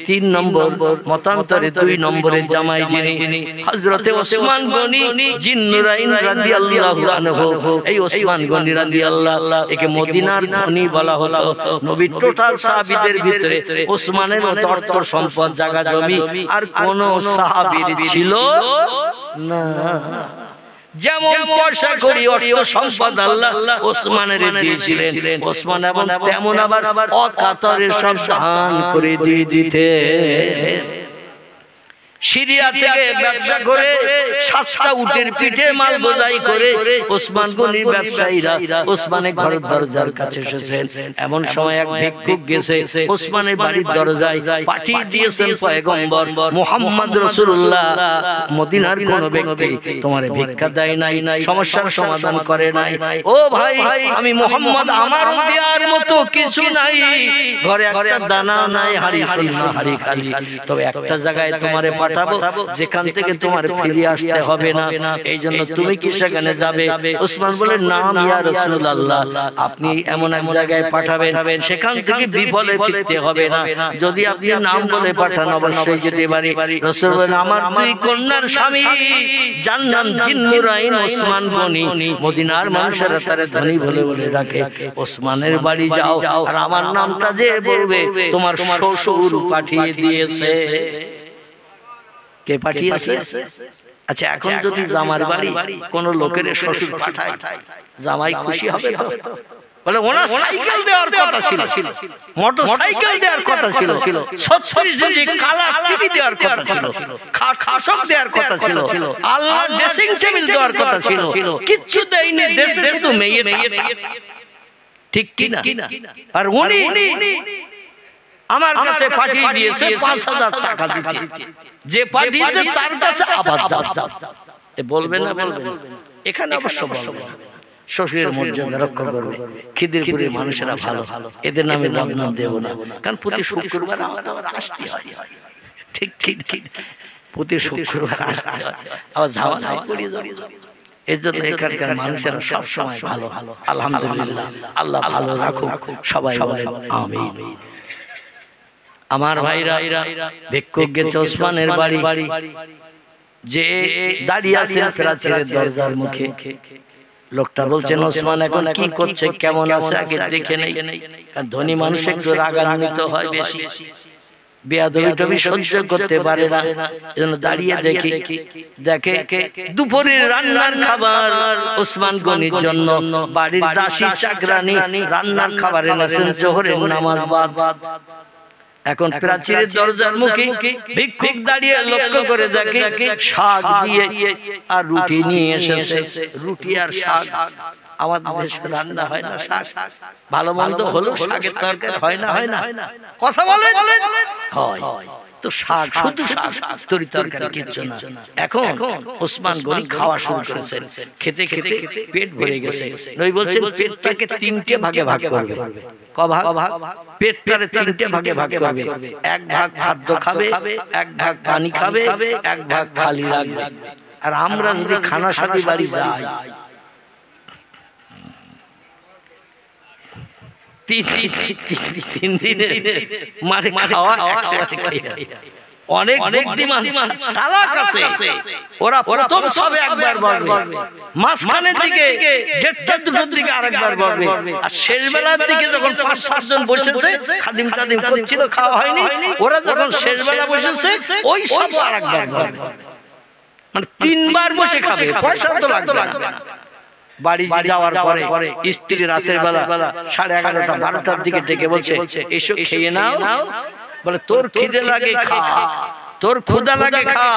3 নম্বর মতান্তরে 2 নম্বরের জামাই যিনি হযরতে ওসমান গনি জিন্নুরাইন রাদিয়াল্লাহু আনহু, এই ওসমান গনি রাদিয়াল্লাহু, একে মদিনার ধনী বলা হলো। নবীর টোটাল সাহাবীদের ভিতরে ওসমানের মতো অর্থ সম্পদ জায়গা জমি আর কোন সাহাবীর ছিল না। যেমন পয়সা করি অর্থ সম্পদ আল্লাহ ওসমানের দিয়েছিলেন, ওসমান এবং তেমন আবার অকাতরে সব দান করে দিয়ে দিতে। সিরিয়া থেকে ব্যবসা করে 7টা উটের পিঠে মাল বোঝাই করে ওসমান গনির ব্যবসায়ীরা ওসমানের ঘরের দরজার কাছে এসেছেন। এমন সময় এক ভিক্ষুক গেছে ওসমানের বাড়ির দরজায়, পাঠিয়ে দিয়েছেন পয়গম্বর মুহাম্মদ রাসূলুল্লাহ, মদিনার কোন ব্যক্তি তোমার ভিক্ষা দেয় নাই, সমস্যার সমাধান করে নাই। ও ভাই, আমি মুহাম্মদ, আমারও দেওয়ার মতো কিছু নাই, ঘরে একটা দানা নাই, হাড়ি শূন্য, হাড়ি খালি। তবে একটা জায়গায় তোমারে পাঠাবো যেখান থেকে তোমার ফিরে আসতে হবে না, এই জন্য তুমি কি সেখানে যাবে? ওসমান বলে, নাম ইয়া রাসূলুল্লাহ, আপনি এমন এক জায়গায় পাঠাবেন সেখান থেকে বিফলে ফিরতে হবে না, যদি আপনি নাম বলে পাঠান অবশ্যই যেতে পারি। রাসূল বলেন, আমার দুই কন্যার স্বামী যার নাম জিন্নুরাইন ওসমান গনি, মদিনার মানুষেরা তারে ধনী বলে বলে ডাকে, ওসমানের বাড়ি যাও আর আমার নামটা যে বলবে তোমার শ্বশুর পাঠিয়ে দিয়েছে। কে পাঠিয়েছে? আচ্ছা, এখন যদি জামার বাড়ি কোন লোকের শ্বশুর পাঠায়, জামাই খুশি হবে তো? বলে ওনার সাইকেল দেওয়ার কথা ছিল, মোটর সাইকেল দেওয়ার কথা ছিল, 36 ইঞ্চি কালা টিভি দেওয়ার কথা ছিল, খাসক দেওয়ার কথা ছিল, আল্লাহ ড্রেসিং টেবিল দেওয়ার কথা ছিল, কিচ্ছু দেয়নি, দেশে শুধু মেয়ে। ঠিক কি না? আর উনি আমার কাছে পাঠিয়ে দিয়েছে 5000 টাকা দিতে, যে পাঠিয়েছে তার কাছে আবার যাও। বলবে না? বলবে এখানে অবশ্য বলবে, শ্বশুরের মর্যাদা রক্ষা করবে। খিদিরপুরের মানুষেরা ভালো, এদের নামে বদনাম দেব না, কারণ প্রতি শুক্রবার আমাদের আসতে হয়। ঠিক ঠিক ঠিক, প্রতি শুক্রবার আসতে হয়, আবার ঝামেলায় পড়ে যাবে। এর জন্য এখানকার মানুষেরা সবসময় ভালো। আলহামদুলিল্লাহ, আল্লাহ ভালো রাখুক, সবাই বলেন আমিন। আমার ভাইরা, ভিক্ষুক গেছে ওসমানের বাড়ি, যে দাঁড়িয়ে আছেন প্রাচীরের দরজার মুখে। লোকটা বলছেন, ওসমান এখন কি করছে, কেমন আছে আগে দেখে নেই। ধনী মানুষ একটু রাগান্বিত হয় বেশি, বেয়াদবি সহ্য করতে পারে না, এজন্য দাঁড়িয়ে দেখে দুপুরের রান্নার খাবার ওসমান গনির জন্য বাড়ির দাসী চাকরানী রান্নার খাবার এনেছেন জোহরের নামাজ বাদ। এখন প্রাচীরের দরজার মুখে ভিক্ষুক দাঁড়িয়ে লক্ষ্য করে দেখে শাক দিয়ে আর রুটি নিয়ে এসেছে। রুটি আর শাক আমাদের দেশে রান্না হয় না, শাক ভালো মন্দ হলো, শাকের তরকারি হয় না, হয় না, কথা বলেন হয় তো, শাক শুধু শাক, তরকারি কিচ্ছু না। এখন ওসমান গনি খাওয়া শুরু করেছেন, খেতে খেতে পেট ভরে গেছে। নবী বলছেন পেটটাকে 3টে ভাগে ভাগ করবে। ক ভাগ? পেটটারে 3টে ভাগে ভাগ করবে। এক ভাগ খাদ্য খাবে, এক ভাগ পানি খাবে, এক ভাগ খালি রাখবে। আর আমরা যদি খানা সাথী বাড়ি যাই, 3 দিনে মানে খাওয়া অনেক বুদ্ধিমান চালাক আছে, ওরা প্রথম সবে একবার বলবে, মাঝখানের দিকে 1:30-2টার দিকে আরেকবার বলবে, আর শেষ বেলার দিকে যখন 5-7 জন বসেছে খাদিম টাদিম করছিল, খাওয়া হয়নি, ওরা যখন শেষ বেলা বসেছে ওই সব আরেকবার বলবে। মানে 3 বার বসে খাবে, পয়সা তো লাগবে না। বাড়ি যাওয়ার পরে স্ত্রী রাতের বেলা 11:30-12টার দিকে ডেকে বলছে, এসো খেয়ে নাও। বলে, তোর খিদে লাগে খা, তোর ক্ষুধা লাগে খা,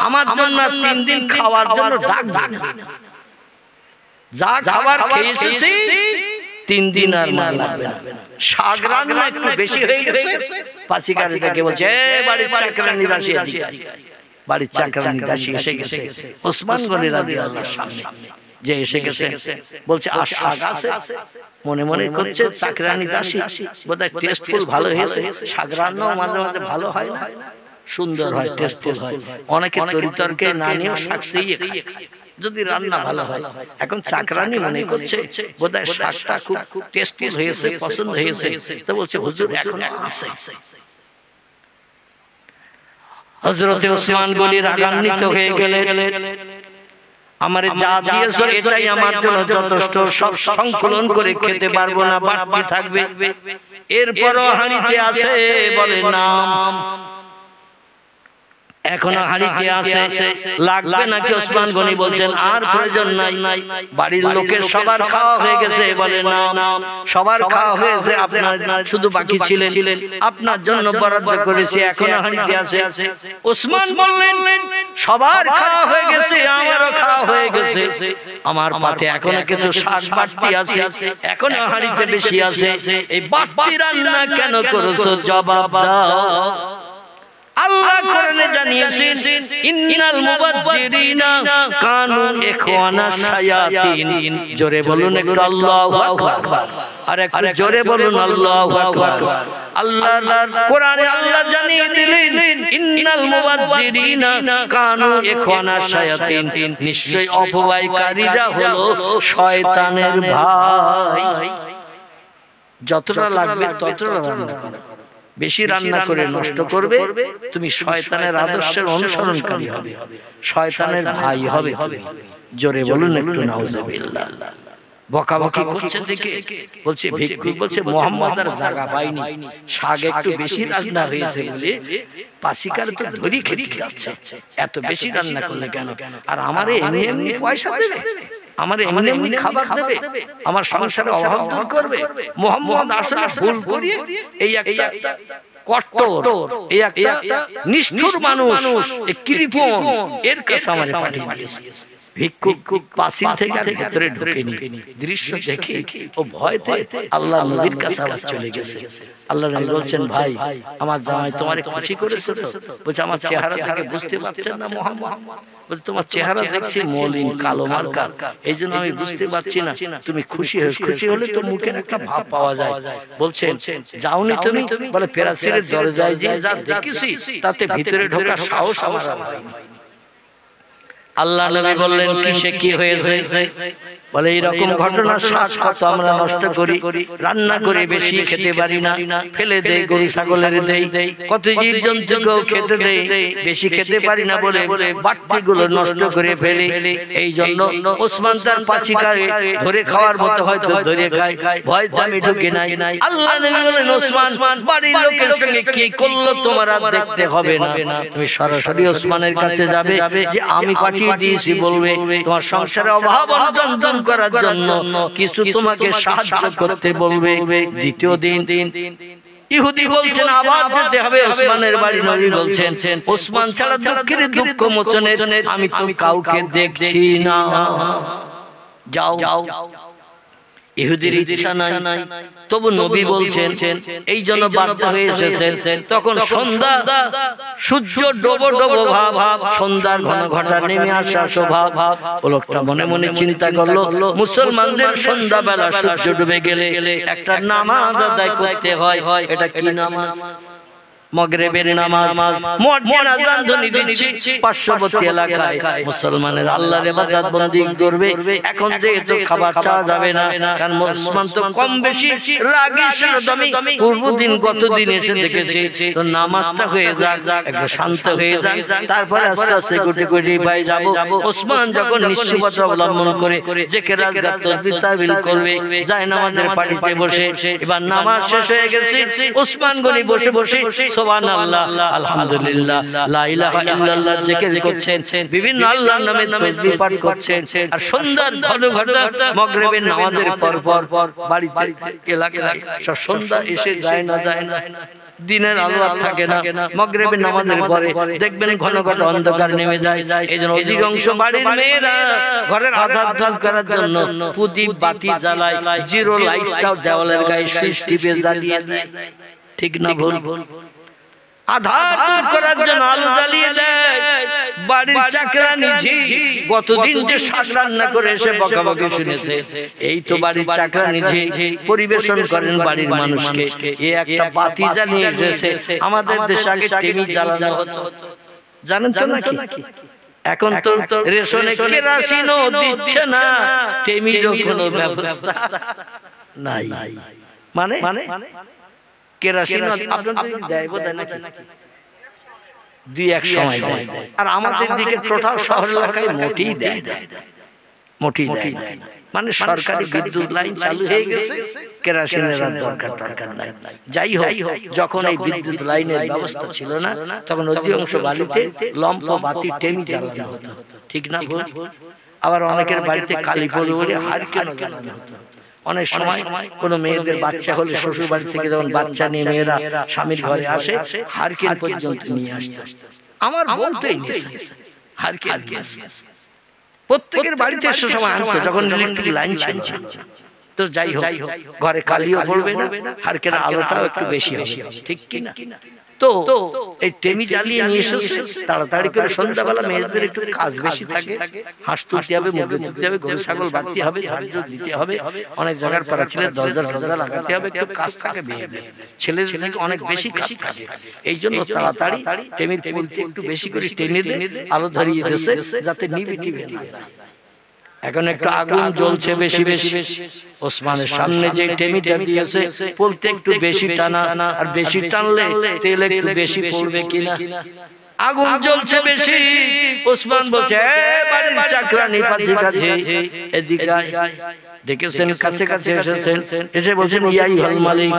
আমার জন্য 3 দিন খাওয়ার জন্য ডাক ডাক যা খাবার খেয়েছি 3 দিন আর মা লাগবে না। শাক রান্না একটু বেশি হয়ে গেছে, পাশিকারে ডেকে বলছে, বাড়ির চাকরানি দাসী, বাড়ির চাকরানি দাসী এসে গেছে ওসমান গনি রাদিয়াল্লাহু সামনে, যে এসে গেছে বলছে, আর শাক আছে? মনে মনে করছে চাকরানি দাসী বোধহয় টেস্টফুল ভালো হয়েছে, শাক রান্নাও মাঝে মাঝে ভালো হয় না, সুন্দর হয়, টেস্টফুল হয়। অনেকে তরিতরকে না নিয়েও শাক চেয়ে খায় যদি রান্না ভালো হয়। এখন চাকরানি মনে করছে বোধহয় শাকটা খুব টেস্টফুল হয়েছে, পছন্দ হয়েছে, তো বলছে, হুজুর এখনো আছে। হযরতে ওসমান গনি রাগান্বিত হয়ে গেলেন, আমার যা দিয়েছো এটাই আমার জন্য যথেষ্ট, সব সংকলন করে খেতে পারবো না, বাড়তি থাকবে। এরপরও হাঁড়িতে আছে, বলে নাম। এখনো হাড়িতে আছে, লাগবে নাকি? ওসমান গনি বলছেন আর প্রয়োজন নাই, বাড়ির লোকের সবার খাওয়া হয়ে গেছে। বলে না, সবার খাওয়া হয়েছে, আপনার শুধু বাকি ছিলেন, আপনার জন্য বরাদ্দ করেছি, এখনো হাড়িতে আছে। ওসমান বললেন সবার খাওয়া হয়ে গেছে, আমারও খাওয়া হয়ে গেছে, আমার পাতে এখনো কিছু শাক বাড়তি আছে, এখনো হাড়িতে বেশি আছে, এই বাড়তি রান্না কেন করেছো? জবাব দাও। আল্লাহ কোরআনে জানিয়েছেন ইন্নাল মুবাজ্জিরিনা কানু ইখওয়ানা শায়াতিন। জোরে বলুন একটু আল্লাহু আকবার, আর একটু জোরে বলুন আল্লাহু আকবার। আল্লাহর কোরআনে আল্লাহ জানিয়ে দিলেন ইন্নাল মুবাজ্জিরিনা কানু ইখওয়ানা শায়াতিন, নিশ্চয়ই অপব্যয়কারীরা হলো শয়তানের ভাই। যতটা লাগবে ততটা রান্না করো, বেশি রান্না করে নষ্ট করবে, তুমি শয়তানের আদর্শের অনুসরণকারী হবে, শয়তানের ভাই হবে। জোরে বলুন একটু নাউজুবিল্লাহ। বকাবকি করছে দেখে বলছে, ভিক্ষুক বলছে মোহাম্মদ আর জায়গা পাইনি, শাক একটু বেশি রান্না হয়েছে বলে পাসিকার তো ধরি খেতে যাচ্ছে, এত বেশি রান্না করলে কেন? আর আমারে এমনি এমনি পয়সা দেবে, আমার এমনি এমনি খাবার দেবে, আমার সংসারে অভাব দূর করবে। মোহাম্মদ আসলে ভুল করিয়ে এই একটা কট্টর, এই একটা নিষ্ঠুর মানুষ, এই কৃপণ, এর কাছে আমারে পাঠিয়ে দিয়েছে। ভিক্ষুক পাসিল থেকে ভেতরে ঢুকেনি, দৃশ্য দেখে ও ভয়তে আল্লাহ নবীর কাছে আবার চলে গেছে। আল্লাহ নবী বলছেন, ভাই আমার জামাই তোমারে খুশি করেছে তো? বলছে আমার চেহারা দেখে বুঝতে পারছেন না মোহাম্মদ? বলছে তোমার চেহারা দেখছি মলিন, কালো মার্কা, এই জন্য আমি বুঝতে পারছি না তুমি খুশি হলে তো মুখের একটা ভাব পাওয়া যায়। বলছেন যাওনি তুমি? বলে পেরাসিরের দরজায় যে যা দেখেছি তাতে ভিতরে ঢোকার সাহস আমার হয়নি। আল্লাহ নবী বললেন কিসে কি হয়েছে? বলে এইরকম ঘটনা শাক কত আমরা নষ্ট করি, রান্না করে বেশি খেতে পারি না, ফেলে দেই, গরু ছাগলের দেই, কত জীব জন্তুকেও খেতে দেই, বেশি খেতে পারি না বলে বাড়তি গুলো নষ্ট করে ফেলি। এই জন্য ওসমান তার পাছিকারে ধরে খাওয়ার মতো হয়তো ধরে খায়, ভয় জামি ঢুকে নাই। আল্লাহ নবী বলেন ওসমান বাড়ির লোকের সঙ্গে কি করলো তোমার আর দেখতে হবে না, তুমি সরাসরি ওসমানের কাছে যাবে, যে আমি পাঠিয়ে দিয়েছি, বলবে তোমার সংসারে অভাব অনটন করার জন্য কিছু তোমাকে সাহায্য করতে বলবে। দ্বিতীয় দিন ইহুদি বলছেন আবার যেতে হবে ওসমানের বাড়ি। নবী বলছেন ওসমান ছাড়া দুঃখের দুঃখ মোচনে আমি তো কাউকে দেখছি না, যাও। ইহুদির ইচ্ছা নাই, তবু নবী বলছেন, এই জন্য বাধ্য হয়ে এসেছেন। তখন সন্ধ্যা, সূর্য ডোবো ডোবো ভাব, সন্ধ্যার ঘন ঘটা নেমে আসা স্বভাব। লোকটা মনে মনে চিন্তা করলো, মুসলমানদের সন্ধ্যাবেলা সূর্য ডুবে গেলে একটা নামাজ আদায় করতে হয়, এটা কি নামাজ? মাগরিবের নামাজ। মুয়াজ্জিন আযান ধ্বনি দিচ্ছে পার্শ্ববর্তী এলাকায় মুসলমানের আল্লাহর ইবাদত বন্দেগি করবে। এখন যেহেতু খাবার চাওয়া যাবে না, কারণ মুসলমান তো কম বেশি রাগী সারদমি, পূর্বদিন গতদিন এসে দেখেছে, তো নামাজটা হয়ে যাক, একটু শান্ত হয়ে যাক, তারপরে আস্তে আস্তে গুটি গুটি পাই যাব। ওসমান যখন নিশ্চয়তা অবলম্বন করে জিকির আজকার তাসবিহ তাহলিল করবে, যায় নামাজের পাটিতে বসে, এবার নামাজ শেষ হয়ে গেছে, ওসমান গনি বসে বসে সুবহানাল্লাহ, আলহামদুলিল্লাহ, লা ইলাহা ইল্লাল্লাহ জিকির করছেন, বিভিন্ন আল্লাহর নামে তাসবিহ পাঠ করছেন। আর সন্ধ্যার ঘন ঘটা মাগরিবের নামাজের পর বাড়িতে এলাকায় সব সন্ধ্যা এসে যায় না, দিনের আলো আর থাকে না। মাগরিবের নামাজের পরে দেখবেন ঘন ঘন অন্ধকার নেমে যায়। এইজন্য অধিকাংশ বাড়ির মেয়েরা ঘরের আধার দূর করার জন্য প্রদীপ বাতি জ্বালায়, জিরো লাইটটাও দেওয়ালের গায়ে সুইচ টিপে জ্বালিয়ে দেয়। ঠিক না ভুল? আধার দূর করার জন্য আলো জ্বালিয়ে দেয়। বাড়ির চাকরানি ঝি গতদিন যে শাক রান্না করে এসে বকাবকি শুনেছে, এই তো বাড়ির চাকরানি ঝি পরিবেশন করেন বাড়ির মানুষকে, এই একটা বাতি জ্বালিয়ে এসেছে। আমাদের দেশে আগে টেমি জ্বালানো হতো, জানেন তো নাকি? এখন তো রেশনে কেরোসিনও দিচ্ছে না, টেমিরও কোনো ব্যবস্থা নাই। মানে কেরোসিন আপনাদের দেয় বোধহয় নাকি? দুই এক সময় দেয়, আর আমাদের দিকে টোটাল শহর এলাকায় মোটেই দেয় না। মোটেই দেয় না। মানে সরকারি বিদ্যুৎ লাইন চালু হয়ে গেছে, কেরোসিনের আর দরকার নাই। যাই হোক, যখন এই বিদ্যুৎ লাইনের ব্যবস্থা ছিল না, তখন অধিকাংশ বাড়িতে লম্প বাতি টেমি জ্বালানো হতো, ঠিক না ভুল? আবার অনেকের বাড়িতে কালী পড়ে বলে হারিকেন জ্বালানো হতো। অনেক সময় কোনো মেয়েদের বাচ্চা হলে শ্বশুর বাড়ি থেকে যখন বাচ্চা নিয়ে মেয়েরা স্বামীর ঘরে আসে, হারিকেন পর্যন্ত নিয়ে আসতো। আমার বলতেই হারিকেন প্রত্যেকের বাড়িতে সে সময় আনতো যখন ইলেকট্রিক লাইন ছিল। তো যাই হোক, ঘরে কালিও পড়বে না, হারিকেন আলোটাও একটু বেশি হবে, ঠিক কি না? তো এই টেমি জ্বালিয়ে নিয়ে এসেছে তাড়াতাড়ি করে। সন্ধ্যাবেলা মেয়েদের একটু কাজ বেশি থাকে, হাঁস তুলতে হবে, মুরগি তুলতে হবে, গরু ছাগল বাঁধতে হবে, ঝাড় দিতে হবে, অনেক জায়গার পাড়া ছেলের দরজা লাগাতে হবে, একটু কাজ থাকে মেয়েদের। ছেলেদের থেকে অনেক বেশি কাজ থাকে, এই জন্য তাড়াতাড়ি টেমির পুলতে একটু বেশি করে টেনে দিয়ে আলো ধরিয়ে দিয়েছে যাতে নিভে না যায়। এখন একটু আগুন জ্বলছে বেশি বেশি, ওসমানের সামনে যে টেমিটা দিয়েছে বলতে একটু বেশি টানা, আর বেশি টানলে তেল একটু বেশি পড়বে কিনা। আগুন জ্বলছে বেশি, ওসমান বলছে বাড়ির চাকরানি পাচ্ছি কাছে এদিকে দেখেছেন, কাছে কাছে এসেছেন, এসে বলছেন ইয়াই হল মালিক,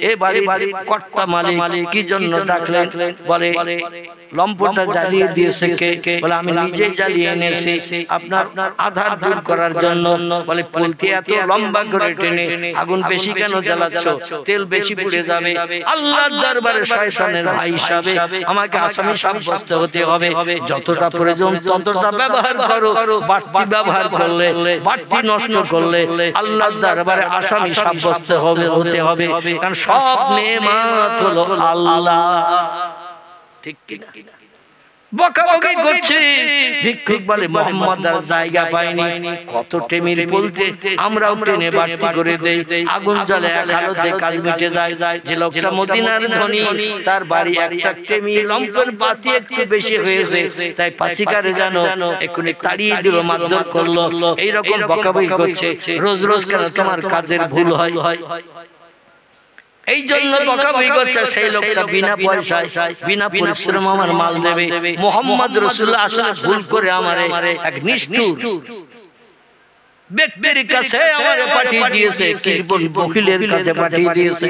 এ বাড়ির কর্তা মালিক, কি জন্য ডাকলেন? বলে লম্পটা জ্বালিয়ে দিয়েছে কে? বলে আমি নিজেই জ্বালিয়ে এনেছি আপনার আধার দূর করার জন্য। বলে পুলতে এত লম্বা করে টেনে আগুন বেশি কেন জ্বালাচ্ছ? তেল বেশি পুড়ে যাবে। আল্লাহর দরবারে শয়তানের ভাই হিসাবে আমাকে আসামি সাব্যস্ত হতে হবে, যতটা প্রয়োজন ততটা ব্যবহার করো, বাড়তি ব্যবহার করলে, বাড়তি নষ্ট করলে আল্লাহর দরবারে আসামি সাব্যস্ত হতে হবে, কারণ সব নেয়ামত হলো আল্লাহ, ঠিক কি না? বকাবকি করছে, ভিক্ষুক বলে মোহাম্মদ আর জায়গা পায়নি, কত টেমির বলতে আমরাও টেনে বাড়তি করে দেই, আগুন জ্বলে এক আলোতে কাজ মিটে যায়। যে লোকটা মদিনার ধনী, তার বাড়ি একটা টেমি লম্পের বাতি একটু বেশি হয়েছে, তাই পাচিকারে জানো এক্ষুনি তাড়িয়ে দিল, মারধর করলো, এইরকম বকাবকি করছে। রোজ রোজ কেন তোমার কাজের ভুল হয়? এই জন্য বকাবকি করছে। সেই লোকটা বিনা পয়সায় বিনা পরিশ্রম আমার মাল দেবে। মুহাম্মদ রাসূলুল্লাহ আসলে ভুল করে আমারে এক নিষ্ঠুর ব্যক্তির কাছে আমারে পাঠিয়ে দিয়েছে, কিরবন বকিলের কাছে পাঠিয়ে দিয়েছে।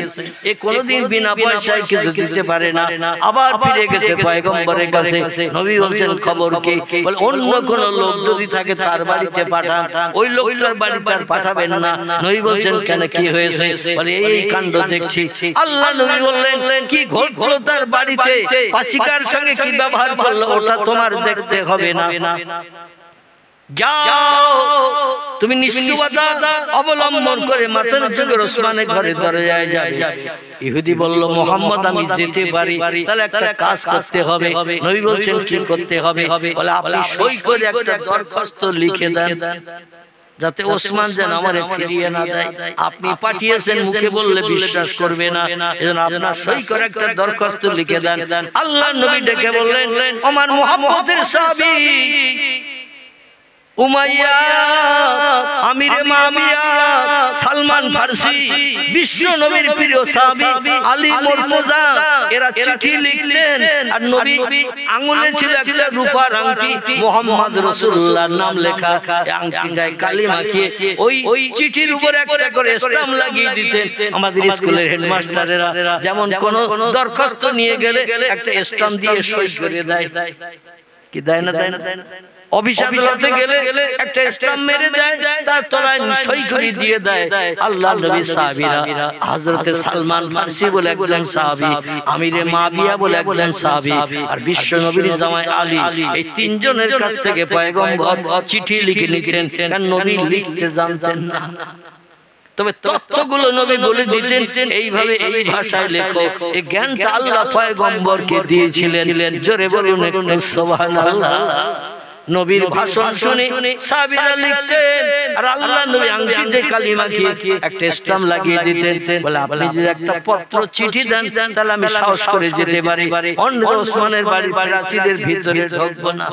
এ কোনোদিন বিনা পয়সায় কিছু দিতে পারে না। আবার ফিরে গেছে পয়গম্বরের কাছে। নবী বলছেন খবর কি? বলে অন্য কোন লোক যদি থাকে তার বাড়িতে পাঠান, ওই লোকটার বাড়িতে আর পাঠাবেন না। নবী বলছেন কেন, কি হয়েছে? বলে এই কাণ্ড দেখছি। আল্লাহ নবী বললেন কি ঘটলো তার বাড়িতে, পাচিকার সঙ্গে কি ব্যবহার করলো ওটা তোমার দেখতে হবে না, যাও তুমি নিশ্চয়তা অবলম্বন করে মাথা নিচু করে ওসমানের ঘরে দরজায় যাবে। ইহুদি বলল মুহাম্মদ আমি যেতে পারি, তাহলে একটা কাজ করতে হবে। নবী বলছেন কি করতে হবে? বলে আপনি সই করে একটা দরখাস্ত লিখে দেন, যাতে ওসমান যেন আমারে ফিরিয়ে না দেয়। আপনি পাঠিয়েছেন, মুখে বললে বিশ্বাস করবে না, এজন্য আপনার সই করে একটা দরখাস্ত লিখে দেন। আল্লাহর নবী ডেকে বললেন ওমর মুহাম্মদের সাহাবী উমাইয়া, আমিরে মুআবিয়া, সালমান ফারসি, বিশ্ব নবীর প্রিয় সাহাবী আলী মুর্তজা, এরা চিঠি লিখতেন, আর নবী আঙ্গুলে ছিল একটা রূপার আংটি, মুহাম্মদ রাসূলুল্লাহর নাম লেখা। আংটি গায়ে কালি মাখিয়ে ওই চিঠির উপর একটা করে স্টাম্প লাগিয়ে দিতেন। আমাদের স্কুলের হেডমাস্টারেরা যেমন কোন দরখাস্ত নিয়ে গেলে একটা স্টাম্প দিয়ে সই করে দেয়, কি দেয় না? দেয় না? অফিস আদালতে গেলে একটা স্টাম্প মেরে দেয়, তার তলায় সই করে দিয়ে দেয়। আল্লাহর নবীর সাহাবীরা হযরতে সালমান ফারসি বলে একজন সাহাবী, আমিরে মুআবিয়া বলে একজন সাহাবী, আর বিশ্ব নবীর জামাই আলী, এই তিনজনের কাছ থেকে পয়গম্বর চিঠি লিখে নিতেন, কারণ নবী লিখতে জানতেন না। তবে তথ্যগুলো নবী বলে দিতেন, এইভাবে এই ভাষায় লেখো। এই জ্ঞানটা আল্লাহ পয়গম্বরকে দিয়েছিলেন। জোরে বলুন একটু সুবহানাল্লাহ। নবীর ভাষণ শুনে সাহাবীরা লিখতেন, আর আল্লাহ নবী আংটিতে কালিমা দিয়ে একটা স্টাম্প লাগিয়ে দিতেন। বলে আপনি যদি একটা পত্র চিঠি দেন তাহলে আমি সাহস করে যেতে পারি, অন্য ওসমানের বাড়ির প্রাচীরের ভিতরে ঢুকবো না।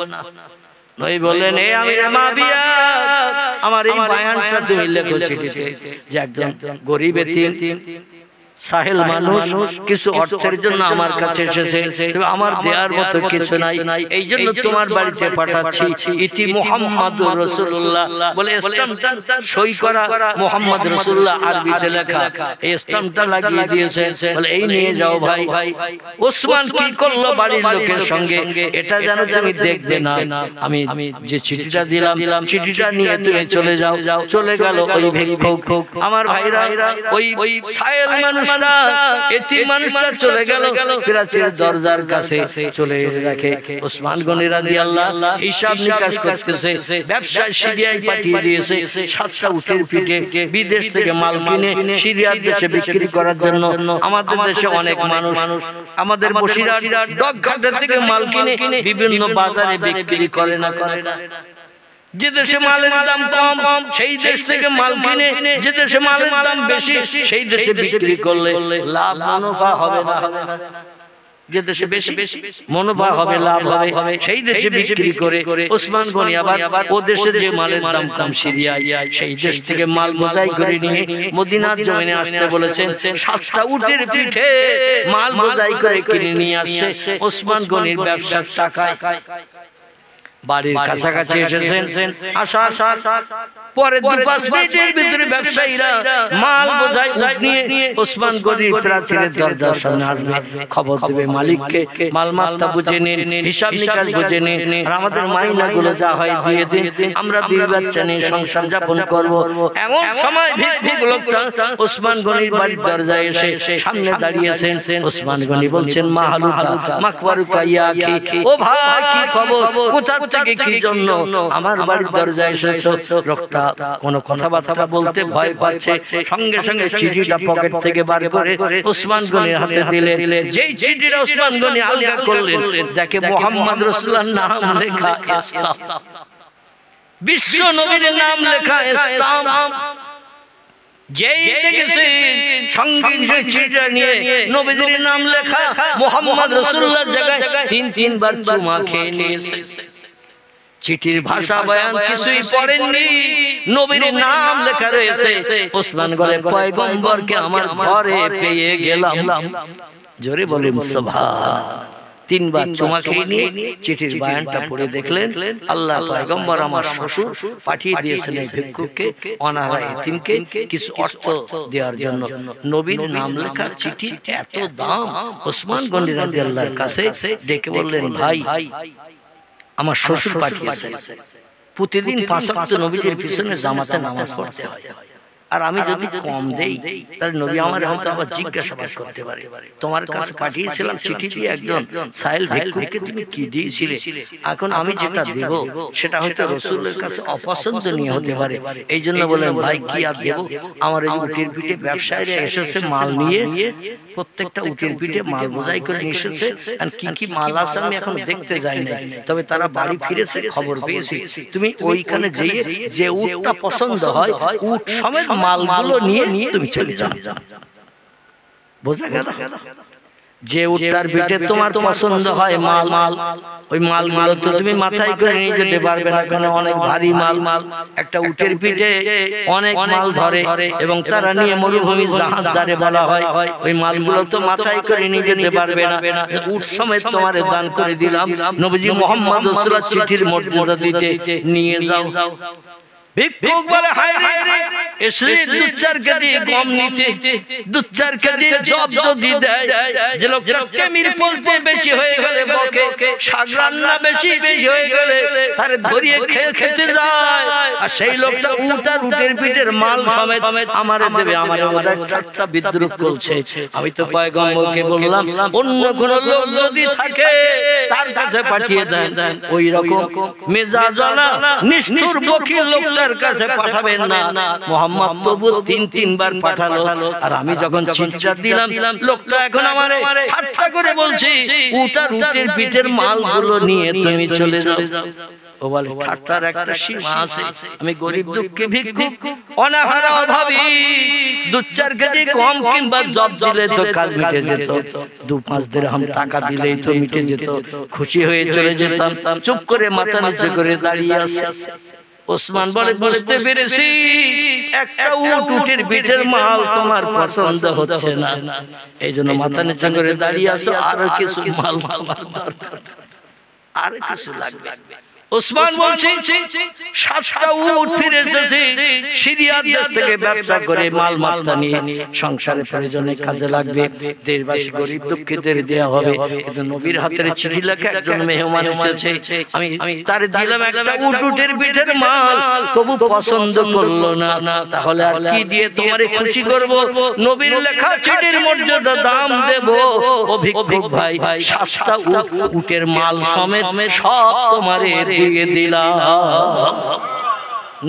নবী বললেন এ আমিরে মুআবিয়া, আমার এই বয়ানটা তুমি লেখো চিঠিতে, যে একজন গরীব এতিম সাহেল মানুষ, কিছু অর্থের জন্য আমার কাছে এসেছে, তবে আমার দেওয়ার মতো কিছু নাই, এই জন্য তোমার বাড়িতে পাঠাচ্ছি। ইতি মুহাম্মাদুর রাসূলুল্লাহ বলে স্ট্যাম্পটা সই করা মুহাম্মদ রাসূলুল্লাহ আরবিতে লেখা, এই স্ট্যাম্পটা লাগিয়ে দিয়েছে। বলে এই নিয়ে যাও ভাই। ওসমান কি করলো বাড়ির লোকের সঙ্গে, এটা যেন তুমি দেখবে না, আমি যে চিঠিটা দিলাম চিঠিটা নিয়ে তুমি চলে যাও। চলে গেল ওই ভিক্ষুক। আমার ভাইরা, ওই সাহেল মানুষটা, এতিম মানুষটা চলে গেল প্রাচীর দরজার কাছে, চলে রাখে ওসমান গনি রাদিয়াল্লাহু হিসাব নিকাশ করতেছে। ব্যবসায় সিরিয়ায় পাঠিয়ে দিয়েছে 7টা উটের পিঠে বিদেশ থেকে মাল কিনে সিরিয়ার দেশে বিক্রি করার জন্য। আমাদের দেশে অনেক মানুষ আমাদের বসিরহাট ডকঘাট থেকে মাল কিনে বিভিন্ন বাজারে বিক্রি করে না। যে দেশে মালের দাম কম সেই দেশ থেকে মাল কিনে, যে দেশে মালের দাম বেশি সেই দেশে বিক্রি করলে লাভ মুনাফা হবে না। যে দেশে বেশি মুনাফা হবে, লাভ হবে, সেই দেশে বিক্রি করে ওসমান গনি আবার ও দেশে যে মালের দাম কম সিরিয়ায়, সেই দেশ থেকে মাল বোঝাই করে নিয়ে মদিনার জমিনে আসতে বলেছেন। 7টা উটের পিঠে মাল বোঝাই করে কিনে নিয়ে আসছে ওসমান গনির ব্যবসার টাকায়। বাড়ির কাছাকাছি এসেছেন, আসার পরে 2-5 মিনিটের ভিতরে ব্যবসায়ীরা মাল বোঝাই উট নিয়ে ওসমান গনির প্রাচীরের দরজার সামনে আসবে, খবর দেবে মালিককে, মাল মাত্রা বুঝে নিন, হিসাব নিকাশ বুঝে নিন, আর আমাদের মাইনাগুলো যা হয় দিয়ে দিন, আমরা বিবি বাচ্চা নিয়ে সংসার যাপন করব। এমন সময় ভিক্ষুক লোকটা ওসমান গনির বাড়ির দরজায় এসে সামনে দাঁড়িয়েছেন। ওসমান গনি বলছেন, মাহালুকা মাকবারুকা ইয়া আখি, ও ভাই কি খবর, কোথা থেকে কি জন্য আমার বাড়ির দরজায় এসেছো? লোকটা কোনো কথাবার্তা বলতে ভয় পাচ্ছে, সঙ্গে সঙ্গে চিঠিটা পকেট থেকে বার করে ওসমান গনির হাতে দিলেন। যেই চিঠিটা ওসমান গনি আলগা করলেন, দেখে মুহাম্মদ রাসূলুল্লাহর নাম লেখা, বিশ্ব নবীর নাম লেখা স্টাম্প। যেই দেখেছে সঙ্গে সেই চিঠিটা নিয়ে নবীজির নাম লেখা, মুহাম্মদ রাসূলুল্লাহর জায়গায় 3 বার চুমা খেয়ে নিয়েছে। চিঠির ভাষা বয়ান কিছুই পড়েননি, নবীর নাম লেখা রয়েছে। ওসমান বলে, পয়গম্বরকে আমার ঘরে পেয়ে গেলাম। জোরে বলেন সুবহান। 3 বার চুমা খেয়ে নিয়ে চিঠির বয়ানটা পড়ে দেখলেন, আল্লাহ পয়গম্বর আমার শ্বশুর পাঠিয়ে দিয়েছেন এই ভিক্ষুককে, অনাহারা এতিমকে কিছু অর্থ দেওয়ার জন্য। নবীর নাম লেখা চিঠি, এত দাম। ওসমান গনি রাদিয়াল্লাহর কাছে ডেকে বললেন, ভাই আমার শ্বশুর পাঠিয়েছে, প্রতিদিন 5 ওয়াক্ত নবীজির পিছনে জামাতে নামাজ পড়তে হয়, আর আমি যদি কম দেই তাহলে নবী আমার হয়তো আবার জিজ্ঞাসাবাদ করতে পারে। তোমার কাছে পাঠিয়েছিলাম চিঠি দিয়ে একজন সাহেল ভিক্ষুককে, তুমি কি দিয়েছিলে? এখন আমি যেটা দেব সেটা হয়তো রাসূলের কাছে অপছন্দনীয় হতে পারে। এই জন্য বলেন, ভাই কি আর দেব, আমার এই উটের পিঠে ব্যবসায়ীরা এসেছে মাল নিয়ে, প্রত্যেকটা উটের পিঠে মাল বোঝাই করে নিয়ে এসেছে, আর কি কি মাল আছে আমি এখন দেখতে যাই না, তবে তারা বাড়ি ফিরেছে, খবর পেয়েছি। তুমি ওইখানে যেয়ে যে উটটা পছন্দ হয় উট সমেত মালগুলো নিয়ে তুমি চলে যাও। বোঝা গেল? যে উটটার পিঠে তোমার পছন্দ হয় মাল, ওই মালগুলো তো তুমি মাথায় করে নিয়ে যেতে পারবে না, কারণ অনেক ভারী মাল। একটা উটের পিঠে অনেক মাল ধরে এবং তারা নিয়ে মরুভূমি জাহাজ যারে বলা হয়, ওই মালগুলো তো মাথায় করে নিয়ে যেতে পারবে না। উট সমেত তোমারে দান করে দিলাম, নবীজি মুহাম্মদ রাসূলুল্লাহ চিঠির মর্যাদা দিতে নিয়ে যাও। ভিক্ষুক বলে, হায় রে, এসে 2-4 কেজি গম নিতে, 2-4 কেজি জব যদি দেয়, যে লোকটা কেমির বলতে বেশি হয়ে গেলে বকে, শাক রান্না বেশি হয়ে গেলে তারে ধরিয়ে খেতে যায়, আর সেই লোকটা উট আর উটের পিঠের মাল সমেত আমারে দেবে। আমারে একটা বিদ্রুপ করছে। আমি তো পয়গম্বরকে বললাম, অন্য কোন লোক যদি থাকে তার কাছে পাঠিয়ে দেন। ওই রকম মেজাজওয়ালা নিষ্ঠুর বকিল লোকটার কাছে পাঠাবেন না। মুহাম্মদ তবু 3 বার পাঠালো, আর আমি যখন চিঠিটা দিলাম, লোকটা এখন আমারে ঠাট্টা করে বলছে, উট আর উটের পিঠের মালগুলো নিয়ে তুমি চলে যাও। ও বলে, ঠাট্টার একটা সীমা আছে, আমি গরিব দুঃখী ভিক্ষুক, অনাহারা অভাবী, 2-4 কেজি কম কিংবা জব দিলে তো কাজ মিটে যেত, 2-5 দিরহাম টাকা দিলেই তো মিটে যেত, খুশি হয়ে চলে যেতাম। চুপ করে মাথা নিচু করে দাঁড়িয়ে আছে। ওসমান বলে বুঝতে পেরেছি একটা উটের পিঠের মাল তোমার পছন্দ হচ্ছে না, এই জন্য মাথা নিচু করে দাঁড়িয়ে আছো, আরো কিছু মাল আমার দরকার, আর কিছু লাগবে। ওসমান বলছে 7টা উট ফিরে এসেছে সিরিয়ার দেশ থেকে, ব্যবসা করে মাল মাত্রা নিয়ে সংসারের প্রয়োজনে কাজে লাগবে, দেশবাসী গরিব দুঃখীদের দেয়া হবে। কিন্তু নবীর হাতের চিঠি লেখা একজন মেহমান এসেছে, আমি তার দিলাম একটা উটের পিঠের মাল, তবু পছন্দ করলো না, তাহলে আর কি দিয়ে তোমারে খুশি করব? নবীর লেখা চিঠির মর্যাদা দাম দেব। ও ভিক্ষুক ভাই, 7টা উটের মাল সমেত সব তোমারে দিয়ে দিলাম।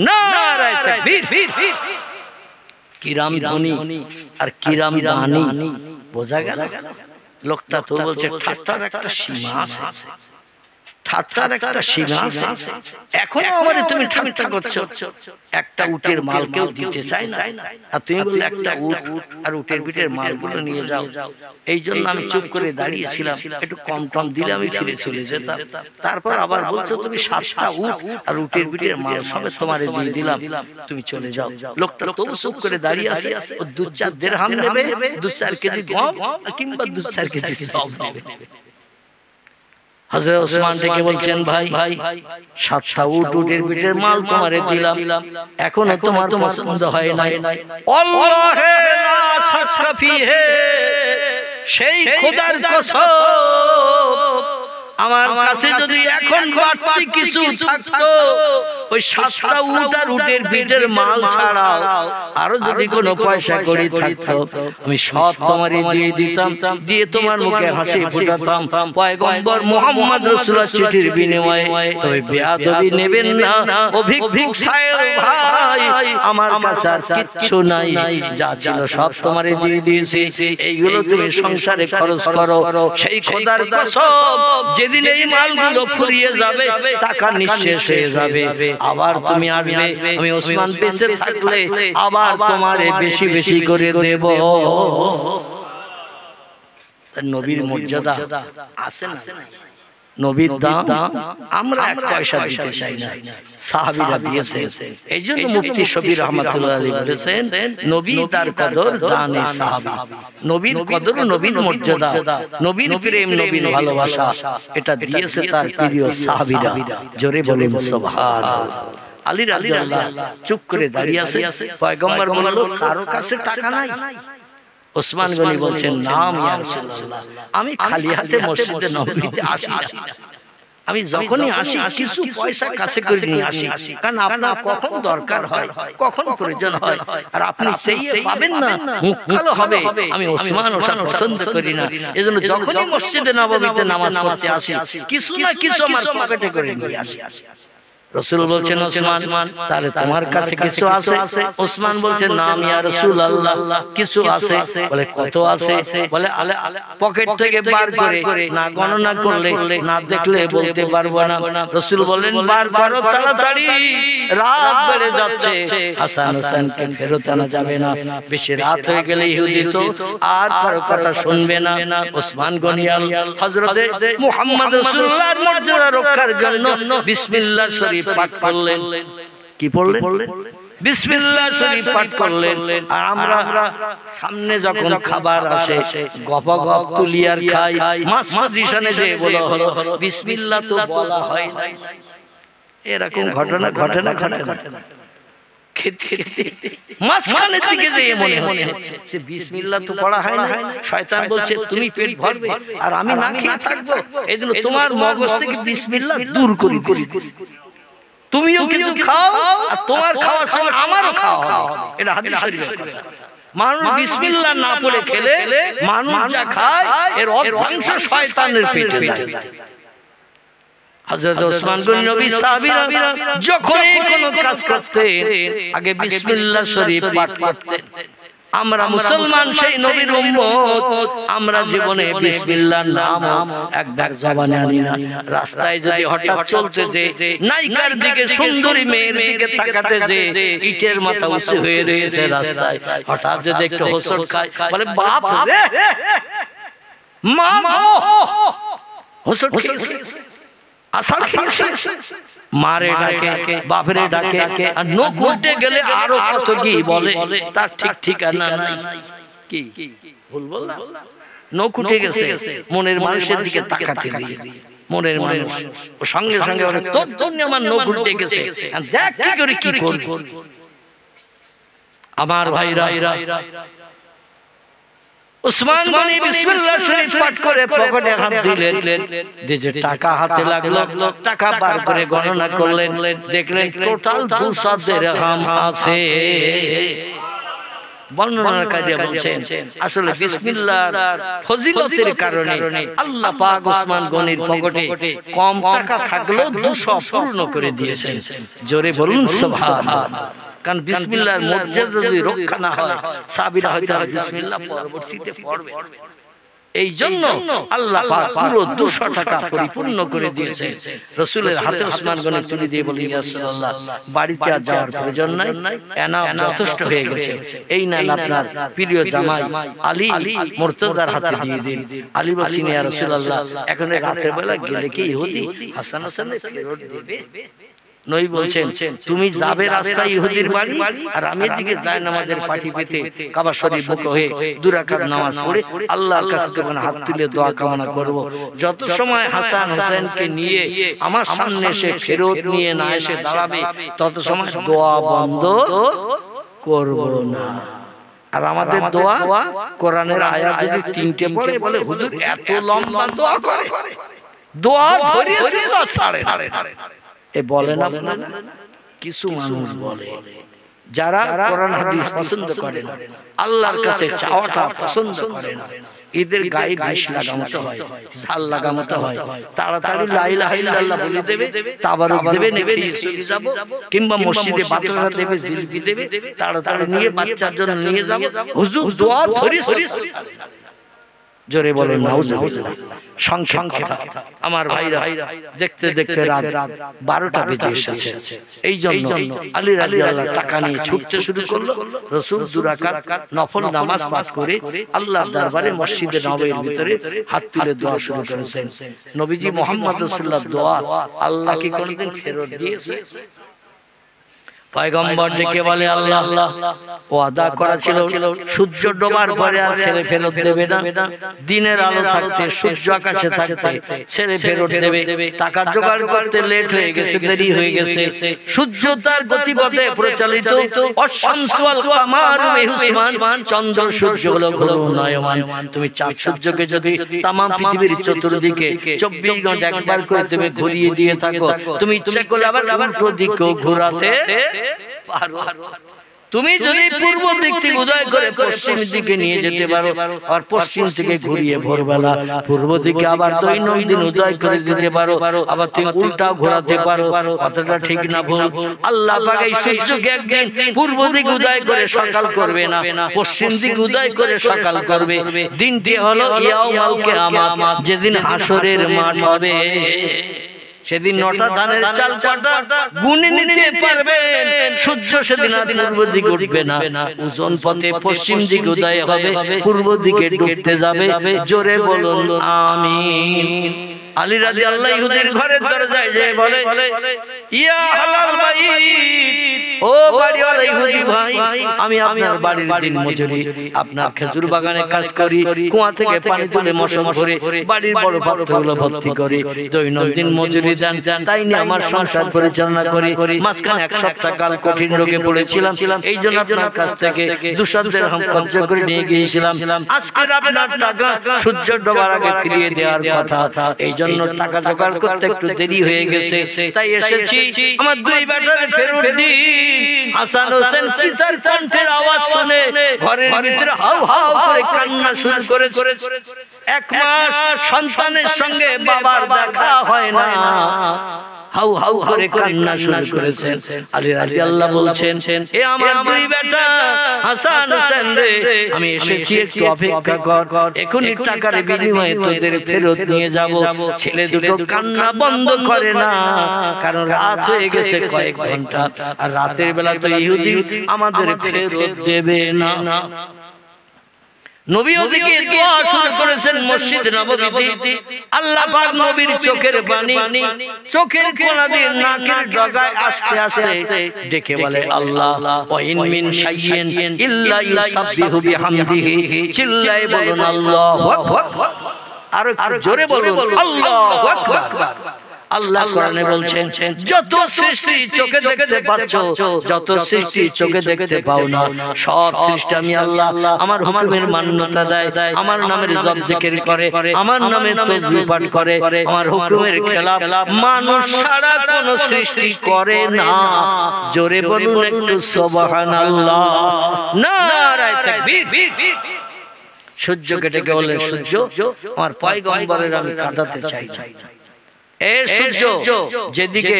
নারায়ে তাকবীর। কিরাম ধনী আর কিরাম দানি, বোঝা গেল? লোকটা তো বলছে ঠাট্টার একটা সীমা আছে, ঠাট্টার একটা সীমা আছে, এখনো আমারে তুমি ঠাট্টা করছো। একটা উটের মাল কেউ দিতে চায় না, আর তুমি বললে একটা উট আর উটের পিঠের মালগুলো নিয়ে যাও। এই জন্য আমি চুপ করে দাঁড়িয়েছিলাম, একটু কম টম দিলে আমি ফিরে চলে যেতাম। তারপর আবার বলছো তুমি 7টা উট আর উটের পিঠের মাল সবে তোমারে দিয়ে দিলাম, তুমি চলে যাও। লোকটা তবু চুপ করে দাঁড়িয়ে আছে, ও 2-4 দিরহাম নেবে, 2-4 কেজি গম কিংবা 2-4 কেজি চাল নেবে। হযরত ওসমান ডেকে বলছেন ভাই 7টা উটের পিঠের মাল তোমারে দিলাম, এখনো তোমার পছন্দ হয় নাই। আল্লাহে লা শাক্কা ফিহে, সেই খোদার কসম আমার কাছে যদি এখন বাড়তি কিছু থাকতো, ওই 7টা উট আর উটের পিঠের মাল ছাড়াও আরো যদি কোনো পয়সা কড়ি থাকতো, আমি সব তোমারে দিয়ে দিতাম, দিয়ে তোমার মুখে হাসি ফোটাতাম পয়গম্বর মুহাম্মদ রাসূলুল্লাহ চিঠির বিনিময়ে। তবে বেয়াদবি নেবেন না ও ভিক্ষুক সাহেব ভাই, আমার কাছে আর কিচ্ছু নাই, যা ছিল সব তোমারে দিয়ে দিয়েছি, এইগুলো তুমি সংসারে খরচ করো। সেই খোদার কসম, যেদিন এই মালগুলো ফুরিয়ে যাবে, টাকা নিঃশেষ হয়ে যাবে, আবার তুমি আসবে, আমি ওসমান বেঁচে থাকলে আবার তোমারে বেশি বেশি করে দেব। নবীর মর্যাদা আছে না, নবীর দাম আমরা 1 পয়সা দিতে চাই না, সাহাবীরা দিয়েছে। এই জন্য মুফতি শফি রাহমাতুল্লাহ আলাইহি বলেছেন, নবী তার কদর জানে সাহাবী। নবীর কদর, নবীর মর্যাদা, নবীর প্রেম, নবীর ভালোবাসা, এটা দিয়েছে তার প্রিয় সাহাবীরা। জোরে বলেন সুবহানাল্লাহ। আলী রাদিয়াল্লাহু চুপ করে দাঁড়িয়ে আছে, পয়গম্বর বলল কারো কাছে টাকা নাই? ওসমান গনি বলছেন নাম ইয়া রাসূলুল্লাহ, আমি খালি হাতে মসজিদে নববীতে আসি না, আমি যখনই আসি কিছু পয়সা কাছে করে নিয়ে আসি, কারণ আপনার কখন দরকার হয়, কখন প্রয়োজন হয়, আর আপনি চাইয়ে পাবেন না, মুখ কালো হবে। আমি ওসমান ওটা পছন্দ করি না, এজন্য যখনই মসজিদে নববীতে নামাজ পড়তে আসি কিছু না কিছু আমার পকেটে করে নিয়ে আসি। রাসূল বলছেন ওসমান তাহলে তোমার কাছে কিছু আছে? ওসমান বলছেন নাম ইয়া রাসূলুল্লাহ, কিছু আছে। বলে কত আছে? বলে পকেট থেকে বার করে না গণনা করলে না দেখলে বলতে পারবো না। রাসূল বলেন বার করো তাড়াতাড়ি, রাত বেড়ে যাচ্ছে, হাসান হোসেনকে ফেরত আনা যাবে না, বেশি রাত হয়ে গেলে ইহুদি তো আর কারো কথা শুনবে না। ওসমান গনি হযরতে মুহাম্মদ রাসূলুল্লাহর মর্যাদা রক্ষার জন্য বিসমিল্লাহ শরীফ পাঠ করলেন। কি পড়লেন? বিসমিল্লাহ শরীফ পাঠ করলেন। আর আমরা সামনে যখন খাবার আসে গপগপ তুলি আর খাই, মাছ পজিশনে যে বলা হলো বিসমিল্লাহ তো বলা হয় না, এরকম ঘটনা ঘটে না? মাঝখানের দিকে যেয়ে মনে হচ্ছে যে বিসমিল্লাহ তো পড়া হয় না, শয়তান বলছে তুমি পেট ভরবে আর আমি না খেয়ে থাকবো, এজন্য তোমার মগজ থেকে বিসমিল্লাহ দূর করি, তুমিও কিছু খাও আর তোমার খাওয়ার সঙ্গে আমারও খাওয়া হবে। এটা হাদিস শরীফের কথা। মানুষ বিসমিল্লাহ না পড়ে খেলে মানুষ যা খায় এর অর্ধাংশ শয়তানের পেটে যায়। হযরত ওসমান গনি নবী সাহাবীরা যখনই কোনো কাজ করতেন আগে বিসমিল্লাহ শরীফ পাঠ করতেন। আমরা মুসলমান সেই নবীর উম্মত, আমরা জীবনে বিসমিল্লাহর নাম একবার জবানে আনি না। রাস্তায় যদি হঠাৎ চলতে যে নায়িকার দিকে, সুন্দরী মেয়ের দিকে তাকাতে যে ইটের মাথা উঁচু হয়ে রয়েছে রাস্তায়, হঠাৎ যদি একটু হোঁচট খায় বলে বাপ রে মা, হোঁচট খেয়েছে, আষাঢ় খেয়েছে, মারে ডাকে, বাপরে ডাকে, আর নখ উল্টে গেলে আরো কত কি বলে, তার ঠিক ঠিকানা নাই। কি ভুল বললাম? নখ উঠে গেছে, মনের মানুষের দিকে তাকাতে দিয়ে, মনের মানুষ ও সঙ্গে সঙ্গে বলে তোর জন্য আমার নখ উঠে গেছে, দেখ কি করে কি করব। আমার ভাইরা, উসমান গনি বিসমিল্লাহ শরীফ পাঠ করে পকেটে হাত দিলেন, যে টাকা হাতে লাগলো, টাকা বার করে গণনা করলেন, দেখলেন টোটাল 200 দিরহাম আছে। বর্ণনাকারীরা বলছেন আসলে বিসমিল্লাহর ফজিলতের কারণে আল্লাহ পাক উসমান গনির পকেটে কম টাকা থাকলেও 200 পূর্ণ করে দিয়েছেন। জোরে বলুন সুবহানাল্লাহ। কারণ বিসমিল্লাহর মর্যাদা যদি রক্ষা না হয়, সাহাবীরা হয়তো বিসমিল্লাহ পরবর্তীতে পড়বে। এই জন্য আল্লাহ পাক পুরো 200 টাকা পরিপূর্ণ করে দিয়েছে। রাসূলের হাতে উসমান গনি তুলে দিয়ে বলেন, ইয়া রাসূলুল্লাহ, বাড়িতে আর যাওয়ার প্রয়োজন নাই, এনাফ যথেষ্ট হয়ে গেছে। এই নেন আপনার প্রিয় জামাই আলী মুর্তজার হাতে দিয়ে দিন। আলী বলছেন, ইয়া রাসূলুল্লাহ, এখন রাতের বেলা গেলে কি ইহুদি হাসান হোসেনের ফেরত দেবে? নবী বলছেন, তুমি যাবে রাস্তায় ইহুদির বাড়ি, আর আমি এদিকে যায় নামাজের পাটি পেতে কাবা শরীফ মুখ হয়ে 2 রাকাত নামাজ পড়ে আল্লাহর কাছে তখন হাত তুলে দোয়া কামনা করব। যত সময় হাসান হোসেনকে নিয়ে আমার সামনে এসে ফেরত নিয়ে না এসে দাঁড়াবে, তত সময় দোয়া বন্ধ করব না। আর আমাদের দোয়া, কোরআনের আয়াত যদি 3টে পড়ে বলে হুজুর এত লম্বা দোয়া করে, দোয়া ধরিয়েছে তো ছাড়ে এ বলে না। কিছু মানুষ বলে যারা কোরআন হাদিস পছন্দ করে না, আল্লাহর কাছে চাওয়াটা পছন্দ করে না, এদের গায়ে বিষ লাগাতে হয়, ঝাল লাগাতে হয়। তাড়াতাড়ি লা ইলাহা ইল্লাল্লাহ বলে দেবে, তাবারুক দেবে, নেবে চলে যাব, কিংবা মসজিদে বাতাসা দেবে, জিলপি দেবে, তাড়াতাড়ি নিয়ে বাচ্চার জন্য নিয়ে যাব, হুজুর দোয়া ধরিয়েছে। জোরে বলেন নাউজুবিল্লাহ। সংখ্যা আমার ভাইরা, দেখতে দেখতে রাত 12টা বেজে এসেছে। এই জন্য আলী রাদিয়াল্লাহু টাকা নিয়ে ছুটতে শুরু করলো। রাসূল 2 রাকাত নফল নামাজ পাঠ করে আল্লাহর দরবারে মসজিদে নববীর ভিতরে হাত তুলে দোয়া শুরু করেছেন। নবীজি মুহাম্মদ রাসূলুল্লাহ দোয়া আল্লাহ কি কোনদিন ফেরত দিয়েছে? পয়গম্বর ডেকে বলে, আল্লাহ ওয়াদা করা ছিল সূর্য ডোবার পরে আর ছেলে ফেরত দেবে না, দিনের আলো থাকতে, সূর্য আকাশে থাকতে ছেলে ফেরত দেবে। টাকা জোগাড় করতে লেট হয়ে গেছে, দেরি হয়ে গেছে, সূর্য তার গতিপথে প্রচলিত, অশামসু ওয়াল কামারু বিহুসমান, চন্দ্র সূর্য হলো ঘূর্ণায়মান। তুমি চাঁদ সূর্যকে যদি তামাম পৃথিবীর চতুর্দিকে 24 ঘন্টা একবার করে তুমি ঘুরিয়ে দিয়ে থাকো, তুমি ইচ্ছা করলে আবার উল্টো দিকেও ঘোরাতে পারো। তুমি যদি পূর্ব দিক থেকে উদয় করে পশ্চিম দিকে নিয়ে যেতে পারো, আর পশ্চিম থেকে ঘুরিয়ে ভোরবেলা পূর্ব দিকে আবার দৈনন্দিন উদয় করে দিতে পারো, আবার তুমি উল্টাও ঘোরাতে পারো। কথাটা ঠিক না ভুল? আল্লাহ পাক এই সূর্যকে একদিন পূর্ব দিকে উদয় করে সকাল করবে না, পশ্চিম দিকে উদয় করে সকাল করবে। দিনটি হলো ইয়াউমুল কিয়ামাত, যেদিন হাসরের মাঠ হবে। সেদিন 9টা ধানের চাল পাটা গুনে নিতে পারবেন, সূর্য সেদিন আর পূর্ব দিকে উঠবে না, ওজন পথে পশ্চিম দিকে উদয় হবে, পূর্ব দিকে ডুবতে যাবে। জোরে বলুন আমিন। আলী রাদিয়াল্লাহু ইহুদির ঘরের দরজায় যেয়ে বলে, ইয়া আহলাল বাইত, ও বাড়িওয়ালা ইহুদি ভাই, আমি আপনার বাড়ির দিন মজুরি, আপনার খেজুর বাগানে কাজ করি, কুয়া থেকে পানি তুলে মশক ভরে বাড়ির বড় পাত্রগুলো ভর্তি করি, দৈনন্দিন মজুরি দেন, তাই নিয়ে আমার সংসার পরিচালনা করি। মাঝখানে 1 সপ্তাহ কাল কঠিন রোগে পড়েছিলাম, এই জন্য আপনার কাছ থেকে 200 দিরহাম খরচ করে নিয়ে গিয়েছিলাম। আজকে আপনার টাকা সূর্য ডোবার আগে ফিরিয়ে দেওয়ার কথা, এই জন্য টাকা জোগাড় করতে একটু দেরি হয়ে গেছে, তাই এসেছি। আমার 2 বেটার ফেরত দিন। হাসান হোসেন পিতার কণ্ঠের আওয়াজ শুনে ঘরের ভিতরে হাউ হাউ করে কান্না শুরু করেছে। 1 মাস সন্তানের সঙ্গে বাবার দেখা হয় না, হাউ হাউ করে কান্না শুরু করেছেন। আলী রাদিয়াল্লাহু বলছেন, এ আমার 2 বেটা হাসান হোসেন রে, আমি এসেছি, একটু অপেক্ষা কর, এখনই টাকার বিনিময়ে তোদের ফেরত নিয়ে যাব। ছেলে দুটো কান্না বন্ধ করে না, কারণ রাত হয়ে গেছে কয়েক ঘন্টা, আর রাতের বেলা তো ইহুদি আমাদের ফেরত দেবে না। নবী ওদিকে দোয়া শুরু করেছেন মসজিদ নববীতে। আল্লাহ পাক নবীর চোখের পানি চোখের কোনা দিয়ে নাকের ডগায় আস্তে আস্তে ডেকে বলে আল্লাহ ওয়া ইন মিন শাইইন ইল্লা ইউসাব্বিহু বিহামদিহি, চিল্লায়ে বলুন আল্লাহু আকবার। আর জোরে বলুন আল্লাহু আকবার। আল্লাহ কোরআনে বলছেন যত সৃষ্টি চোখে দেখতে পাচ্ছ, যত সৃষ্টি চোখে দেখতে পাও না, সব সৃষ্টি আমি আল্লাহ আমার হুকুমের মান্যতা দেয়, আমার নামের জপ জিকির করে, আমার নামে তাসবিহ পাঠ করে, আমার হুকুমের খেলাফ মানুষ ছাড়া কোনো সৃষ্টি করে না। জোরে বলুন একটু সুবহানাল্লাহ, নারায়ে তাকবীর। সূর্যকে ডেকে বললেন সূর্য আমার পয়গম্বরের আমি কাঁদাতে চাই। এ সূর্য যেদিকে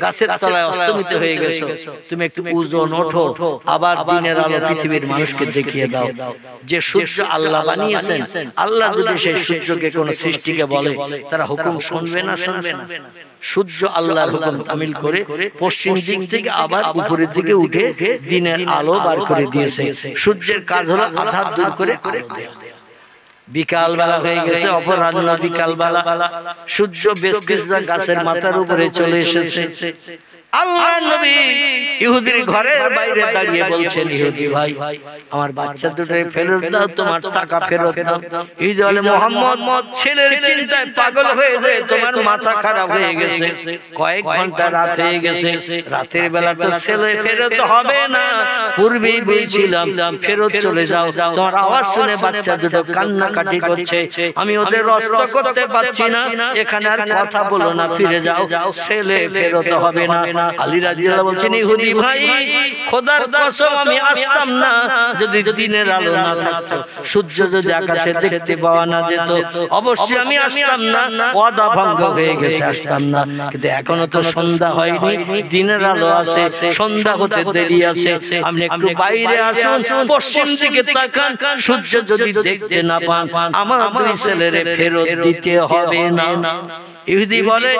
গাছের তলায় অস্তমিত হয়ে গেছো, তুমি একটু ওজন ওঠো, আবার দিনের আলো পৃথিবীর মানুষকে দেখিয়ে দাও যে সূর্য আল্লাহ বানিয়েছেন। আল্লাহ যদি সেই সূর্যকে কোন সৃষ্টিকে বলে, তারা হুকুম শুনবে না? শুনবে না। সূর্য আল্লাহর হুকুম তামিল করে পশ্চিম দিক থেকে আবার উপরের দিকে উঠে দিনের আলো বার করে দিয়েছে। সূর্যের কাজ হলো আধার দূর করে আলো দেওয়া। বিকাল বেলা হয়ে গেছে, অপরাহ্ন বিকাল বেলা, সূর্য বেশ কিছুটা গাছের মাথার উপরে চলে এসেছে। আল্লাহর নবী ইহুদির ঘরের বাইরে দাঁড়িয়ে বলছেন, ইহুদি ভাই আমার বাচ্চা দুটোকে ফেরত দাও, তোমার টাকা ফেরত দাও। ইহুদি বলে, মুহাম্মদ ছেলের চিন্তায় পাগল হয়ে যায়, তোমার মাথা খারাপ হয়ে গেছে, কয়েক ঘন্টা রাত হয়ে গেছে, রাতের বেলা তো ছেলে ফেরত হবে না, পূর্বেই বলছিলাম ফেরত চলে যাও। তোমার আওয়াজ শুনে বাচ্চা দুটো কান্নাকাটি করছে, আমি ওদের রস্ত করতে পারছি না, এখানে আর কথা বলো না, ফিরে যাও, ছেলে ফেরত হবে না। আলী রাদিয়াল্লাহু বলছেন, ইহুদি ভাই খোদার কসম আমি আসতাম না যদি দিনের আলো না থাকতো, সূর্য যদি আকাশে দেখতে পাওয়া না যেত, অবশ্যই আমি আসতাম না, ওয়াদা ভঙ্গ হয়ে গেছে, আসতাম না। কিন্তু এখনো তো সন্ধ্যা হয়নি, দিনের আলো আছে, সন্ধ্যা হতে দেরি আছে, আপনি একটু বাইরে আসুন, পশ্চিম দিকে তাকান, সূর্য যদি দেখতে না পান আমার দুই ছেলেরে ফেরত দিতে হবে না। ইহুদি বলে,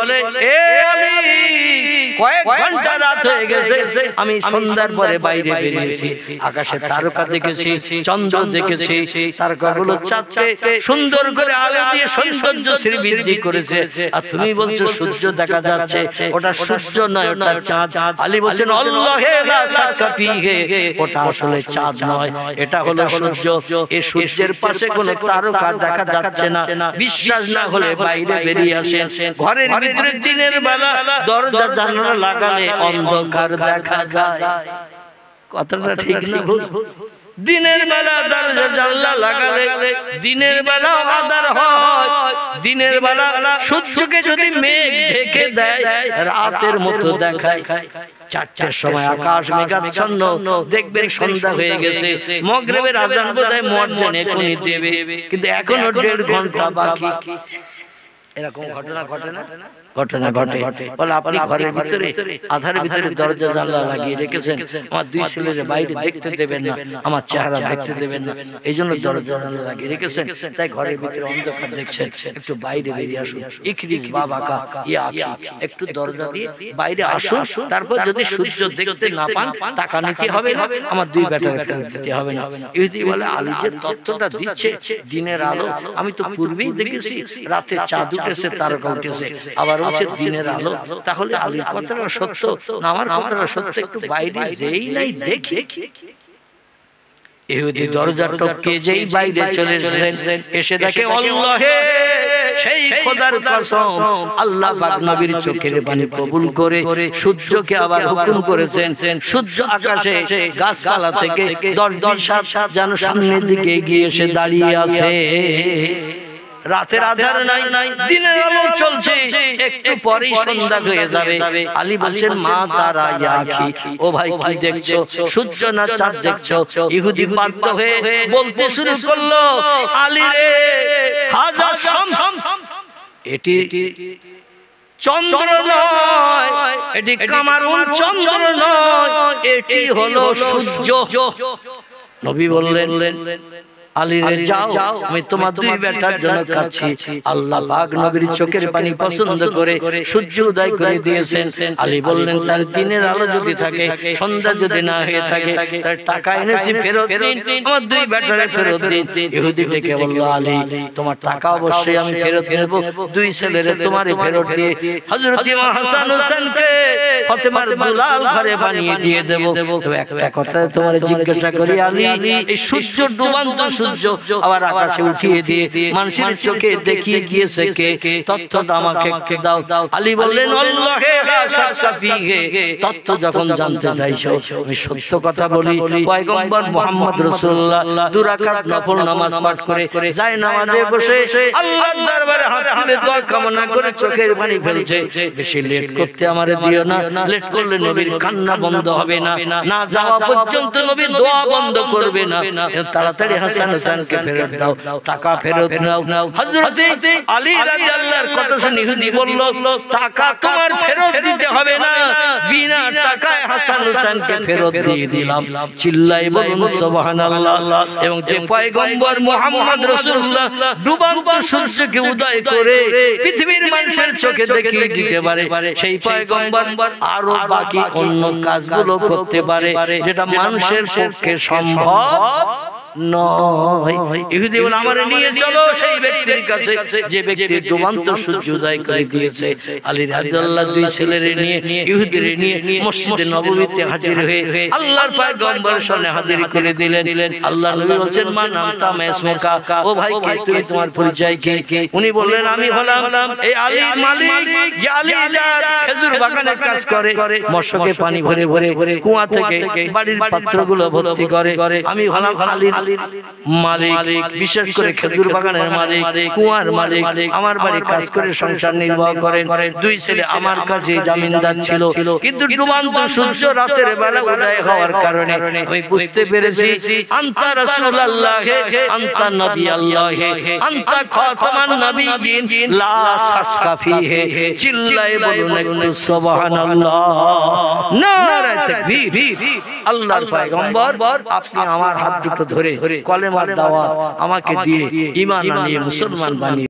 এ আলী কয়েক ঘন্টা রাত হয়ে গেছে, আমি সন্ধ্যার পরে বাইরে বেরিয়েছি, আকাশে তারকা দেখেছি, চন্দ্র দেখেছি, তারকাগুলো চাঁদকে সুন্দর করে আলো দিয়ে সৌন্দর্য শ্রীবৃদ্ধি করেছে, আর তুমি বলছো সূর্য দেখা যাচ্ছে, ওটা সূর্য নয়, ওটা চাঁদ। আলী বলছেন, আল্লাহে লা শাক্কা ফীহি, ওটা আসলে চাঁদ নয়, এটা হলো সূর্য। এই সূর্যের পাশে কোনো তারকা দেখা যাচ্ছে না, বিশ্বাস না হলে বাইরে বেরিয়ে আসেন। ঘরের ভিতরে দিনের বেলা দরজা জানালা লাগালে অন্ধকার দেখা যায়, কথাটা ঠিক না ভুল? দিনের বেলা দরজা জানলা লাগালে দিনের বেলা আঁধার হয়, দিনের বেলা সূর্যকে যদি মেঘ ঢেকে দেয় রাতের মতো দেখায়। 4টার সময় আকাশ মেঘাচ্ছন্ন, দেখবেন সন্ধ্যা হয়ে গেছে, মাগরিবের আযান বোধহয় মুয়াজ্জিন এখনই দেবে, কিন্তু এখনো 1.5 ঘন্টা বাকি। এরকম ঘটনা ঘটে না? ঘটনা ঘটে। বলে আপনি ঘরের ভিতরে আধারের ভিতরে দরজা জানলা লাগিয়ে রেখেছেন, আমার দুই ছেলের বাইরে দেখতে দেবেন না, আমার চেহারা দেখতে দেবেন না, এই জন্য দরজা জানলা লাগিয়ে রেখেছেন, তাই ঘরের ভিতরে অন্ধকার দেখছেন, একটু বাইরে বেরিয়ে আসুন। ইখরিজ বাবাকা ইয়া আখি, একটু দরজা দিয়ে বাইরে আসুন, তারপর যদি সূর্য দেখতে না পান টাকা নিতে হবে না, আমার দুই বেটার একটা দিতে হবে না। ইহুদি বলে, আলী যে তথ্যটা দিচ্ছে দিনের আলো, আমি তো পূর্বেই দেখেছি রাতে চাঁদ উঠেছে, তারকা উঠেছে, আবার হচ্ছে দিনের আলো, তাহলে আলীর কথাটা সত্য না আমার কথাটা সত্য, একটু বাইরে যেই নাই দেখি। ইহুদি দরজা টপকে যেই বাইরে চলে এসেছেন, এসে দেখে আল্লাহে সেই খোদার কসম আল্লাহ পাক নবীর চোখের পানি কবুল করে সূর্যকে আবার হুকুম করেছেন, সূর্য আকাশে গাছপালা থেকে 10 যেন সামনের দিকে এগিয়ে এসে দাঁড়িয়ে আছে। রাতের আধার নাই, দিনের আলো চলছে, একটু পরেই সন্ধ্যা হয়ে যাবে। আলী বলছেন, মা তারা ইয়া আখি, ও ভাই কি দেখছো, সূর্য না চাঁদ দেখছো? ইহুদি বাধ্য হয়ে বলতে শুরু করলো, আলী রে হাযা শামস, এটি চন্দ্র নয়, এটি কামারুন চন্দ্র নয়, এটি হলো সূর্য। নবী বললেন, আলী রে যাও, আমি তোমার দুই বেটার জন্য কাঁদছি। আল্লাহ পাক নবীর চোখের পানি পছন্দ করে সূর্য উদয় করে দিয়েছেন। আলী বললেন তার দিনের আলো যদি থাকে, সন্ধ্যা যদি না হয়ে থাকে, তার টাকা এনেছি ফেরত দিন, আমার দুই বেটারে ফেরত দিন। ইহুদি ডেকে বলল, আলী তোমার টাকা অবশ্যই আমি ফেরত নেব, দুই ছেলেরে তোমারে ফেরত দিয়ে হযরত ইমাম হাসান হোসেনকে ফাতেমার দুলাল ঘরে বানিয়ে দিয়ে দেব। তবে একটা কথা তোমারে জিজ্ঞাসা করি আলী, এই সূর্য ডুবান্ত সূর্য আবার আকাশে উঠিয়ে দিয়ে মানুষের চোখে দেখিয়ে গিয়েছে কে? তথ্যটা আমাকে দাও। আলী বললেন, আল্লাহে হাসাকা ফিহে, তথ্য যখন জানতে চাইছো আমি সত্য কথা বলি। পয়গম্বর মুহাম্মদ রাসূলুল্লাহ দুই রাকাত নফল নামাজ পাঠ করে যায় নামাজে বসে আল্লাহর দরবারে হাত তুলে দোয়া কামনা করে চোখের পানি ফেলছে। বেশি লেট করতে আমারে দিও না, লেট করলে নবীর কান্না বন্ধ হবে না, না যাওয়া পর্যন্ত নবীর দোয়া বন্ধ করবে না। তাড়াতাড়ি হাসান হোসেনকে ফেরত দাও, টাকা ফেরত নাও। হযরত আলী রাদিয়াল্লাহু কথা শুনে ইহুদি বলল, টাকা তোমার ফেরত দিতে হবে না, বিনা টাকায় হাসান হোসেনকে ফেরত দিয়ে দিলাম। চিল্লাই বলুন সুবহানাল্লাহ। এবং যে পয়গম্বর মুহাম্মদ রাসূলুল্লাহ ডুবান্ত সূর্যকে উদয় করে পৃথিবীর মানুষের চোখে দেখিয়ে দিতে পারে, সেই পয়গম্বর আরো বাকি অন্য কাজগুলো করতে পারে যেটা মানুষের পক্ষে সম্ভব নয়। ইহুদি বলে, আমারে নিয়ে চলো সেই ব্যক্তির কাছে যে ব্যক্তি ডুবান্ত সূর্য উদয় করে দিয়েছে। আলী রাদিয়াল্লাহু দুই ছেলেরে নিয়ে ইহুদিরে নিয়ে মসজিদে নববীতে হাজির হয়ে আল্লাহর পয়গম্বরের সামনে হাজির করে দিলেন। আল্লাহ নবী বলেন, মান আনতা মা ইসমুকা, ও ভাই কে তুমি, তোমার পরিচয় কি? উনি বললেন, আমি হলাম এই আলীর মালিক, যে আলী যার খেজুর বাগানে কাজ করে, মশকে পানি ভরে ভরে কুয়া থেকে বাড়ির পাত্রগুলো ভর্তি করে। আমি হলাম আলীর মালিক, বিশেষ করে খেজুর বাগানের মালিক, কুয়ার মালিক। আমার বাড়ি কাজ করে সংসার নির্বাহ করেন। দুই ছেলে আমার কাছে জামিনদার ছিল, কিন্তু ডুবান্ত সূর্য রাতের বেলা উদয় হওয়ার কারণে আমি বুঝতে পেরেছি আনতা রাসূলুল্লাহ, আনতা নবী আল্লাহ, আনতা খাতামান নবিয়্যিন, লা শাক্কা ফিহি। চিল্লায়ে বলুন একটু সুবহানাল্লাহ, নারে তাকবীর। আল্লাহর পয়গম্বর আপনি আমার হাত দুটো ধরে কলেমার দাওয়াত আমাকে দিয়ে ঈমান আনিয়ে মুসলমান বানিয়ে